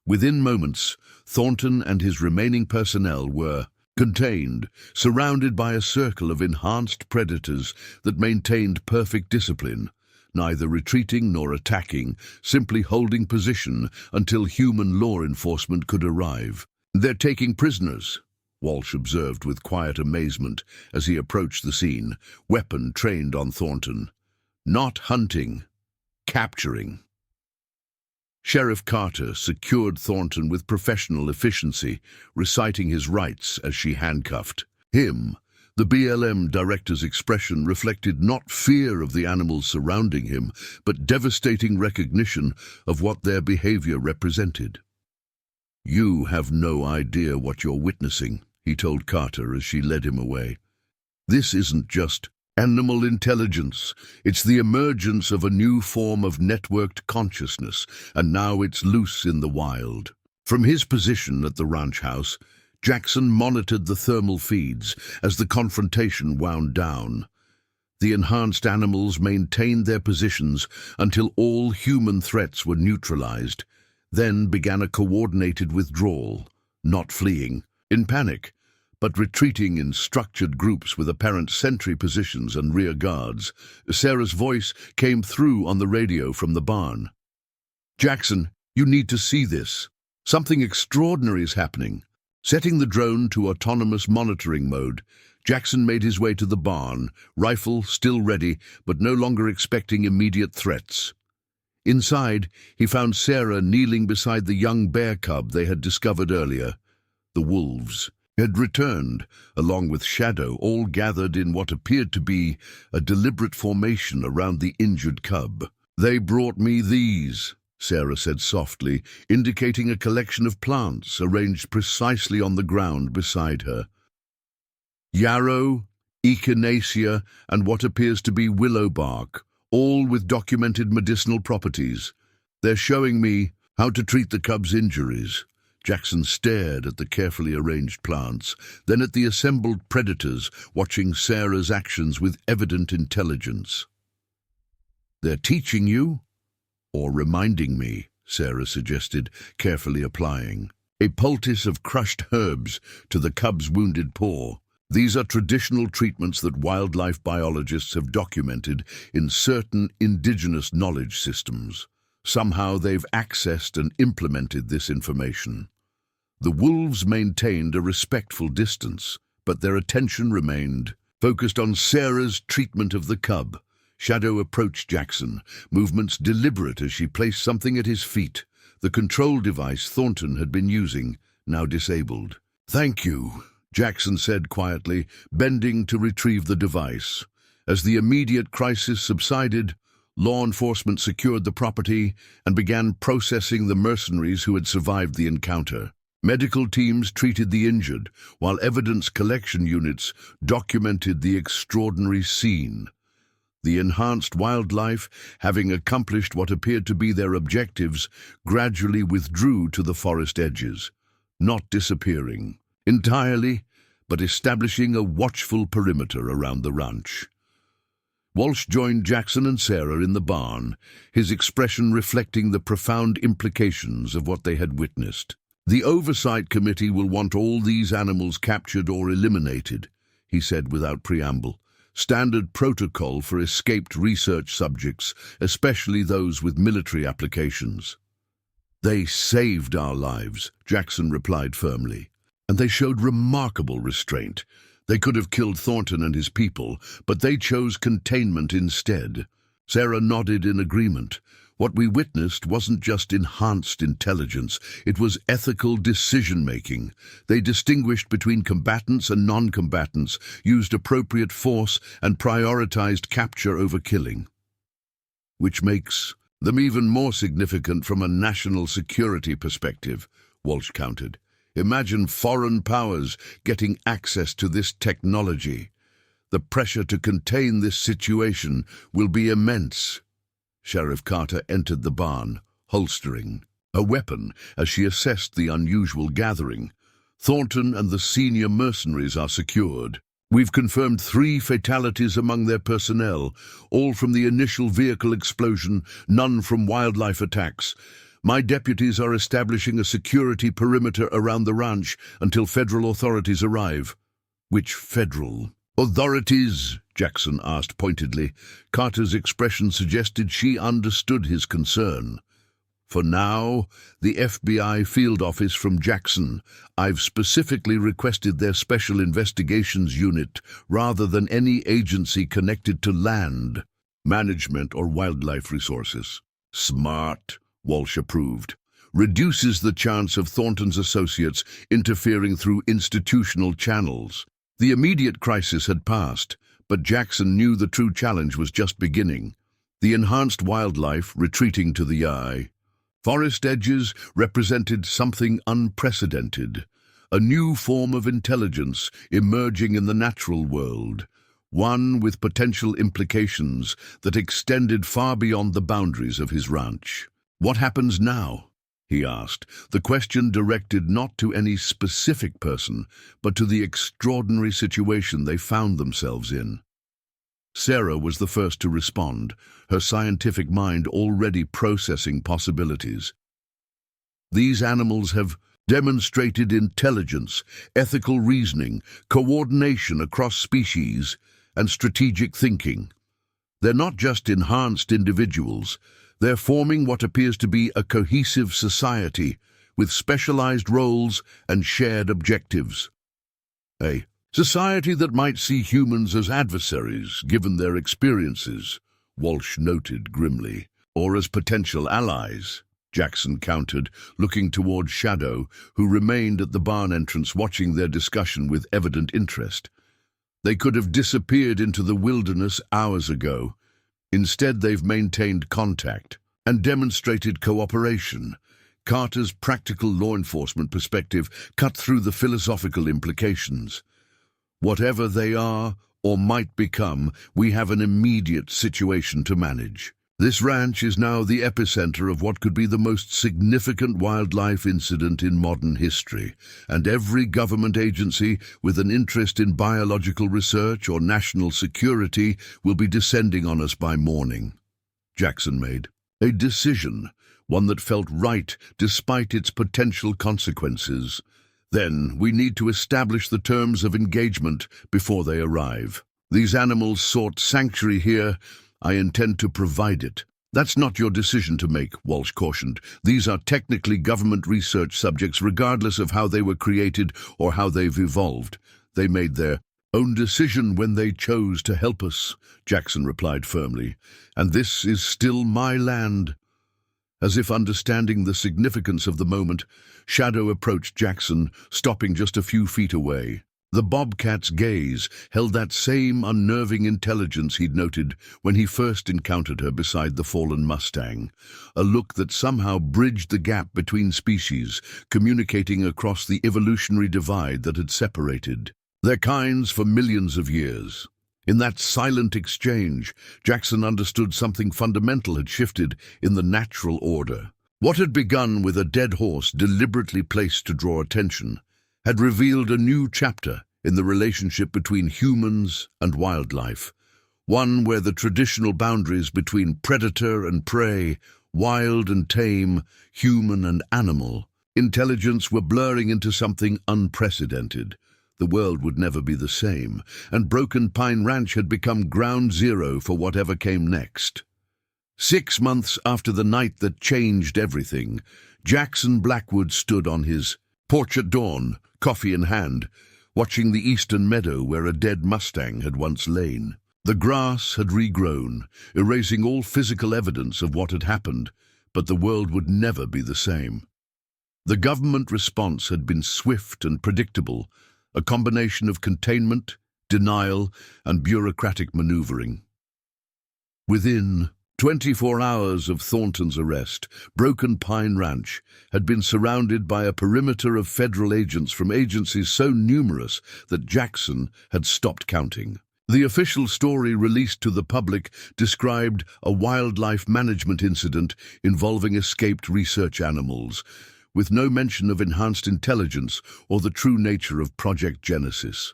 Within moments, Thornton and his remaining personnel were contained, surrounded by a circle of enhanced predators that maintained perfect discipline, neither retreating nor attacking, simply holding position until human law enforcement could arrive. "They're taking prisoners," Walsh observed with quiet amazement as he approached the scene, weapon trained on Thornton. "Not hunting, capturing." Sheriff Carter secured Thornton with professional efficiency, reciting his rights as she handcuffed him, The BLM director's expression reflected not fear of the animals surrounding him, but devastating recognition of what their behavior represented. "You have no idea what you're witnessing," he told Carter as she led him away. "This isn't just animal intelligence. It's the emergence of a new form of networked consciousness, and now it's loose in the wild." From his position at the ranch house, Jackson monitored the thermal feeds as the confrontation wound down. The enhanced animals maintained their positions until all human threats were neutralized, then began a coordinated withdrawal, not fleeing in panic, but retreating in structured groups with apparent sentry positions and rear guards. Sarah's voice came through on the radio from the barn. "Jackson, you need to see this. Something extraordinary is happening." Setting the drone to autonomous monitoring mode, Jackson made his way to the barn, rifle still ready, but no longer expecting immediate threats. Inside, he found Sarah kneeling beside the young bear cub they had discovered earlier. The wolves had returned, along with Shadow, all gathered in what appeared to be a deliberate formation around the injured cub. "They brought me these," Sarah said softly, indicating a collection of plants arranged precisely on the ground beside her. Yarrow, echinacea, and what appears to be willow bark, all with documented medicinal properties. "They're showing me how to treat the cub's injuries." Jackson stared at the carefully arranged plants, then at the assembled predators, watching Sarah's actions with evident intelligence. "They're teaching you? Or reminding me," Sarah suggested, carefully applying a poultice of crushed herbs to the cub's wounded paw. "These are traditional treatments that wildlife biologists have documented in certain indigenous knowledge systems. Somehow they've accessed and implemented this information." The wolves maintained a respectful distance, but their attention remained focused on Sarah's treatment of the cub. Shadow approached Jackson, movements deliberate as she placed something at his feet, the control device Thornton had been using, now disabled. "Thank you," Jackson said quietly, bending to retrieve the device. As the immediate crisis subsided, law enforcement secured the property and began processing the mercenaries who had survived the encounter. Medical teams treated the injured, while evidence collection units documented the extraordinary scene. The enhanced wildlife, having accomplished what appeared to be their objectives, gradually withdrew to the forest edges, not disappearing entirely, but establishing a watchful perimeter around the ranch. Walsh joined Jackson and Sarah in the barn, his expression reflecting the profound implications of what they had witnessed. "The Oversight Committee will want all these animals captured or eliminated," he said without preamble. "Standard protocol for escaped research subjects, especially those with military applications." "They saved our lives," Jackson replied firmly, "and they showed remarkable restraint. They could have killed Thornton and his people, but they chose containment instead." Sarah nodded in agreement. What we witnessed wasn't just enhanced intelligence, it was ethical decision-making. They distinguished between combatants and non-combatants, used appropriate force, and prioritized capture over killing. "Which makes them even more significant from a national security perspective," Walsh countered. "Imagine foreign powers getting access to this technology. The pressure to contain this situation will be immense." Sheriff Carter entered the barn, holstering a weapon as she assessed the unusual gathering. "Thornton and the senior mercenaries are secured. We've confirmed 3 fatalities among their personnel, all from the initial vehicle explosion, none from wildlife attacks. My deputies are establishing a security perimeter around the ranch until federal authorities arrive." "Which federal authorities?" Jackson asked pointedly. Carter's expression suggested she understood his concern. "For now, the FBI field office from Jackson. I've specifically requested their Special Investigations Unit rather than any agency connected to land management or wildlife resources." "Smart," Walsh approved. "Reduces the chance of Thornton's associates interfering through institutional channels." The immediate crisis had passed, but Jackson knew the true challenge was just beginning. The enhanced wildlife retreating to the eye. Forest edges represented something unprecedented, a new form of intelligence emerging in the natural world, one with potential implications that extended far beyond the boundaries of his ranch. "What happens now?" he asked, the question directed not to any specific person, but to the extraordinary situation they found themselves in. Sarah was the first to respond, her scientific mind already processing possibilities. "These animals have demonstrated intelligence, ethical reasoning, coordination across species, and strategic thinking. They're not just enhanced individuals, they're forming what appears to be a cohesive society with specialized roles and shared objectives. A society that might see humans as adversaries, given their experiences," Walsh noted grimly, "or as potential allies," Jackson countered, looking toward Shadow, who remained at the barn entrance watching their discussion with evident interest. "They could have disappeared into the wilderness hours ago. Instead, they've maintained contact and demonstrated cooperation." Carter's practical law enforcement perspective cut through the philosophical implications. "Whatever they are or might become, we have an immediate situation to manage. This ranch is now the epicenter of what could be the most significant wildlife incident in modern history, and every government agency with an interest in biological research or national security will be descending on us by morning." Jackson made a decision, one that felt right despite its potential consequences. "Then we need to establish the terms of engagement before they arrive. These animals sought sanctuary here. I intend to provide it." "That's not your decision to make," Walsh cautioned. "These are technically government research subjects regardless of how they were created or how they've evolved. They made their own decision when they chose to help us," Jackson replied firmly. "And this is still my land." As if understanding the significance of the moment, Shadow approached Jackson, stopping just a few feet away. The Bobcat's gaze held that same unnerving intelligence he'd noted when he first encountered her beside the fallen Mustang, a look that somehow bridged the gap between species, communicating across the evolutionary divide that had separated their kinds for millions of years. In that silent exchange, Jackson understood something fundamental had shifted in the natural order. What had begun with a dead horse deliberately placed to draw attention had revealed a new chapter in the relationship between humans and wildlife, one where the traditional boundaries between predator and prey, wild and tame, human and animal, intelligence were blurring into something unprecedented. The world would never be the same, and Broken Pine Ranch had become ground zero for whatever came next. 6 months after the night that changed everything, Jackson Blackwood stood on his porch at dawn, coffee in hand, watching the eastern meadow where a dead Mustang had once lain. The grass had regrown, erasing all physical evidence of what had happened, but the world would never be the same. The government response had been swift and predictable, a combination of containment, denial, and bureaucratic maneuvering. Within 24 hours of Thornton's arrest, Broken Pine Ranch had been surrounded by a perimeter of federal agents from agencies so numerous that Jackson had stopped counting. The official story released to the public described a wildlife management incident involving escaped research animals, with no mention of enhanced intelligence or the true nature of Project Genesis.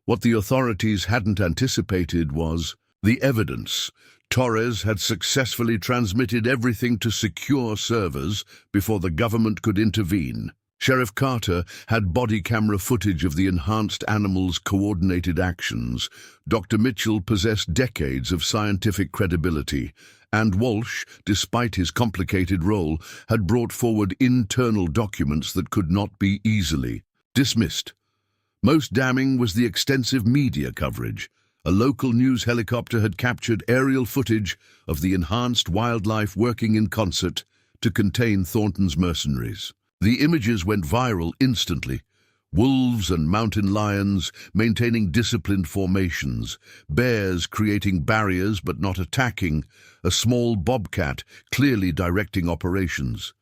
What the authorities hadn't anticipated was the evidence. Torres had successfully transmitted everything to secure servers before the government could intervene. Sheriff Carter had body camera footage of the enhanced animals' coordinated actions. Dr. Mitchell possessed decades of scientific credibility, and Walsh, despite his complicated role, had brought forward internal documents that could not be easily dismissed. Most damning was the extensive media coverage. A local news helicopter had captured aerial footage of the enhanced wildlife working in concert to contain Thornton's mercenaries. The images went viral instantly. Wolves and mountain lions maintaining disciplined formations, bears creating barriers but not attacking, a small bobcat clearly directing operations.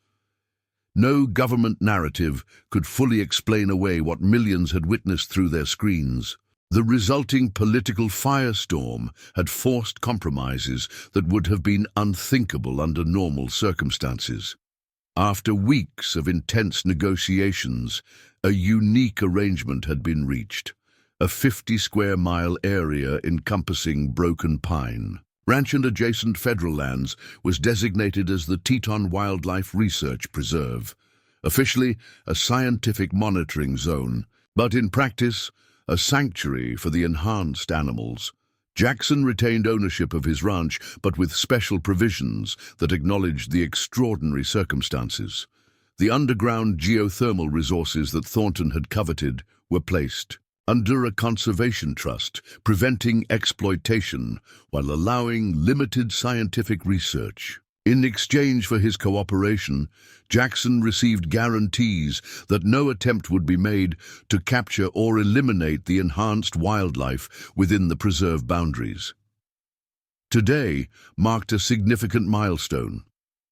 No government narrative could fully explain away what millions had witnessed through their screens. The resulting political firestorm had forced compromises that would have been unthinkable under normal circumstances. After weeks of intense negotiations, a unique arrangement had been reached. A 50-square-mile area encompassing Broken Pine Ranch and adjacent federal lands was designated as the Teton Wildlife Research Preserve, officially a scientific monitoring zone, but in practice, a sanctuary for the enhanced animals. Jackson retained ownership of his ranch, but with special provisions that acknowledged the extraordinary circumstances. The underground geothermal resources that Thornton had coveted were placed under a conservation trust, preventing exploitation while allowing limited scientific research. In exchange for his cooperation, Jackson received guarantees that no attempt would be made to capture or eliminate the enhanced wildlife within the preserve boundaries. Today marked a significant milestone: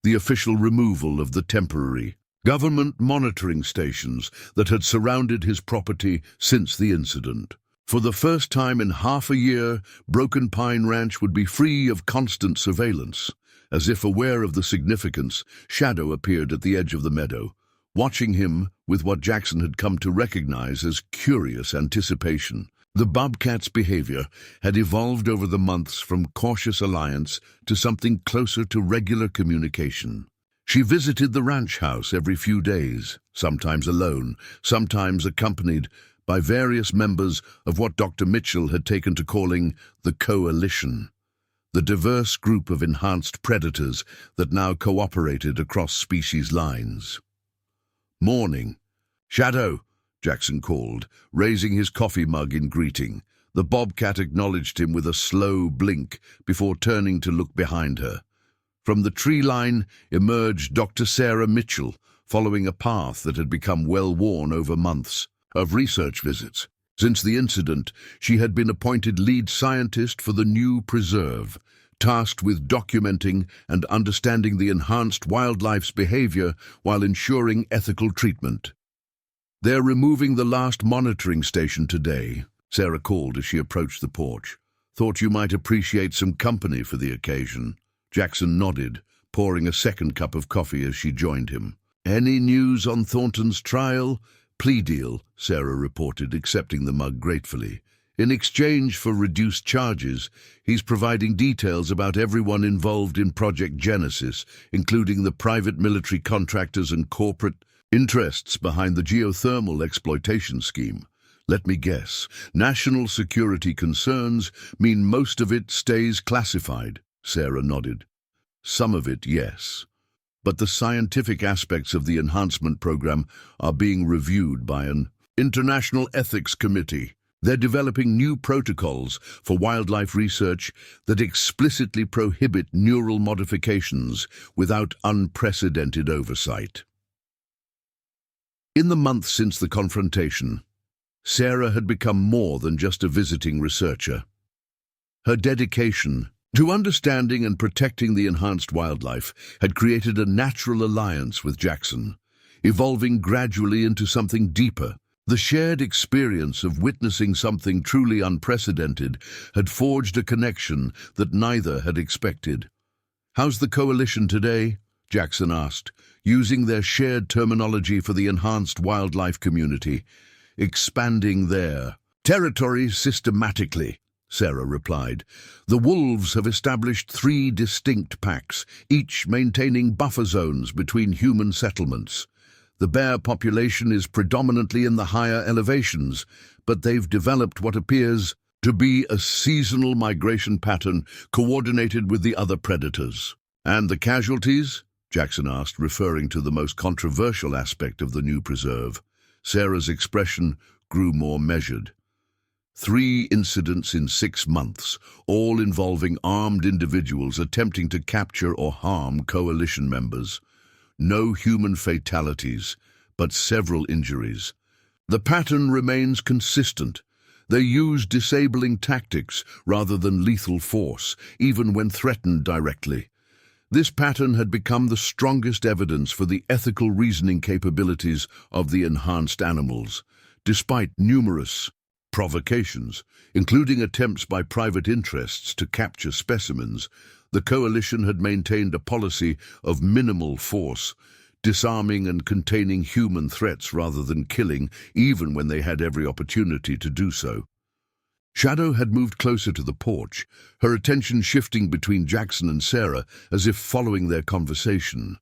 the official removal of the temporary government monitoring stations that had surrounded his property since the incident. For the first time in half a year, Broken Pine Ranch would be free of constant surveillance. As if aware of the significance, Shadow appeared at the edge of the meadow, watching him with what Jackson had come to recognize as curious anticipation. The Bobcat's behavior had evolved over the months from cautious alliance to something closer to regular communication. She visited the ranch house every few days, sometimes alone, sometimes accompanied by various members of what Dr. Mitchell had taken to calling the Coalition, the diverse group of enhanced predators that now cooperated across species lines. "Morning." "Shadow," Jackson called, raising his coffee mug in greeting. The bobcat acknowledged him with a slow blink before turning to look behind her. From the tree line emerged Dr. Sarah Mitchell, following a path that had become well-worn over months of research visits. Since the incident, she had been appointed lead scientist for the new preserve, tasked with documenting and understanding the enhanced wildlife's behavior while ensuring ethical treatment. "They're removing the last monitoring station today," Sarah called as she approached the porch. "Thought you might appreciate some company for the occasion." Jackson nodded, pouring a second cup of coffee as she joined him. "Any news on Thornton's trial?" "Plea deal," Sarah reported, accepting the mug gratefully. "In exchange for reduced charges, he's providing details about everyone involved in Project Genesis, including the private military contractors and corporate interests behind the geothermal exploitation scheme. Let me guess, national security concerns mean most of it stays classified." Sarah nodded. "Some of it, yes. But the scientific aspects of the enhancement program are being reviewed by an international ethics committee. They're developing new protocols for wildlife research that explicitly prohibit neural modifications without unprecedented oversight." In the months since the confrontation, Sarah had become more than just a visiting researcher. Her dedication to understanding and protecting the enhanced wildlife had created a natural alliance with Jackson, evolving gradually into something deeper. The shared experience of witnessing something truly unprecedented had forged a connection that neither had expected. "How's the coalition today?" Jackson asked, using their shared terminology for the enhanced wildlife community. "Expanding their territory systematically," Sarah replied. "The wolves have established 3 distinct packs, each maintaining buffer zones between human settlements. The bear population is predominantly in the higher elevations, but they've developed what appears to be a seasonal migration pattern coordinated with the other predators." "And the casualties?" Jackson asked, referring to the most controversial aspect of the new preserve. Sarah's expression grew more measured. 3 incidents in 6 months, all involving armed individuals attempting to capture or harm coalition members. No human fatalities, but several injuries. The pattern remains consistent. They use disabling tactics rather than lethal force, even when threatened directly. This pattern had become the strongest evidence for the ethical reasoning capabilities of the enhanced animals, despite numerous provocations, including attempts by private interests to capture specimens. The coalition had maintained a policy of minimal force, disarming and containing human threats rather than killing, even when they had every opportunity to do so. Shadow had moved closer to the porch, her attention shifting between Jackson and Sarah as if following their conversation.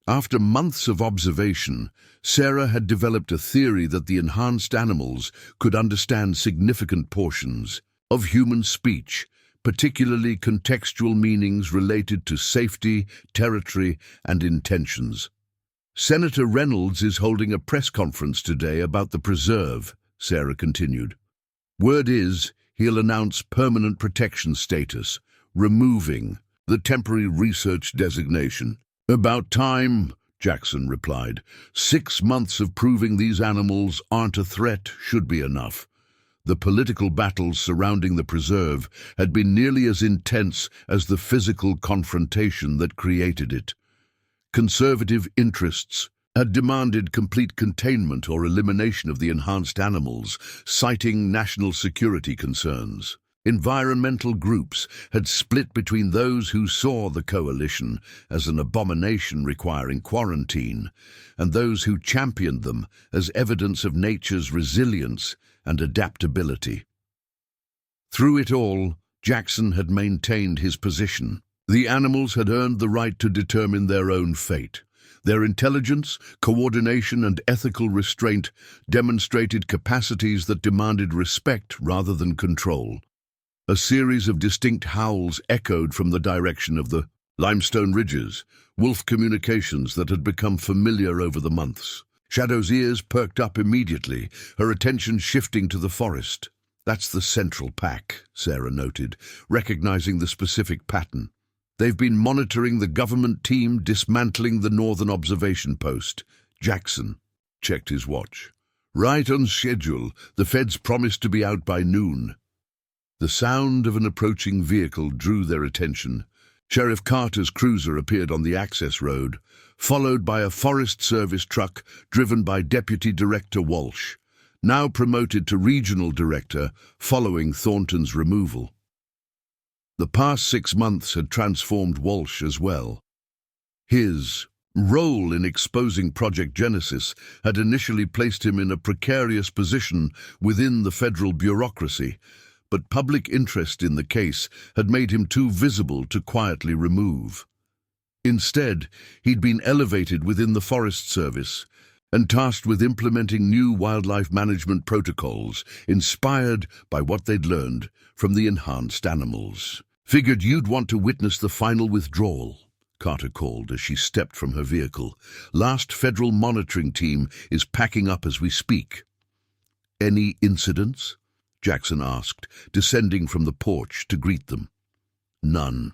After months of observation, Sarah had developed a theory that the enhanced animals could understand significant portions of human speech, particularly contextual meanings related to safety, territory, and intentions. Senator Reynolds is holding a press conference today about the preserve, Sarah continued. Word is, he'll announce permanent protection status, removing the temporary research designation. About time, Jackson replied. 6 months of proving these animals aren't a threat should be enough. The political battles surrounding the preserve had been nearly as intense as the physical confrontation that created it. Conservative interests had demanded complete containment or elimination of the enhanced animals, citing national security concerns. Environmental groups had split between those who saw the coalition as an abomination requiring quarantine, and those who championed them as evidence of nature's resilience and adaptability. Through it all, Jackson had maintained his position. The animals had earned the right to determine their own fate. Their intelligence, coordination, and ethical restraint demonstrated capacities that demanded respect rather than control. A series of distinct howls echoed from the direction of the limestone ridges, wolf communications that had become familiar over the months. Shadow's ears perked up immediately, her attention shifting to the forest. That's the central pack, Sarah noted, recognizing the specific pattern. They've been monitoring the government team dismantling the northern observation post. Jackson checked his watch. Right on schedule. The feds promised to be out by noon. The sound of an approaching vehicle drew their attention. Sheriff Carter's cruiser appeared on the access road, followed by a Forest Service truck driven by Deputy Director Walsh, now promoted to Regional Director following Thornton's removal. The past 6 months had transformed Walsh as well. His role in exposing Project Genesis had initially placed him in a precarious position within the federal bureaucracy, but public interest in the case had made him too visible to quietly remove. Instead, he'd been elevated within the Forest Service and tasked with implementing new wildlife management protocols inspired by what they'd learned from the enhanced animals. Figured you'd want to witness the final withdrawal, Carter called as she stepped from her vehicle. Last federal monitoring team is packing up as we speak. Any incidents? Jackson asked, descending from the porch to greet them. None,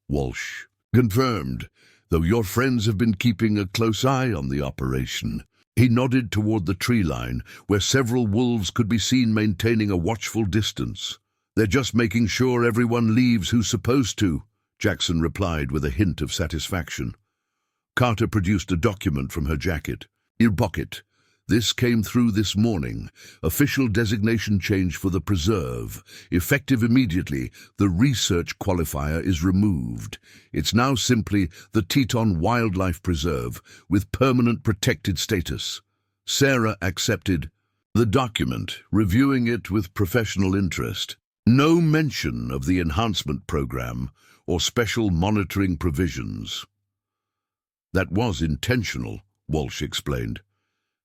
Walsh confirmed, though your friends have been keeping a close eye on the operation. He nodded toward the tree line, where several wolves could be seen maintaining a watchful distance. They're just making sure everyone leaves who's supposed to, Jackson replied with a hint of satisfaction. Carter produced a document from her jacket. Your pocket. This came through this morning. Official designation change for the preserve. Effective immediately, the research qualifier is removed. It's now simply the Teton Wildlife Preserve with permanent protected status. Sarah accepted the document, reviewing it with professional interest. No mention of the enhancement program or special monitoring provisions. That was intentional, Walsh explained.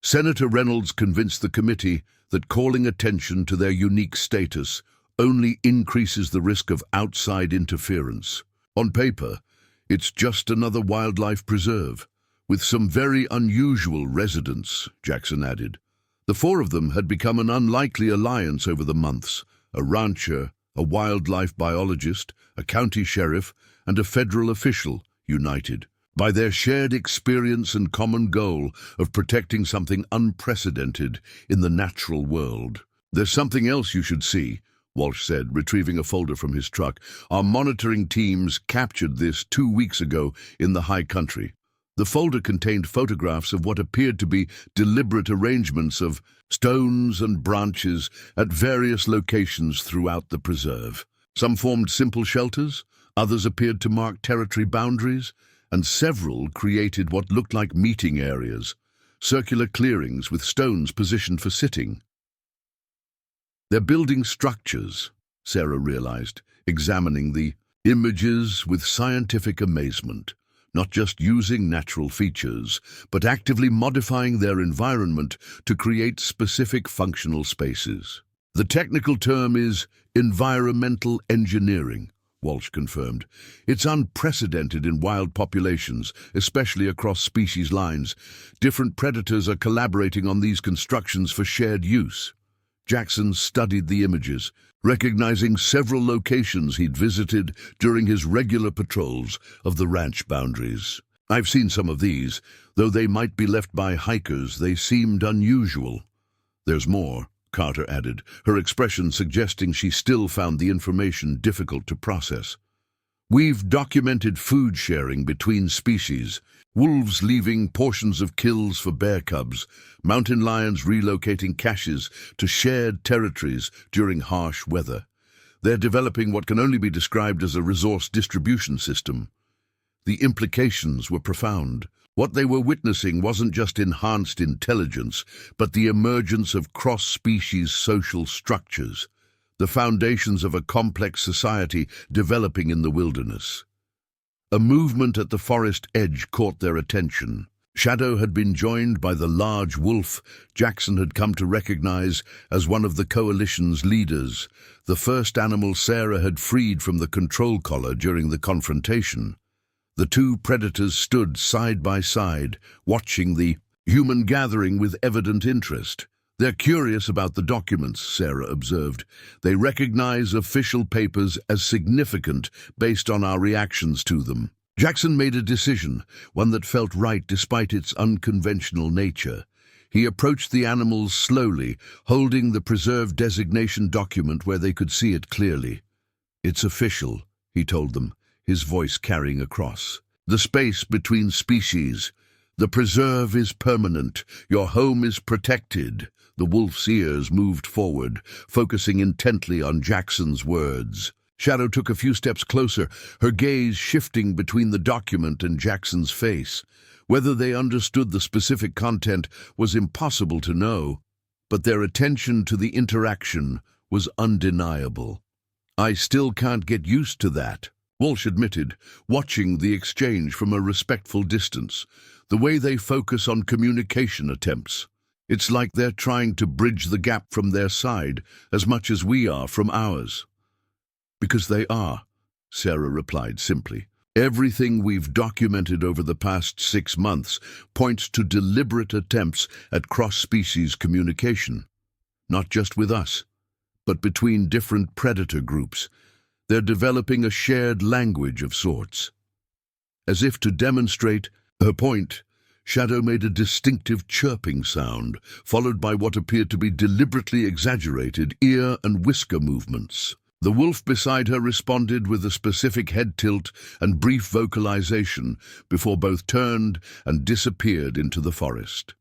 Senator Reynolds convinced the committee that calling attention to their unique status only increases the risk of outside interference. On paper, it's just another wildlife preserve, with some very unusual residents, Jackson added. The 4 of them had become an unlikely alliance over the months. A rancher, a wildlife biologist, a county sheriff, and a federal official united. by their shared experience and common goal of protecting something unprecedented in the natural world. "There's something else you should see," Walsh said, retrieving a folder from his truck. "Our monitoring teams captured this 2 weeks ago in the high country." The folder contained photographs of what appeared to be deliberate arrangements of stones and branches at various locations throughout the preserve. Some formed simple shelters, others appeared to mark territory boundaries, and several created what looked like meeting areas, circular clearings with stones positioned for sitting. "They're building structures," Sarah realized, examining the images with scientific amazement. Not just using natural features, but actively modifying their environment to create specific functional spaces. "The technical term is environmental engineering," Walsh confirmed. "It's unprecedented in wild populations, especially across species lines. Different predators are collaborating on these constructions for shared use." Jackson studied the images, recognizing several locations he'd visited during his regular patrols of the ranch boundaries. "I've seen some of these. Though they might be left by hikers, they seemed unusual." "There's more," Carter added, her expression suggesting she still found the information difficult to process. "We've documented food sharing between species, wolves leaving portions of kills for bear cubs, mountain lions relocating caches to shared territories during harsh weather. They're developing what can only be described as a resource distribution system." The implications were profound. What they were witnessing wasn't just enhanced intelligence, but the emergence of cross-species social structures, the foundations of a complex society developing in the wilderness. A movement at the forest edge caught their attention. Shadow had been joined by the large wolf Jackson had come to recognize as one of the coalition's leaders, the first animal Sarah had freed from the control collar during the confrontation. The two predators stood side by side, watching the human gathering with evident interest. "They're curious about the documents," Sarah observed. "They recognize official papers as significant based on our reactions to them." Jackson made a decision, one that felt right despite its unconventional nature. He approached the animals slowly, holding the preserve designation document where they could see it clearly. "It's official," he told them, his voice carrying across. "The space between species. The preserve is permanent. Your home is protected." The wolf's ears moved forward, focusing intently on Jackson's words. Shadow took a few steps closer, her gaze shifting between the document and Jackson's face. Whether they understood the specific content was impossible to know, but their attention to the interaction was undeniable. "I still can't get used to that," Walsh admitted, watching the exchange from a respectful distance. "The way they focus on communication attempts. It's like they're trying to bridge the gap from their side as much as we are from ours." "Because they are," Sarah replied simply. "Everything we've documented over the past 6 months points to deliberate attempts at cross-species communication. Not just with us, but between different predator groups. They're developing a shared language of sorts." As if to demonstrate her point, Shadow made a distinctive chirping sound, followed by what appeared to be deliberately exaggerated ear and whisker movements. The wolf beside her responded with a specific head tilt and brief vocalization before both turned and disappeared into the forest.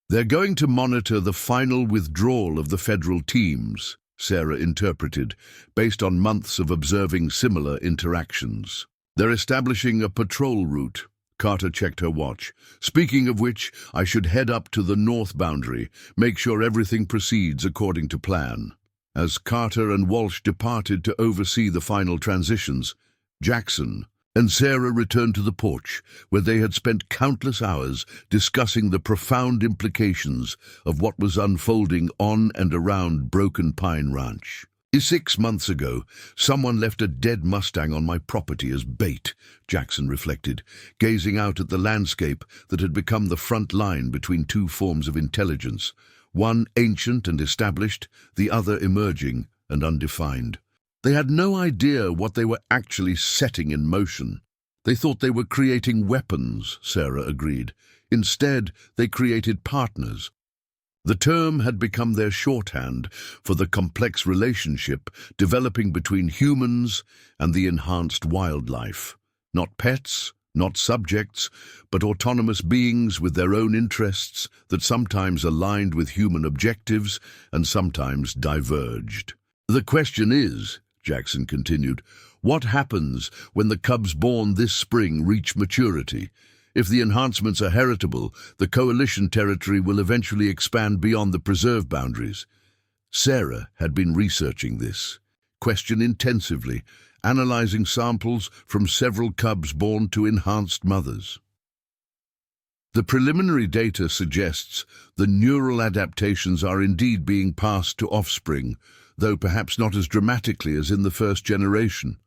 "They're going to monitor the final withdrawal of the federal teams," Sarah interpreted, based on months of observing similar interactions. "They're establishing a patrol route." Carter checked her watch. "Speaking of which, I should head up to the north boundary, make sure everything proceeds according to plan." As Carter and Walsh departed to oversee the final transitions, Jackson and Sarah returned to the porch, where they had spent countless hours discussing the profound implications of what was unfolding on and around Broken Pine Ranch. 6 months ago, someone left a dead Mustang on my property as bait," Jackson reflected, gazing out at the landscape that had become the front line between two forms of intelligence, one ancient and established, the other emerging and undefined. They had no idea what they were actually setting in motion. They thought they were creating weapons, Sarah agreed. Instead, they created partners. The term had become their shorthand for the complex relationship developing between humans and the enhanced wildlife. Not pets, not subjects, but autonomous beings with their own interests that sometimes aligned with human objectives and sometimes diverged. The question is, Jackson continued, what happens when the cubs born this spring reach maturity? If the enhancements are heritable, the coalition territory will eventually expand beyond the preserve boundaries. Sarah had been researching this question intensively, analyzing samples from several cubs born to enhanced mothers. The preliminary data suggests the neural adaptations are indeed being passed to offspring, though perhaps not as dramatically as in the first generation.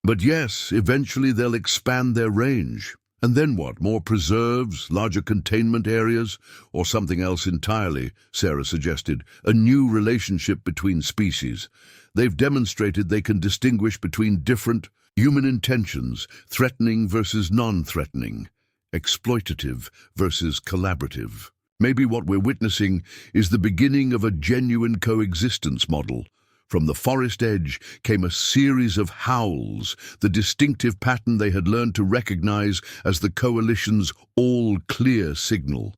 But yes, eventually they'll expand their range. And then what? More preserves, larger containment areas, or something else entirely, Sarah suggested. A new relationship between species. They've demonstrated they can distinguish between different human intentions, threatening versus non-threatening, exploitative versus collaborative. Maybe what we're witnessing is the beginning of a genuine coexistence model. From the forest edge came a series of howls, the distinctive pattern they had learned to recognize as the coalition's all-clear signal.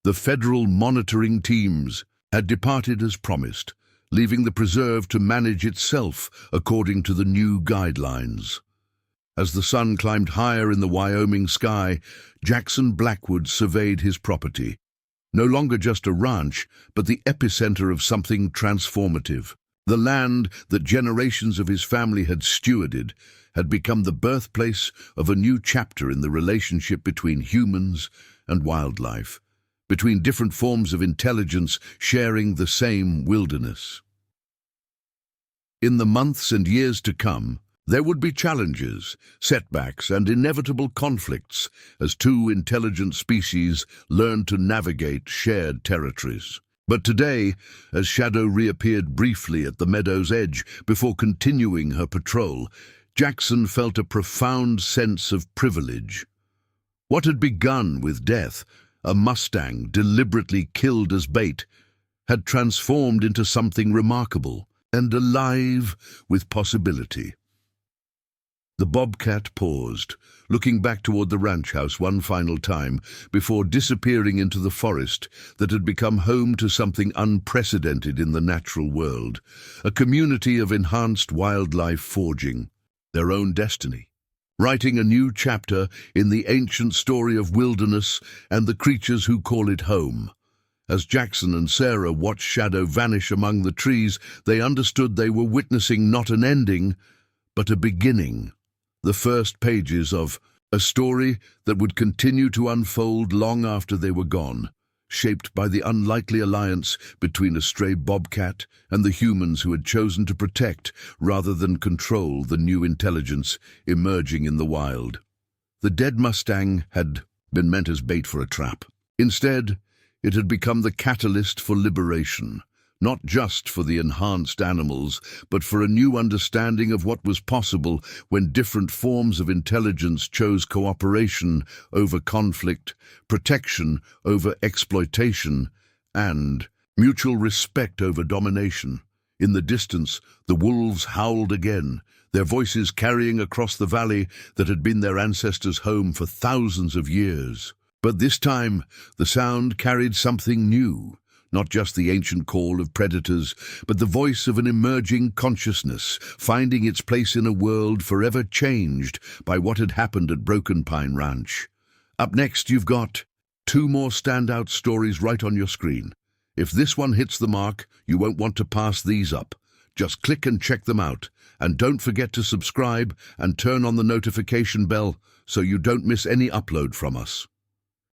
The federal monitoring teams had departed as promised, leaving the preserve to manage itself according to the new guidelines. As the sun climbed higher in the Wyoming sky, Jackson Blackwood surveyed his property. No longer just a ranch, but the epicenter of something transformative. The land that generations of his family had stewarded had become the birthplace of a new chapter in the relationship between humans and wildlife, between different forms of intelligence sharing the same wilderness. In the months and years to come, there would be challenges, setbacks, and inevitable conflicts as two intelligent species learned to navigate shared territories. But today, as Shadow reappeared briefly at the meadow's edge before continuing her patrol, Jackson felt a profound sense of privilege. What had begun with death, a Mustang deliberately killed as bait, had transformed into something remarkable and alive with possibility. The Bobcat paused, looking back toward the ranch house one final time before disappearing into the forest that had become home to something unprecedented in the natural world, a community of enhanced wildlife forging their own destiny, writing a new chapter in the ancient story of wilderness and the creatures who call it home. As Jackson and Sarah watched Shadow vanish among the trees, they understood they were witnessing not an ending, but a beginning. The first pages of a story that would continue to unfold long after they were gone, shaped by the unlikely alliance between a stray bobcat and the humans who had chosen to protect rather than control the new intelligence emerging in the wild. The dead Mustang had been meant as bait for a trap. Instead, it had become the catalyst for liberation. Not just for the enhanced animals, but for a new understanding of what was possible when different forms of intelligence chose cooperation over conflict, protection over exploitation, and mutual respect over domination. In the distance, the wolves howled again, their voices carrying across the valley that had been their ancestors' home for thousands of years. But this time, the sound carried something new. Not just the ancient call of predators, but the voice of an emerging consciousness, finding its place in a world forever changed by what had happened at Broken Pine Ranch. Up next, you've got 2 more standout stories right on your screen. If this one hits the mark, you won't want to pass these up. Just click and check them out. And don't forget to subscribe and turn on the notification bell so you don't miss any upload from us.